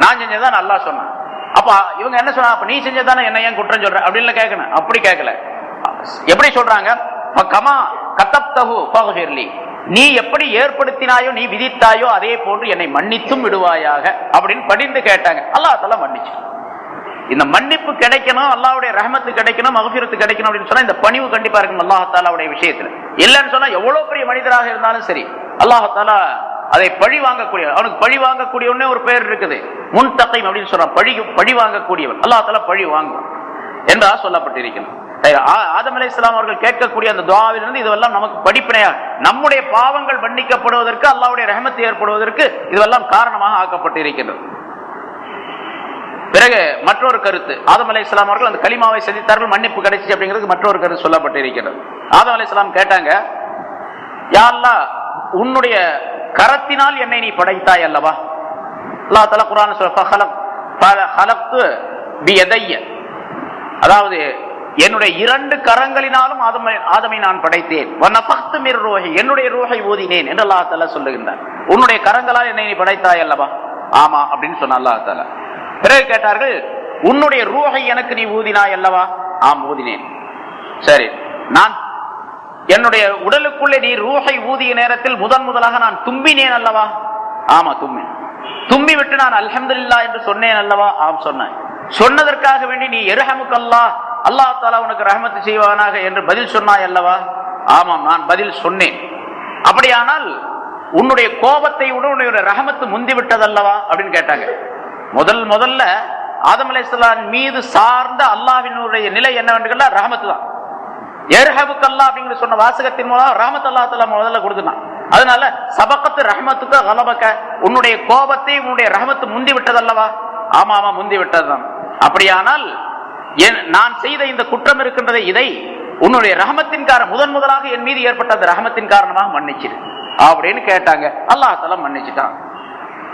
நான் செஞ்சதான் அல்லாஹ் சொன்னான். அப்ப இவங்க என்ன சொன்னாங்க, அப்ப நீ செஞ்சதானே என்ன ஏன் குற்றம் சொல்ற அப்படின்னு கேட்கணும். அப்படி கேட்கல. எப்படி சொல்றாங்க, கமா கதப்தஹு ஃபக்ஃபிர்லி, நீ எப்படி ஏற்படுத்தினாயோ நீ விதித்தாயோ அதே போன்று என்னை மன்னித்தும் விடுவாயாக அப்படின்னு படிந்து கேட்டாங்க. அல்லாஹ் தஆலா மன்னிச்சு. இந்த மன்னிப்பு கிடைக்கணும், அல்லாஹ்வுடைய ரஹ்மத்து கிடைக்கணும், மக்ஃபிரத்து கிடைக்கணும் அப்படின்னு சொன்னா இந்த பணிவு கண்டிப்பா இருக்கும் அல்லாஹ் தஆலாவுடைய விஷயத்துல. இல்லைன்னு சொன்னா எவ்வளவு பெரிய மனிதராக இருந்தாலும் சரி அல்லாஹ் தஆலா அதை பழி வாங்கக்கூடிய, அவனுக்கு பழி வாங்கக்கூடிய ஒரு பெயர் இருக்குது, முன்தகீம் அப்படின்னு சொல்றான், பழி வாங்கக்கூடியவன். அல்லாஹ் தஆலா பழி வாங்குவான் என்றா சொல்லப்பட்டிருக்கிறது. ஆதம் அலைஹிஸ்ஸலாம் அவர்கள் கேட்கக்கூடிய அந்த துஆவிலிருந்து இதுவெல்லாம் நமக்கு படிப்பினையா, நம்முடைய பாவங்கள் மன்னிக்கப்படுவதற்கு, அல்லாஹ்வுடைய ரஹ்மத் ஏற்படுவதற்கு இதுவெல்லாம் காரணமாக ஆக்கப்பட்டிருக்கிறது. பிறகு மற்றொரு கருத்து, ஆதம் அலைஹிஸ்ஸலாம் அவர்கள் அந்த கலிமாவை சந்தித்தார்கள், மன்னிப்பு கிடைச்சி அப்படிங்கிறது மற்றொரு கருத்து சொல்லப்பட்டிருக்கிறது. ஆதம் அலைஹிஸ்ஸலாம் கேட்டாங்க, யா அல்லாஹ் உன்னுடைய கரத்தினால் என்னை நீ படைத்தாய் அல்லவா. அல்லாஹ் தஆலா குர்ஆன்ல சொல்றான், ஃபலக்து பியதைய, அதாவது என்னுடைய இரண்டு கரங்களினாலும் ஆதமை நான் படைத்தேன், வனஃபக்து மிர் ரூஹி, என்னுடைய ரூஹை ஊதினேன் என்று அல்லாஹ் தஆலா சொல்லுகின்றார். உன்னுடைய கரங்களால் என்னை நீ படைத்தாய் அல்லவா. ஆமா அப்படின்னு சொன்ன அல்லாஹ் தஆலா. பிறகு கேட்டார்கள், உன்னுடைய ரூஹை எனக்கு நீ ஊதினாய் அல்லவா. ஆம் ஊதினேன். சரி, நான் என்னுடைய உடலுக்குள்ளே நீ ரூஹை ஊதிய நேரத்தில் முதலாக நான் தும்பினேன் அல்லவா. ஆமா தும்பினேன். தும்பி விட்டு நான் அல்ஹம்துலில்லாஹ் என்று சொன்னேன் அல்லவா. ஆம் சொன்னேன். சொன்னதற்காக வேண்டி நீ இர்ஹமுக்கல்லாஹ், அல்லாஹ் தஆலா உனக்கு ரஹ்மத் செய்வானாக என்று பதில் சொன்னாய் அல்லவா. ஆமாம் நான் பதில் சொன்னேன். அப்படியானால் உன்னுடைய கோபத்தை விட உன்னுடைய ரஹமத்து முந்தி விட்டதல்லவா அப்படின்னு கேட்டாங்க. முதல்ல ஆதம் அலைஹிஸ்ஸலாம் மீது சார்ந்த அல்லாஹ்வினுடைய நிலை என்னவென்று கேட்டால் ரஹமத்து தான். இர்ஹமுக்கல்லாஹ் அப்படிங்கிற சொன்ன வாசகத்தின் மூலம் ரஹமத் அல்லாஹ் தஆலா முதல்ல கொடுத்தான். அதனால சபகத்து ரஹமத்துக்கு கலபக, உன்னுடைய கோபத்தை உன்னுடைய ரஹமத்து முந்தி விட்டதல்லவா. ஆமா முந்தி விட்டதுதான். அப்படியானால் நான் செய்த இந்த குற்றம் இருக்கின்றதை, இதை உன்னுடைய ரஹமத்தின் காரணம் முதலாக என் மீது ஏற்பட்ட அந்த ரஹமத்தின் காரணமாக மன்னிச்சிரு அப்படின்னு கேட்டாங்க. அல்லாஹ் தஆலா மன்னிச்சுட்டான்.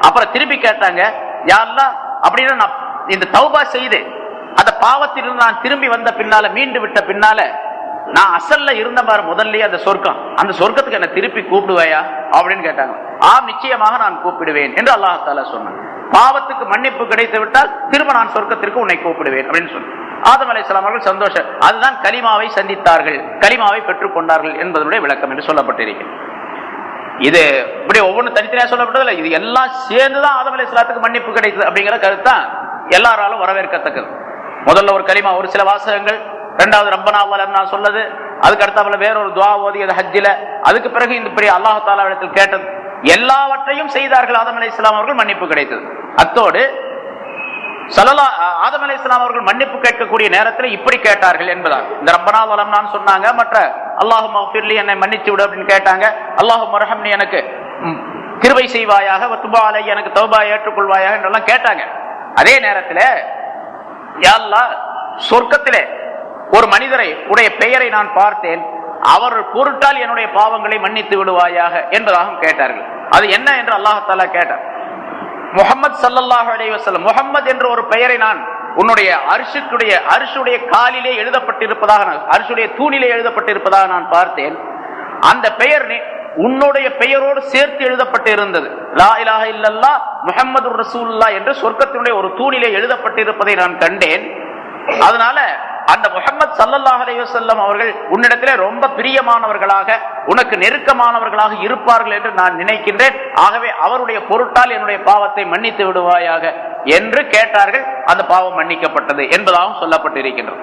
அப்புறம் திருப்பி கேட்டாங்க, யா அல்லாஹ் அப்படின்னா நான் இந்த தௌபா செய்து அந்த பாவத்திலிருந்து நான் திரும்பி வந்த பின்னால, மீண்டு விட்ட பின்னால, நான் அசல்ல இருந்த மாதிரி முதல்லயே அந்த சொர்க்கம், அந்த சொர்க்கத்துக்கு என்ன திருப்பி கூப்பிடுவாயா அப்படின்னு கேட்டாங்க. ஆம் நிச்சயமாக நான் கூப்பிடுவேன் என்று அல்லாஹ் தஆலா சொன்னான். பாவத்துக்கு மன்னிப்பு கிடைத்து விட்டால் திரும்ப நான் சொர்க்கத்திற்கு உன்னை கூப்பிடுவேன் அப்படின்னு சொன்னான். ஆதம் அலைஹிஸ்ஸலாம் அவர்கள் சந்தோஷம், அதுதான் கலிமாவை சந்தித்தார்கள், கலிமாவை பெற்றுக் கொண்டார்கள் என்பதனுடைய விளக்கம் என்று சொல்லப்பட்டிருக்கிறது. இது இப்படி ஒவ்வொன்றும் தனித்தனியா சொல்லப்பட்டதில்லை, இது எல்லாம் சேர்ந்துதான் ஆதம் அலைஹிஸ்ஸலாத்துக்கு மன்னிப்பு கிடைத்தது அப்படிங்கிற கருத்தான் எல்லாராலும் வரவேற்கத்தக்கது. முதல்ல ஒரு கலிமா, ஒரு சில வாசகங்கள், இரண்டாவது ரப்பனா வலம்னா சொல்லது, அதுக்கு அடுத்தாப்புல வேறொரு துஆ ஓதியது ஹஜ்ஜில, அதுக்கு பிறகு இந்த பெரிய அல்லாஹ் தஆலா இடத்தில் கேட்டது, எல்லாவற்றையும் செய்தார்கள். ஆதம் அலைஹிஸ்ஸலாம் அவர்கள் மன்னிப்பு கிடைத்தது. அத்தோடு ஆதம் அலைஹிஸ்ஸலாம் அவர்கள் மன்னிப்பு கேட்கக்கூடிய நேரத்தில் இப்படி கேட்டார்கள் என்பதாக இந்த ரப்பனா வலம்னான்னு சொன்னாங்க. மற்ற அல்லாஹும்ம ஃபிர்லி, என்னை மன்னிச்சு விடு அப்படின்னு கேட்டாங்க. அல்லாஹும்ம ரஹம்னி, எனக்கு கிருபை செய்வாயாக, வத்துபா அலை, எனக்கு தௌபா ஏற்றுக்கொள்வாயாக என்றெல்லாம் கேட்டாங்க. அதே நேரத்தில் யா அல்லாஹ் சொர்க்கத்திலே ஒரு மனிதரை உடைய பெயரை நான் பார்த்தேன், அவர் பொருட்டால் என்னுடைய பாவங்களை மன்னித்து விடுவாயாக என்பதாக கேட்டார்கள். அது என்ன என்று அல்லாஹ் தஆலா கேட்டார். முஹம்மது ஸல்லல்லாஹு அலைஹி வஸல்லம், முஹம்மது என்ற ஒரு பெயரை நான் உன்னுடைய அர்ஷுடைய காலிலே எழுதப்பட்டிருப்பதாக, அர்ஷுடைய தூணிலே எழுதப்பட்டிருப்பதாக நான் பார்த்தேன். அந்த பெயர் உன்னுடைய பெயரோடு சேர்த்து எழுதப்பட்டு இருந்தது. லா இலாஹ இல்லல்லாஹ் முஹம்மதுர் ரசூலுல்லாஹ் என்று சொர்க்கத்தினுடைய ஒரு தூணிலே எழுதப்பட்டிருப்பதை நான் கண்டேன். அதனால அந்த முஹம்மது ஸல்லல்லாஹு அலைஹி வஸல்லம் அவர்கள் உன்னிடத்திலே ரொம்ப பிரியமானவர்களாக, உனக்கு நெருக்கமானவர்களாக இருப்பார்கள் என்று நான் நினைக்கின்றேன். ஆகவே அவருடைய பொருட்டால் என்னுடைய பாவத்தை மன்னித்து விடுவாயாக என்று கேட்டார்கள். அந்த பாவம் மன்னிக்கப்பட்டது என்பதாகவும் சொல்லப்பட்டிருக்கின்றது.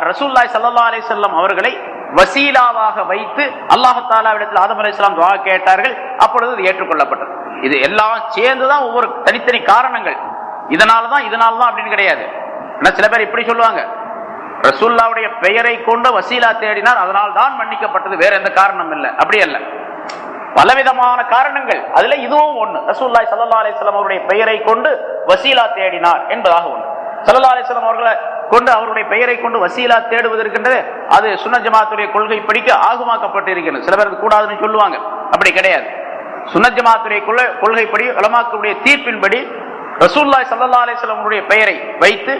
ரசூலுல்லாஹி ஸல்லல்லாஹு அலைஹி வஸல்லம் அவர்களை வசீலாவாக வைத்து அல்லாஹ் தஆலாவிடத்தில் ஆதம் அலைஹிஸ்ஸலாம் துஆ கேட்டார்கள். அப்பொழுது இது ஏற்றுக்கொள்ளப்பட்டது. இது எல்லாம் சேர்ந்துதான் ஒவ்வொரு தனித்தனி காரணங்கள். இதனாலதான் அப்படின்னு கிடையாது. சில பேர் இப்படி சொல்லுவாங்க, ரசூலுல்லாஹ்வுடைய பெயரை கொண்டு வசீலா தேடினார், அதனால் தான் மன்னிக்கப்பட்டது, வேற எந்த காரணம் இல்லை. அப்படி அல்ல, பலவிதமான காரணங்கள். அதுல இதுவும் ஒண்ணு. ரசூலுல்லாஹி ஸல்லல்லாஹு அலைஹி வஸல்லம் அவருடைய பெயரை கொண்டு வசீலா தேடினார் என்பதாக ஒண்ணு. ஸல்லல்லாஹு அலைஹி வஸல்லம் அவர்களை கொண்டு அவருடைய பெயரை கொண்டு வசீலா தேடுவதற்கின்றது அது சுன்னத் ஜமாத்துடைய கொள்கை படிக்க ஆகுமாக்கப்பட்டு இருக்கிறது. சில பேர் கூடாதுன்னு சொல்லுவாங்க, அப்படி கிடையாது. சுன்னத் ஜமாத்துடைய கொள்கைப்படி, உலமாக்களுடைய தீர்ப்பின்படி ரசூலுல்லாஹி ஸல்லல்லாஹு அலைஹி வஸல்லம் அவருடைய பெயரை வைத்து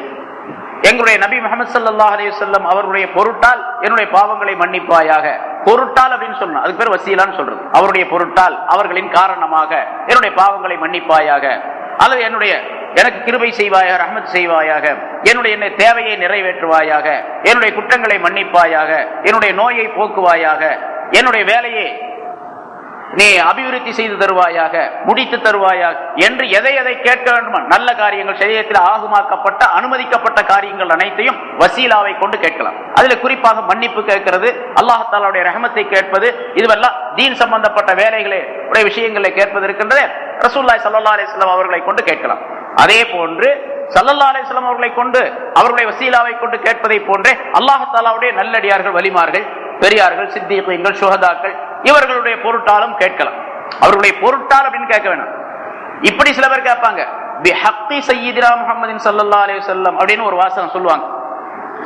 எங்களுடைய நபி முஹம்மது ஸல்லல்லாஹு அலைஹி வஸல்லம் அவருடைய பொருட்டால் என்னுடைய பாவங்களை மன்னிப்பாயாக. பொருட்டால் அப்படின்னு சொல்லணும், அதுக்கு பேர் வசீலான்னு சொல்றது. அவருடைய பொருட்டால், அவர்களின் காரணமாக என்னுடைய பாவங்களை மன்னிப்பாயாக, அல்லது எனக்கு கிருபை செய்வாயாக, ரஹ்மத் செய்வாயாக, என்னுடைய தேவையை நிறைவேற்றுவாயாக, என்னுடைய குற்றங்களை மன்னிப்பாயாக, என்னுடைய நோயை போக்குவாயாக, என்னுடைய வேலையை நீ அபிவிருத்தி செய்து தருவாயாக, முடித்து தருவாயாக என்று எதை கேட்க வேண்டுமா, நல்ல காரியங்கள், சரீரத்தில் ஆகுமாக்கப்பட்ட அனுமதிக்கப்பட்ட காரியங்கள் அனைத்தையும் வசீலாவை கொண்டு கேட்கலாம். அதுல குறிப்பாக மன்னிப்பு கேட்கிறது, அல்லாஹ் தஆலாவுடைய ரஹ்மத்தை கேட்பது, இதுவெல்லாம் தீன் சம்பந்தப்பட்ட வேலைகளை விஷயங்களை கேட்பது இருக்கின்றதே, ரசூலுல்லாஹி ஸல்லல்லாஹு அலைஹி வஸல்லம் அவர்களை கொண்டு கேட்கலாம். அதே போன்று ஸல்லல்லாஹு அலைஹி வஸல்லம் அவர்களை கொண்டு, அவருடைய வசீலாவை கொண்டு கேட்பதை போன்றே அல்லாஹ் தஆலாவுடைய நல்லடியார்கள், வலிமார்கள், பெரியார்கள், சித்தீகீன்கள், சுஹதாக்கள் இவர்களுடைய பொருட்டாலும் கேட்கலாம். அவர்களுடைய பொருட்டால் அப்படின்னு கேட்க வேணும். இப்படி சில பேர் கேட்பாங்க, பிஹக்கி சய்யிதினா முஹம்மதின் ஸல்லல்லாஹு அலைஹி வஸல்லம் அப்படின்னு ஒரு வாசகம் சொல்லுவாங்க.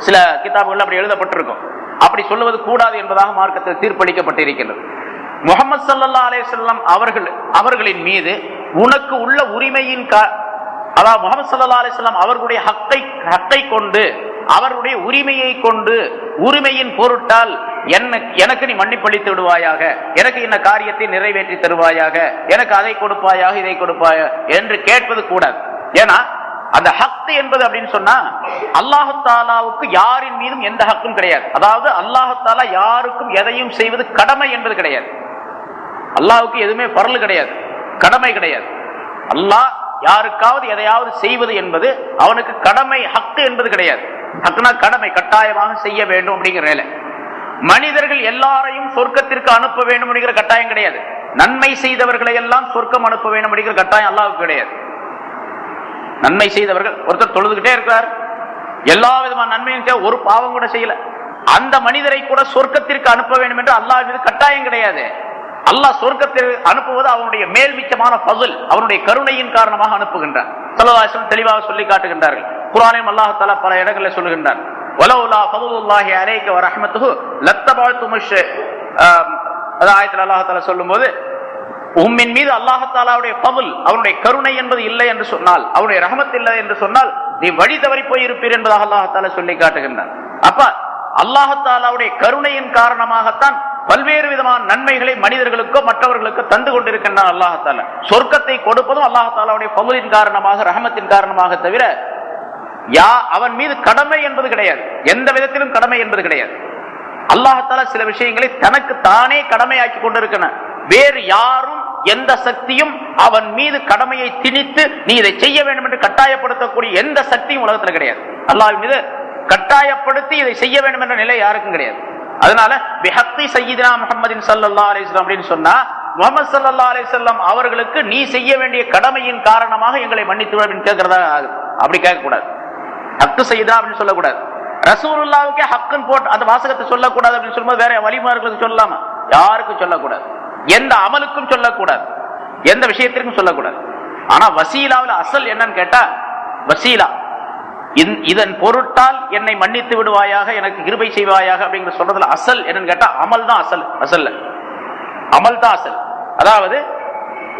சில கிதாபுகள் அப்படி எழுதப்பட்டிருக்கும். அப்படி சொல்லுவது கூடாது என்பதாக மார்க்கத்தில் தீர்ப்பளிக்கப்பட்டிருக்கின்றது. முஹம்மது ஸல்லல்லாஹு அலைஹி வஸல்லம் அவர்களின் மீது உனக்கு உள்ள உரிமையின், அதாவது முஹம்மது ஸல்லல்லாஹு அலைஹி வஸல்லம் அவர்களுடைய ஹக்கை கொண்டு, அவருடைய உரிமையை கொண்டு, உரிமையின் பொருட்டால் எனக்கு நீ மன்னிப்பளித்து விடுவாயாக, எனக்கு இந்த காரியத்தை நிறைவேற்றி தருவாயாக, எனக்கு அதை கொடுப்பாயாக, இதை கொடுப்பாயா என்று கேட்பது கூடாது. ஏன்னா அந்த ஹக் என்பது அப்படின்னு சொன்னா அல்லாஹ் தஆலாவுக்கு யாரின் மீதும் எந்த ஹக்கும் கிடையாது. அதாவது அல்லாஹ் தஆலா யாருக்கும் எதையும் செய்வது கடமை என்பது கிடையாது. அல்லாஹ்வுக்கு எதுவுமே ஃபர்ல் கிடையாது, கடமை கிடையாது. அல்லாஹ் யாருக்காவது எதையாவது செய்வது என்பது அவனுக்கு கடமை, ஹக்கு என்பது கிடையாது. ஹக்குனா கடமை, கட்டாயமாக செய்ய வேண்டும் அப்படிங்கிற நிலை. மனிதர்கள் எல்லாரையும் சொர்க்கத்திற்கு அனுப்ப வேண்டும் அப்படிங்கிற கட்டாயம் கிடையாது. நன்மை செய்தவர்களை எல்லாம் சொர்க்கம் அனுப்ப வேண்டும் அப்படிங்கிற கட்டாயம் அல்லாஹ்வுக்கு கிடையாது. நன்மை செய்தவர்கள், ஒருத்தர் தொழுதுகிட்டே இருக்கிறார், எல்லா விதமான நன்மையும் ஒரு பாவம் கூட செய்யல, அந்த மனிதரை கூட சொர்க்கத்திற்கு அனுப்ப வேண்டும் என்று அல்லாஹ் மீது கட்டாயம் கிடையாது. அல்லாஹ் சொர்க்கத்தில் அனுப்புவது அவனுடைய மேல்மிச்சமான ஃபضل, அவனுடைய கருணையின் காரணமாக அனுப்புகின்றான். ஸல்லல்லாஹு அலைஹி வஸல்லம் தெளிவாக சொல்லி காட்டுகின்றார்கள். குர்ஆனில் அல்லாஹ் தஆலா பல இடங்களில் சொல்லுகின்றான், வலௌலா ஃபضலுல்லாஹி அலைக வ ரஹ்மத்துஹு லத்தபஅதுமுஷ், அந்த ஆயத்தில் அல்லாஹ் தஆலா சொல்லும்போது, உம்மின் மீது அல்லாஹ் தஆலாவுடைய ஃபضல், அவனுடைய கருணை என்பது இல்லை என்று சொன்னால், அவனுடைய ரஹ்மத் இல்லை என்று சொன்னால் நீ வழி தவறி போய் இருப்பீர் என்பதாக அல்லாஹ் தஆலா சொல்லி காட்டுகின்றான். அப்ப அல்லாஹ் தஆலாவுடைய கருணையின் காரணமாகத்தான் பல்வேறு விதமான நன்மைகளை மனிதர்களுக்கோ மற்றவர்களுக்கு தந்து கொண்டிருக்கின்றான் அல்லாஹ் தஆலா. சொர்க்கத்தை கொடுப்பதும் அல்லாஹ் தஆலாவுடைய ஃபضலின் காரணமாக, ரஹமத்தின் காரணமாக தவிர அவன் மீது கடமை என்பது கிடையாது. எந்த விதத்திலும் கடமை என்பது கிடையாது. அல்லாஹ் தஆலா சில விஷயங்களை தனக்கு தானே கடமையாக்கி கொண்டிருக்கிறான். வேறு யாரும் எந்த சக்தியும் அவன் மீது கடமையை திணித்து நீ இதை செய்ய வேண்டும் என்று கட்டாயப்படுத்தக்கூடிய எந்த சக்தியும் உலகத்தில் கிடையாது. அல்லாஹ் மீது கட்டாயப்படுத்தி இதை செய்ய வேண்டும் என்ற நிலை யாருக்கும் கிடையாது. அதனால பிஹக்கி சய்யிதினா முஹம்மதின் ஸல்லல்லாஹு அலைஹி வஸல்லம் அப்படின்னு சொன்னா, முஹம்மது ஸல்லல்லாஹு அலைஹி வஸல்லம் அவர்களுக்கு நீ செய்ய வேண்டிய கடமையின் காரணமாக எங்களை மன்னித்து அப்படின்னு கேட்கிறதா ஆகுது. அப்படி கேட்கக்கூடாது. ஹக்கு சய்யிதினா அப்படின்னு சொல்லக்கூடாது. ரசூலுல்லாஹ்வுக்கே ஹக்குன்னு போட்டு அந்த வாசகத்தை சொல்லக்கூடாது அப்படின்னு சொல்லும்போது வேற வலிமார்களுக்கு சொல்லலாமா? யாருக்கும் சொல்லக்கூடாது. எந்த அமலுக்கும் சொல்லக்கூடாது, எந்த விஷயத்திற்கும் சொல்லக்கூடாது. ஆனா வசீலாவில் அசல் என்னன்னு கேட்டா, வசீலா இதன் பொருட்டால் என்னை மன்னித்து விடுவாயாக, எனக்கு கிருபை செய்வாயாக அப்படிங்கிற சொல்றதுல அசல் என்னன்னு கேட்டா அமல் தான் அசல். அமல் தான் அசல். அதாவது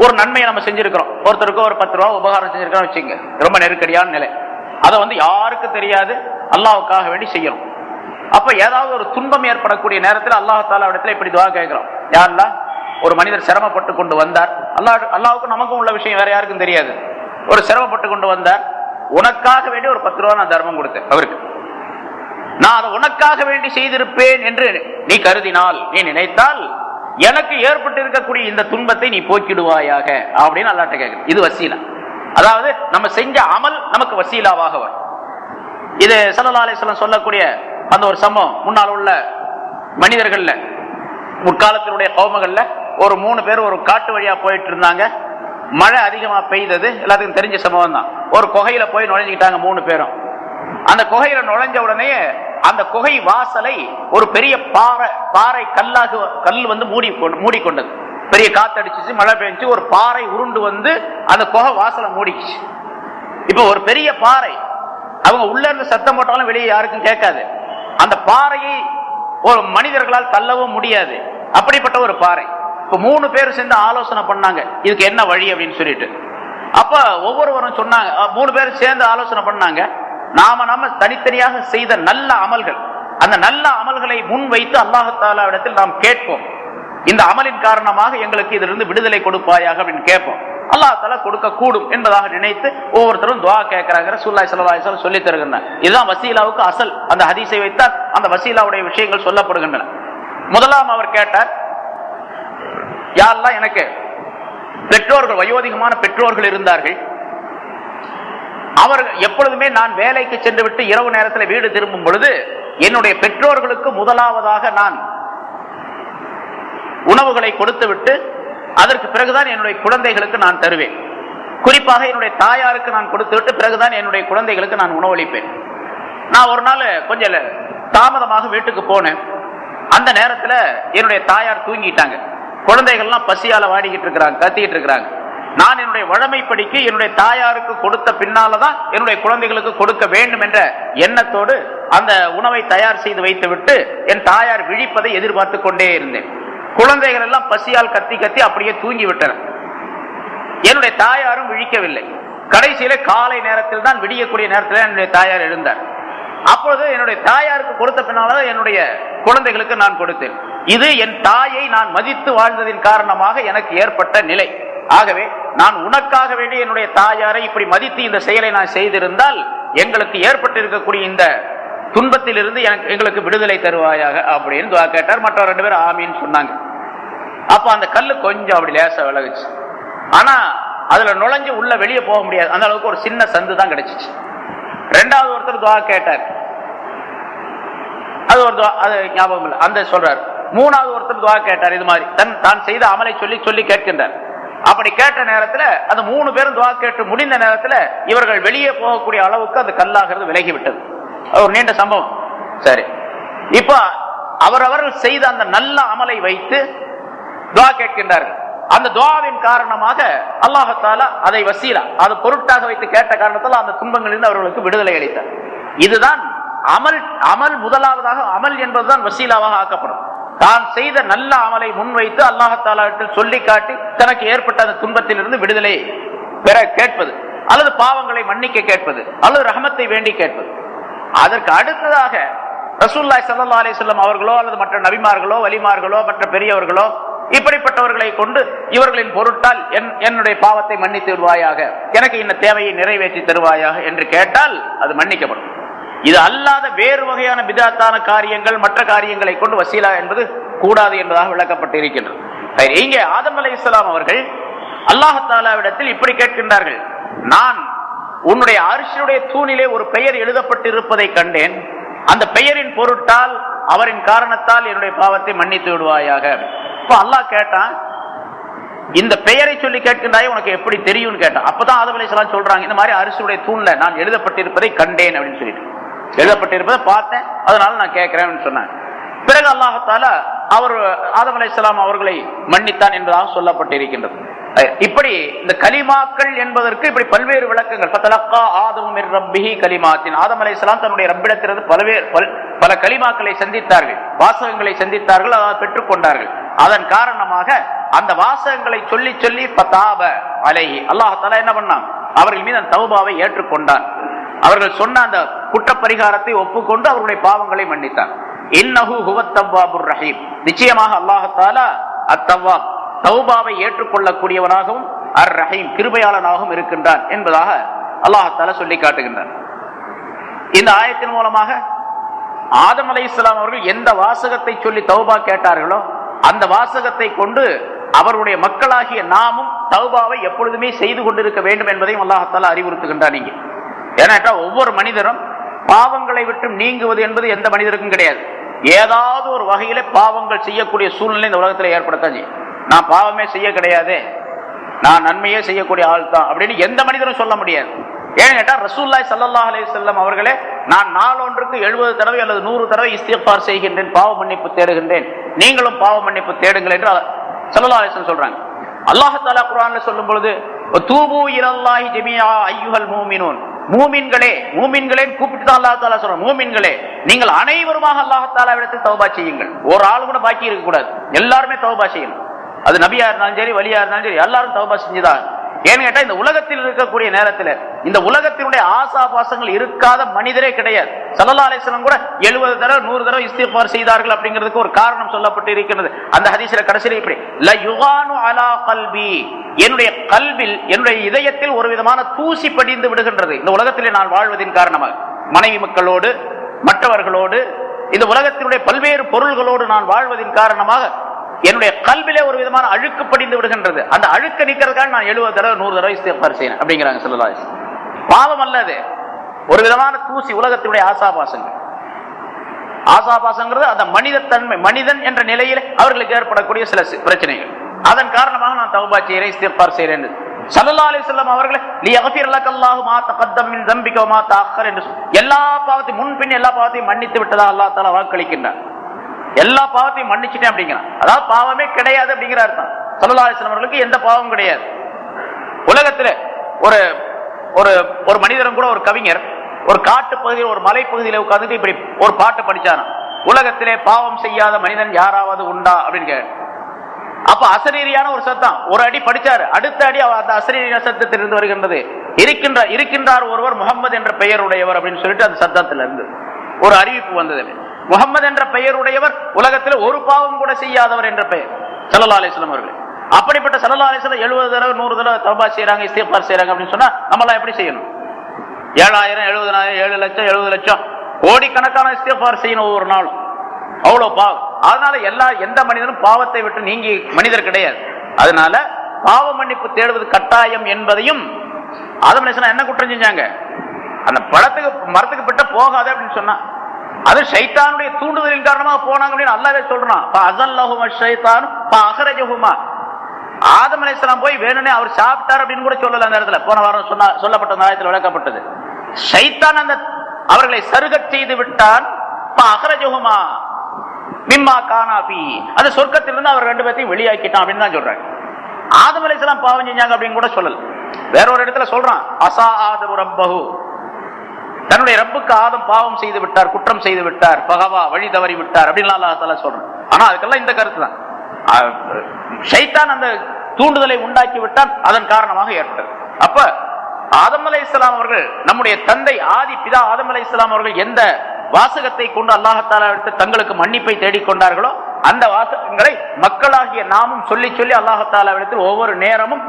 ஒரு நன்மையை நம்ம செஞ்சிருக்கிறோம், ஒருத்தருக்கு ஒரு 10 ரூபா உபகாரம் செஞ்சிருக்கிறோம் வச்சுங்க, ரொம்ப நெருக்கடியான நிலை, அதை யாருக்கு தெரியாது, அல்லாஹ்வுக்காக வேண்டி செய்யணும். அப்ப ஏதாவது ஒரு துன்பம் ஏற்படக்கூடிய நேரத்தில் அல்லாஹ் இடத்துல இப்படி துஆ கேட்கிறோம், யா அல்லாஹ் ஒரு மனிதர் சிரமப்பட்டு கொண்டு வந்தார், அல்லாஹ்வுக்கு நமக்கும் உள்ள விஷயம் வேற யாருக்கும் தெரியாது, ஒரு சிரமப்பட்டு கொண்டு வந்தார், உனக்காக வேண்டி ஒரு 10 ரூபா நான் தர்மம் கொடுத்தேன் அவருக்கு, நான் அதை உனக்காக வேண்டி செய்திருப்பேன் என்று நீ கருதினால், நீ நினைத்தால் எனக்கு ஏற்பட்டு இருக்கக்கூடிய இந்த துன்பத்தை நீ போக்கிடுவாயாக அப்படின்னு அல்லாஹ்ட்ட கேட்கிறேன். இது வசீலா, அதாவது நம்ம செஞ்ச அமல் நமக்கு வசீலாவாக வரும். இது ஸல்லல்லாஹு அலைஹி வஸல்லம் சொல்லக்கூடிய அந்த ஒரு சம்பவம், முன்னால் உள்ள மனிதர்கள்ல, முற்காலத்தினுடைய கௌமங்கள்ல ஒரு 3 பேர் ஒரு காட்டு வழியா போயிட்டு இருந்தாங்க. மழை அதிகமா பெய்தது, எல்லாத்துக்கும் தெரிஞ்ச சம்பவம் தான். ஒரு குகையில போய் நுழைஞ்சுக்கிட்டாங்க 3 பேரும். அந்த குகையில நுழைஞ்ச உடனே அந்த குகை வாசலை ஒரு பெரிய பாறை கல் வந்து மூடிக்கொண்டது. பெரிய காத்தடிச்சு மழை பெஞ்சு ஒரு பாறை உருண்டு வந்து அந்த குகை வாசலை மூடிச்சு. இப்ப ஒரு பெரிய பாறை, அவங்க உள்ள இருந்து சத்தம் போட்டாலும் வெளியே யாருக்கும் கேட்காது. அந்த பாறையை ஒரு மனிதர்களால் தள்ளவும் முடியாது, அப்படிப்பட்ட ஒரு பாறை. இப்ப 3 பேர் சேர்ந்து ஆலோசனை பண்ணாங்க, இதுக்கு என்ன வழி அப்படின்னு சொல்லிட்டு. அப்ப ஒவ்வொருவரும் சொன்னாங்க, 3 பேர் சேர்ந்து ஆலோசனை பண்ணாங்க, நாம தனித்தனியாக செய்த நல்ல அமல்கள், அந்த நல்ல அமல்களை முன் வைத்து அல்லாஹ் தஆலா இடத்தில் நாம் கேட்போம், இந்த அமலின் காரணமாக எங்களுக்கு இதிலிருந்து விடுதலை கொடுப்பாயாக அப்படின்னு கேட்போம். அல்லாஹ் தஆலா கொடுக்க கூடும் என்பதாக நினைத்து ஒவ்வொருத்தரும் துஆ கேட்கிறாங்க. ரசூலுல்லாஹி ஸல்லல்லாஹு அலைஹி வஸல்லம் சொல்லி தருகின்றனர். இதுதான் வசீலாவுக்கு அசல். அந்த ஹதீஸை வைத்தால் அந்த வசீலாவுடைய விஷயங்கள் சொல்லப்படுகின்றன. முதலாம் அவர் கேட்டார், யா அல்லாஹ் எனக்கு பெற்றோர்கள், வயோதிகமான பெற்றோர்கள் இருந்தார்கள், அவர்கள் எப்பொழுதுமே நான் வேலைக்கு சென்று விட்டு இரவு நேரத்தில் வீடு திரும்பும் பொழுது என்னுடைய பெற்றோர்களுக்கு முதலாவதாக நான் உணவுகளை கொடுத்து விட்டு அதற்கு பிறகுதான் என்னுடைய குழந்தைகளுக்கு நான் தருவேன். குறிப்பாக என்னுடைய தாயாருக்கு நான் கொடுத்து விட்டு பிறகுதான் என்னுடைய குழந்தைகளுக்கு நான் உணவளிப்பேன். நான் ஒரு நாள் கொஞ்சம் தாமதமாக வீட்டுக்கு போனேன். அந்த நேரத்தில் என்னுடைய தாயார் தூங்கிட்டாங்க. குழந்தைகள்லாம் பசியால வாடிக்கிட்டு இருக்கிறாங்க, கத்திக்கிட்டு இருக்கிறாங்க. நான் என்னுடைய வழமைப்படிக்கு என்னுடைய தாயாருக்கு கொடுத்த பின்னால்தான் என்னுடைய குழந்தைகளுக்கு கொடுக்க வேண்டும் என்ற எண்ணத்தோடு அந்த உணவை தயார் செய்து வைத்து விட்டு என் தாயார் விழிப்பதை எதிர்பார்த்து கொண்டே இருந்தேன். குழந்தைகள் எல்லாம் பசியால் கத்தி கத்தி அப்படியே தூங்கி விட்டன. என்னுடைய தாயாரும் விழிக்கவில்லை. கடைசியில காலை நேரத்தில் தான், விடியக்கூடிய நேரத்தில் என்னுடைய தாயார் எழுந்தார். அப்பொழுது என்னுடைய தாயாருக்கு கொடுத்த பின்னால்தான் என்னுடைய குழந்தைகளுக்கு நான் கொடுத்தேன். இது என் தாயை நான் மதித்து வாழ்ந்ததின் காரணமாக எனக்கு ஏற்பட்ட நிலை. ஆகவே நான் உனக்காக வேண்டி என்னுடைய தாயாரை இப்படி மதித்து இந்த செயலை நான் செய்திருந்தால் எங்களுக்கு ஏற்பட்டு இருக்கக்கூடிய இந்த துன்பத்தில் இருந்து எங்களுக்கு விடுதலை தருவாயாக அப்படின்னு துஆ கேட்டார். மற்ற 2 பேர் ஆமீன்னு சொன்னாங்க. அப்ப அந்த கல்லு கொஞ்சம் அப்படி லேசா விலகுச்சு. ஆனா அதுல நுழைஞ்சு உள்ள வெளியே போக முடியாது, அந்த அளவுக்கு ஒரு சின்ன சந்து தான் கிடைச்சிச்சு. 2வது ஒருத்தர் துஆ கேட்டார், அது ஒரு துஆ, அது ஞாபகம் இல்லை, அந்த சொல்றாரு. 3வது ஒருத்தர் துஆ கேட்டார். இது மாதிரி தான் செய்த அமலை சொல்லி சொல்லி கேட்கின்றார். அப்படி கேட்ட நேரத்தில் அந்த 3 பேரும் துஆ கேட்டு முடிந்த நேரத்தில் இவர்கள் வெளியே போகக்கூடிய அளவுக்கு அந்த கல்லாகிறது விலகிவிட்டது. ஒரு நீண்ட சம்பவம். சரி, இப்ப அவரவர்கள் செய்த அந்த நல்ல அமலை வைத்து துஆ கேட்கின்றார்கள். அந்த துஆவின் காரணமாக அல்லாஹ் தஆலா அதை வசீலா, அது பொருட்டாக வைத்து கேட்ட காரணத்தால் அந்த துன்பங்களிலிருந்து அவர்களுக்கு விடுதலை அளித்தார். இதுதான் அமல். முதலாவதாக அமல் என்பதுதான் வசீலாவாக ஆக்கப்படும். தான் செய்த நல்ல அமலை முன்வைத்து அல்லாஹ் தஆலாவிடத்தில் சொல்லி காட்டி தனக்கு ஏற்பட்ட அந்த துன்பத்திலிருந்து விடுதலை பெற கேட்பது, அல்லது பாவங்களை மன்னிக்க கேட்பது, அல்லது ரஹமத்தை வேண்டி கேட்பது. அதற்கு அடுத்ததாக ரசூலுல்லாஹி ஸல்லல்லாஹு அலைஹி வஸல்லம் அவர்களோ அல்லது மற்ற நபிமார்களோ வலிமார்களோ மற்ற பெரியவர்களோ இப்படிப்பட்டவர்களை கொண்டு இவர்களின் பொருட்டால் என்னுடைய பாவத்தை மன்னித்து விடுவாயாக, எனக்கு இந்த தேவையை நிறைவேற்றி தருவாயாக என்று கேட்டால் அது மன்னிக்கப்படும். இது அல்லாத வேறு வகையான பிதாத்தான காரியங்கள், மற்ற காரியங்களை கொண்டு வசீலா என்பது கூடாது என்பதாக விளக்கப்பட்டு இருக்கின்றது. இங்கே ஆதம் அலைஹிஸ்ஸலாம் அவர்கள் அல்லாஹ் தஆலாவிடத்தில் இப்படி கேட்கின்றார்கள், நான் உன்னுடைய அர்ஷுடைய தூணிலே ஒரு பெயர் எழுதப்பட்டிருப்பதை கண்டேன், அந்த பெயரின் பொருட்டால் அவரின் காரணத்தால் என்னுடைய பாவத்தை மன்னித்து விடுவாயாக. இப்ப அல்லாஹ் கேட்டான், இந்த பெயரை சொல்லி கேட்கின்றாய், உனக்கு எப்படி தெரியும் கேட்டான். அப்பதான் ஆதம் அலைஹிஸ்ஸலாம் சொல்றாங்க, இந்த மாதிரி அர்ஷுடைய தூண்ல நான் எழுதப்பட்டிருப்பதை கண்டேன் அப்படின்னு சொல்லிட்டு, எழுதப்பட்டிருப்பதை பார்த்தேன், அதனால நான் கேட்கிறேன் சொன்னாங்க. பிறகு அல்லாஹ் தஆலா அவர் ஆதம் அலைஹிஸ்ஸலாம் அவர்களை மன்னித்தான் என்பதாக சொல்லப்பட்டிருக்கின்றது. இப்படி இந்த கலிமாக்கள் என்பதற்கு இப்படி பல்வேறு விளக்கங்கள். ஃபதலக்கா ஆதமு மிர் ரப்பிஹி கலிமாத்தின், ஆதம் அலைஹிஸ்ஸலாம் தன்னுடைய ரப்பிடத்திலிருந்து பல கலிமாக்களை சந்தித்தார்கள், வாசகங்களை சந்தித்தார்கள், அதை பெற்றுக் கொண்டார்கள். அதன் காரணமாக அந்த வாசகங்களை சொல்லி சொல்லி ஃபதாப அலைஹி, அல்லாஹ் தஆலா என்ன பண்ணான், அவர்கள் மீது அந்த தௌபாவை ஏற்றுக்கொண்டான். அவர்கள் சொன்ன அந்த குற்ற பரிகாரத்தை ஒப்புக்கொண்டு அவருடைய பாவங்களை மன்னித்தார். இன்னஹு ஹுவத் தவ்வாபுர் ரஹீம், நிச்சயமாக அல்லாஹ் தஆலா அத்தவ்வாப், தௌபாவை ஏற்றுக்கொள்ளக்கூடியவனாகவும் அர் ரஹீம், கிருபையாளனாகவும் இருக்கின்றான் என்பதாக அல்லாஹ் தஆலா சொல்லி காட்டுகின்றான். இந்த ஆயத்தின் மூலமாக ஆதம் அலைஹிஸ்ஸலாம் அவர்கள் எந்த வாசகத்தை சொல்லி தௌபா கேட்டார்களோ அந்த வாசகத்தை கொண்டு அவருடைய மக்களாகிய நாமும் தௌபாவை எப்பொழுதுமே செய்து கொண்டிருக்க வேண்டும் என்பதையும் அல்லாஹ் தஆலா அறிவுறுத்துகின்றார். நீங்க ஏன்னா ஒவ்வொரு மனிதரும் பாவங்களை விட்டு நீங்குவது என்பது எந்த மனிதருக்கும் கிடையாது. ஏதாவது ஒரு வகையில பாவங்கள் செய்யக்கூடிய சூழ்நிலை இந்த உலகத்தில் ஏற்படத்தான் செய்யும். நான் பாவமே செய்ய கிடையாது, நான் நன்மையே செய்யக்கூடிய ஆள் தான் அப்படின்னு எந்த மனிதரும் சொல்ல முடியாது. ஏன்னு கேட்டா ரசூலுல்லாஹி ஸல்லல்லாஹு அலைஹி வஸல்லம் அவர்களே, நான் நாளொன்றுக்கு 70 தடவை அல்லது 100 தடவை இஸ்திக்பார் செய்கின்றேன், பாவ மன்னிப்பு தேடுகின்றேன், நீங்களும் பாவ மன்னிப்பு தேடுங்கள் என்று ஸல்லல்லாஹு அலைஹி வஸல்லம் சொல்றாங்க. அல்லாஹ் தஆலா குர்ஆன்ல சொல்லும் பொழுது தூபு இலல்லாஹி ஜமீஆ அய்யுஹல் மூமினூன், மூமின்களே, மூமின்களே கூப்பிட்டு தான் அல்லாஹ் தஆலா சொல்றான், மூமின்களே நீங்கள் அனைவருமாக அல்லாஹ் தஆலாவிடத்தில் தௌபா செய்யுங்கள். ஒரு ஆள் கூட பாக்கி இருக்க கூடாது, எல்லாருமே தௌபா செய்யணும். அது நபியா இருந்தாலும் சரி, வலியா இருந்தாலும் சரி, எல்லாரும் தௌபா செஞ்சுதான். ஏன்னு கேட்டா இந்த உலகத்தில் இருக்கக்கூடிய நேரத்தில் இந்த உலகத்தினுடைய ஆசாபாசங்கள் இருக்காத மனிதரே கிடையாது. ஸல்லல்லாஹு அலைஹி வஸல்லம் கூட 70 தடவை 100 தடவை இஸ்திக்பார் செய்தார்கள் அப்படிங்கிறதுக்கு ஒரு காரணம் சொல்லப்பட்டு இருக்கிறது. அந்த ஹதீஸ்ல கடைசியில் இப்படி ல யுகானு அலா கல்பி, என்னுடைய கல்வில், என்னுடைய இதயத்தில் ஒரு விதமான தூசி படிந்து விடுகின்றது. இந்த உலகத்திலே நான் வாழ்வதின் காரணமாக மனைவி மக்களோடு, மற்றவர்களோடு, இந்த உலகத்தினுடைய பல்வேறு பொருள்களோடு நான் வாழ்வதின் காரணமாக என்னுடைய கல்விலே ஒரு விதமான அழுக்கு படிந்து விடுகின்றது. அந்த அழுக்க நீக்கிறதுக்காக நான் 70 தடவை 100 தடவை இஸ்திக்பார் செய்யணும் அப்படிங்கிறாங்க ஸல்லல்லாஹு அலைஹி வஸல்லம். பாவம் அல்லது ஒரு விதமான தூசி, உலகத்தினுடைய ஆசாபாசங்கள். ஆசாபாசங்கிறது அந்த மனித தன்மை, மனிதன் என்ற நிலையில் அவர்களுக்கு ஏற்படக்கூடிய சில பிரச்சனைகள். அதன் காரணமாக நான் தௌபா செய்கிறேன், இஸ்திக்பார் செய்கிறேன். ஸல்லல்லாஹு அலைஹி வஸல்லம் அவர்கள் லியக்ஃபிர் லக்கல்லாஹு மா தகத்தம் மின் தம்பிக வ மா தஅக்கர் என்று எல்லா பாவத்தையும் முன்பின் எல்லா பாவத்தையும் மன்னித்து விட்டதா அல்லாஹ் தஆலா வாக்களிக்கின்றார். எல்லா பாவத்தையும் மன்னிச்சுட்டேன் அப்படிங்கிறான். அதாவது பாவமே கிடையாது அப்படிங்கிற அர்த்தம். ஸல்லல்லாஹு அலைஹி வஸல்லம் அவர்களுக்கு எந்த பாவமும் கிடையாது. உலகத்துல ஒரு ஒரு மனிதரும் கூட, ஒரு கவிஞர் ஒரு காட்டு பகுதியில், ஒரு மலை பகுதியில் உட்கார்ந்துட்டு இப்படி ஒரு பாட்டு படிச்சாராம். உலகத்திலே பாவம் செய்யாத மனிதன் யாராவது உண்டா அப்படின்னு கேட்டு, அப்ப அசரீரியான ஒரு சத்தம், ஒரு அடி படிச்சாரு, அடுத்த அடி அந்த அசரீரியான சத்தத்திலிருந்து வருகின்றது, இருக்கின்றார் ஒருவர் முகம்மது என்ற பெயருடையவர் அப்படின்னு சொல்லிட்டு அந்த சத்தத்துல இருந்து ஒரு அறிவிப்பு வந்தது. முகம்மது என்ற பெயருடையவர் உலகத்தில் ஒரு பாவம் கூட செய்யாதவர் என்ற பெயர் ஸல்லல்லாஹு அலைஹி வஸல்லம் அவர்கள். அப்படிப்பட்ட ஸல்லல்லாஹு அலைஹி வஸல்லம் 70 தடவை 100 தடவை தௌபா செய்றாங்க, இஸ்திக்பார் செய்றாங்க அப்படின்னு சொன்னா நம்மளாம் எப்படி செய்யணும்? 7000, 70000, 7 லட்சம், 70 லட்சம், கோடிக்கணக்கான இஸ்திக்பார் செய்யணும் ஒவ்வொரு நாளும். அவ்வளவு பாவம். அதனால எந்த மனிதனும் பாவத்தை விட்டு நீங்கி மனிதர் கிடையாது. அதனால பாவ மன்னிப்பு தேடுவது கட்டாயம் என்பதையும் ஆதம் அலைஹிஸ்ஸலாம் என்ன குற்றம் செஞ்சாங்க? அந்த மரத்துக்கு பிட்ட போகாத அப்படின்னு சொன்னா, அது ஷைத்தானுடைய தூண்டுதலின் காரணமாக போனாங்க அப்படின்னு அல்லாஹ்வே சொல்றான். ஃபஅஸல்லஹுமா ஷைத்தானு ஃபஅഖரஜஹுமா. ஆதம் அலைஹிஸ்ஸலாம் போய் வேணுனே அவர் சாப்பிட்டார் அப்படின்னு கூட சொல்லல அந்த இடத்துல. போன வாரம் சொல்லப்பட்ட ஆயத்தில் விளக்கப்பட்டது. ஷைத்தான் அந்த அவர்களை சருகச் செய்து விட்டான். ஃபஅഖரஜஹுமா மிம்மா கானா ஃபீ, அது சொர்க்கத்திலிருந்து அவர் ரெண்டு பேரையும் வெளியாக்கிட்டான் அப்படின்னு தான் சொல்றாங்க. ஆதம் அலைஹிஸ்ஸலாம் பாவம் செஞ்சாங்க அப்படின்னு கூட சொல்லல. வேற ஒரு இடத்துல சொல்றான், அஸா ஆதமு ரப்பஹு, தன்னுடைய ரப்புக்கு ஆதம் பாவம் செய்து விட்டார், குற்றம் செய்து விட்டார், பகவா வழி தவறி விட்டார் அப்படின்னு அல்லாஹ் தஆலா சொல்றான். ஆனா அதுக்கெல்லாம் இந்த கருத்து தான், ஷைத்தான் அந்த தூண்டுதலை உண்டாக்கி விட்டான், அதன் காரணமாக ஏற்பட்டது. அப்ப ஆதம் அலைஹிஸ்ஸலாம் அவர்கள், நம்முடைய தந்தை ஆதி பிதா ஆதம் அலைஹிஸ்ஸலாம் அவர்கள் எந்த வாசகத்தை கொண்டு அல்லாஹ் தஆலா தங்களுக்கு மன்னிப்பை தேடிக்கொண்டார்களோ அந்த வாசகங்களை மக்களாகிய நாமும் சொல்லி சொல்லி அல்லாஹ் தஆலாவிடத்தில் ஒவ்வொரு நேரமும்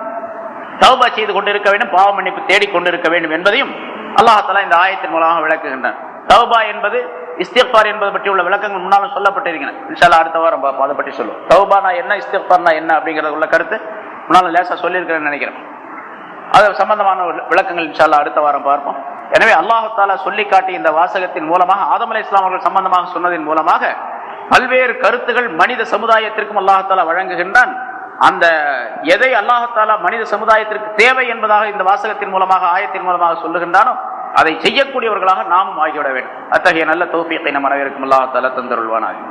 தௌபா செய்து கொண்டிருக்க வேண்டும், பாவ மன்னிப்பு தேடிக்கொண்டிருக்க வேண்டும் என்பதையும் அல்லாஹ் தஆலா இந்த ஆயத்தின் மூலமாக விளக்குகின்றான். தௌபா என்பது, இஸ்திக்பார் என்பது பற்றி உள்ள விளக்கங்கள் முன்னாலும் சொல்லப்பட்டிருக்கிறேன். இன்ஷா அல்லாஹ் அடுத்த வாரம் அதை பற்றி சொல்லுவோம். தௌபானா என்ன, இஸ்திக்பார்னா என்ன அப்படிங்கிறது உள்ள கருத்து முன்னாலும் லேசா சொல்லியிருக்கிறேன்னு நினைக்கிறேன். அது சம்பந்தமான விளக்கங்கள் இன்ஷா அல்லாஹ் அடுத்த வாரம் பார்ப்போம். எனவே அல்லாஹ் தஆலா சொல்லி காட்டி இந்த வாசகத்தின் மூலமாக, ஆதம் அலைஹிஸ்ஸலாம் அவர்கள் சம்பந்தமாக சொன்னதின் மூலமாக பல்வேறு கருத்துகள் மனித சமுதாயத்திற்கும் அல்லாஹ் தஆலா வழங்குகின்றான். அந்த எதை அல்லாஹ் தஆலா மனித சமுதாயத்திற்கு தேவை என்பதாக இந்த வாசகத்தின் மூலமாக, ஆயத்தின் மூலமாக சொல்லுகின்றானோ அதை செய்யக்கூடியவர்களாக நாமும் ஆகிவிட வேண்டும். அத்தகைய நல்ல தௌஃபீகை நம் அனைவருக்கும் அல்லாஹ் தஆலா தந்தருள்வானாக.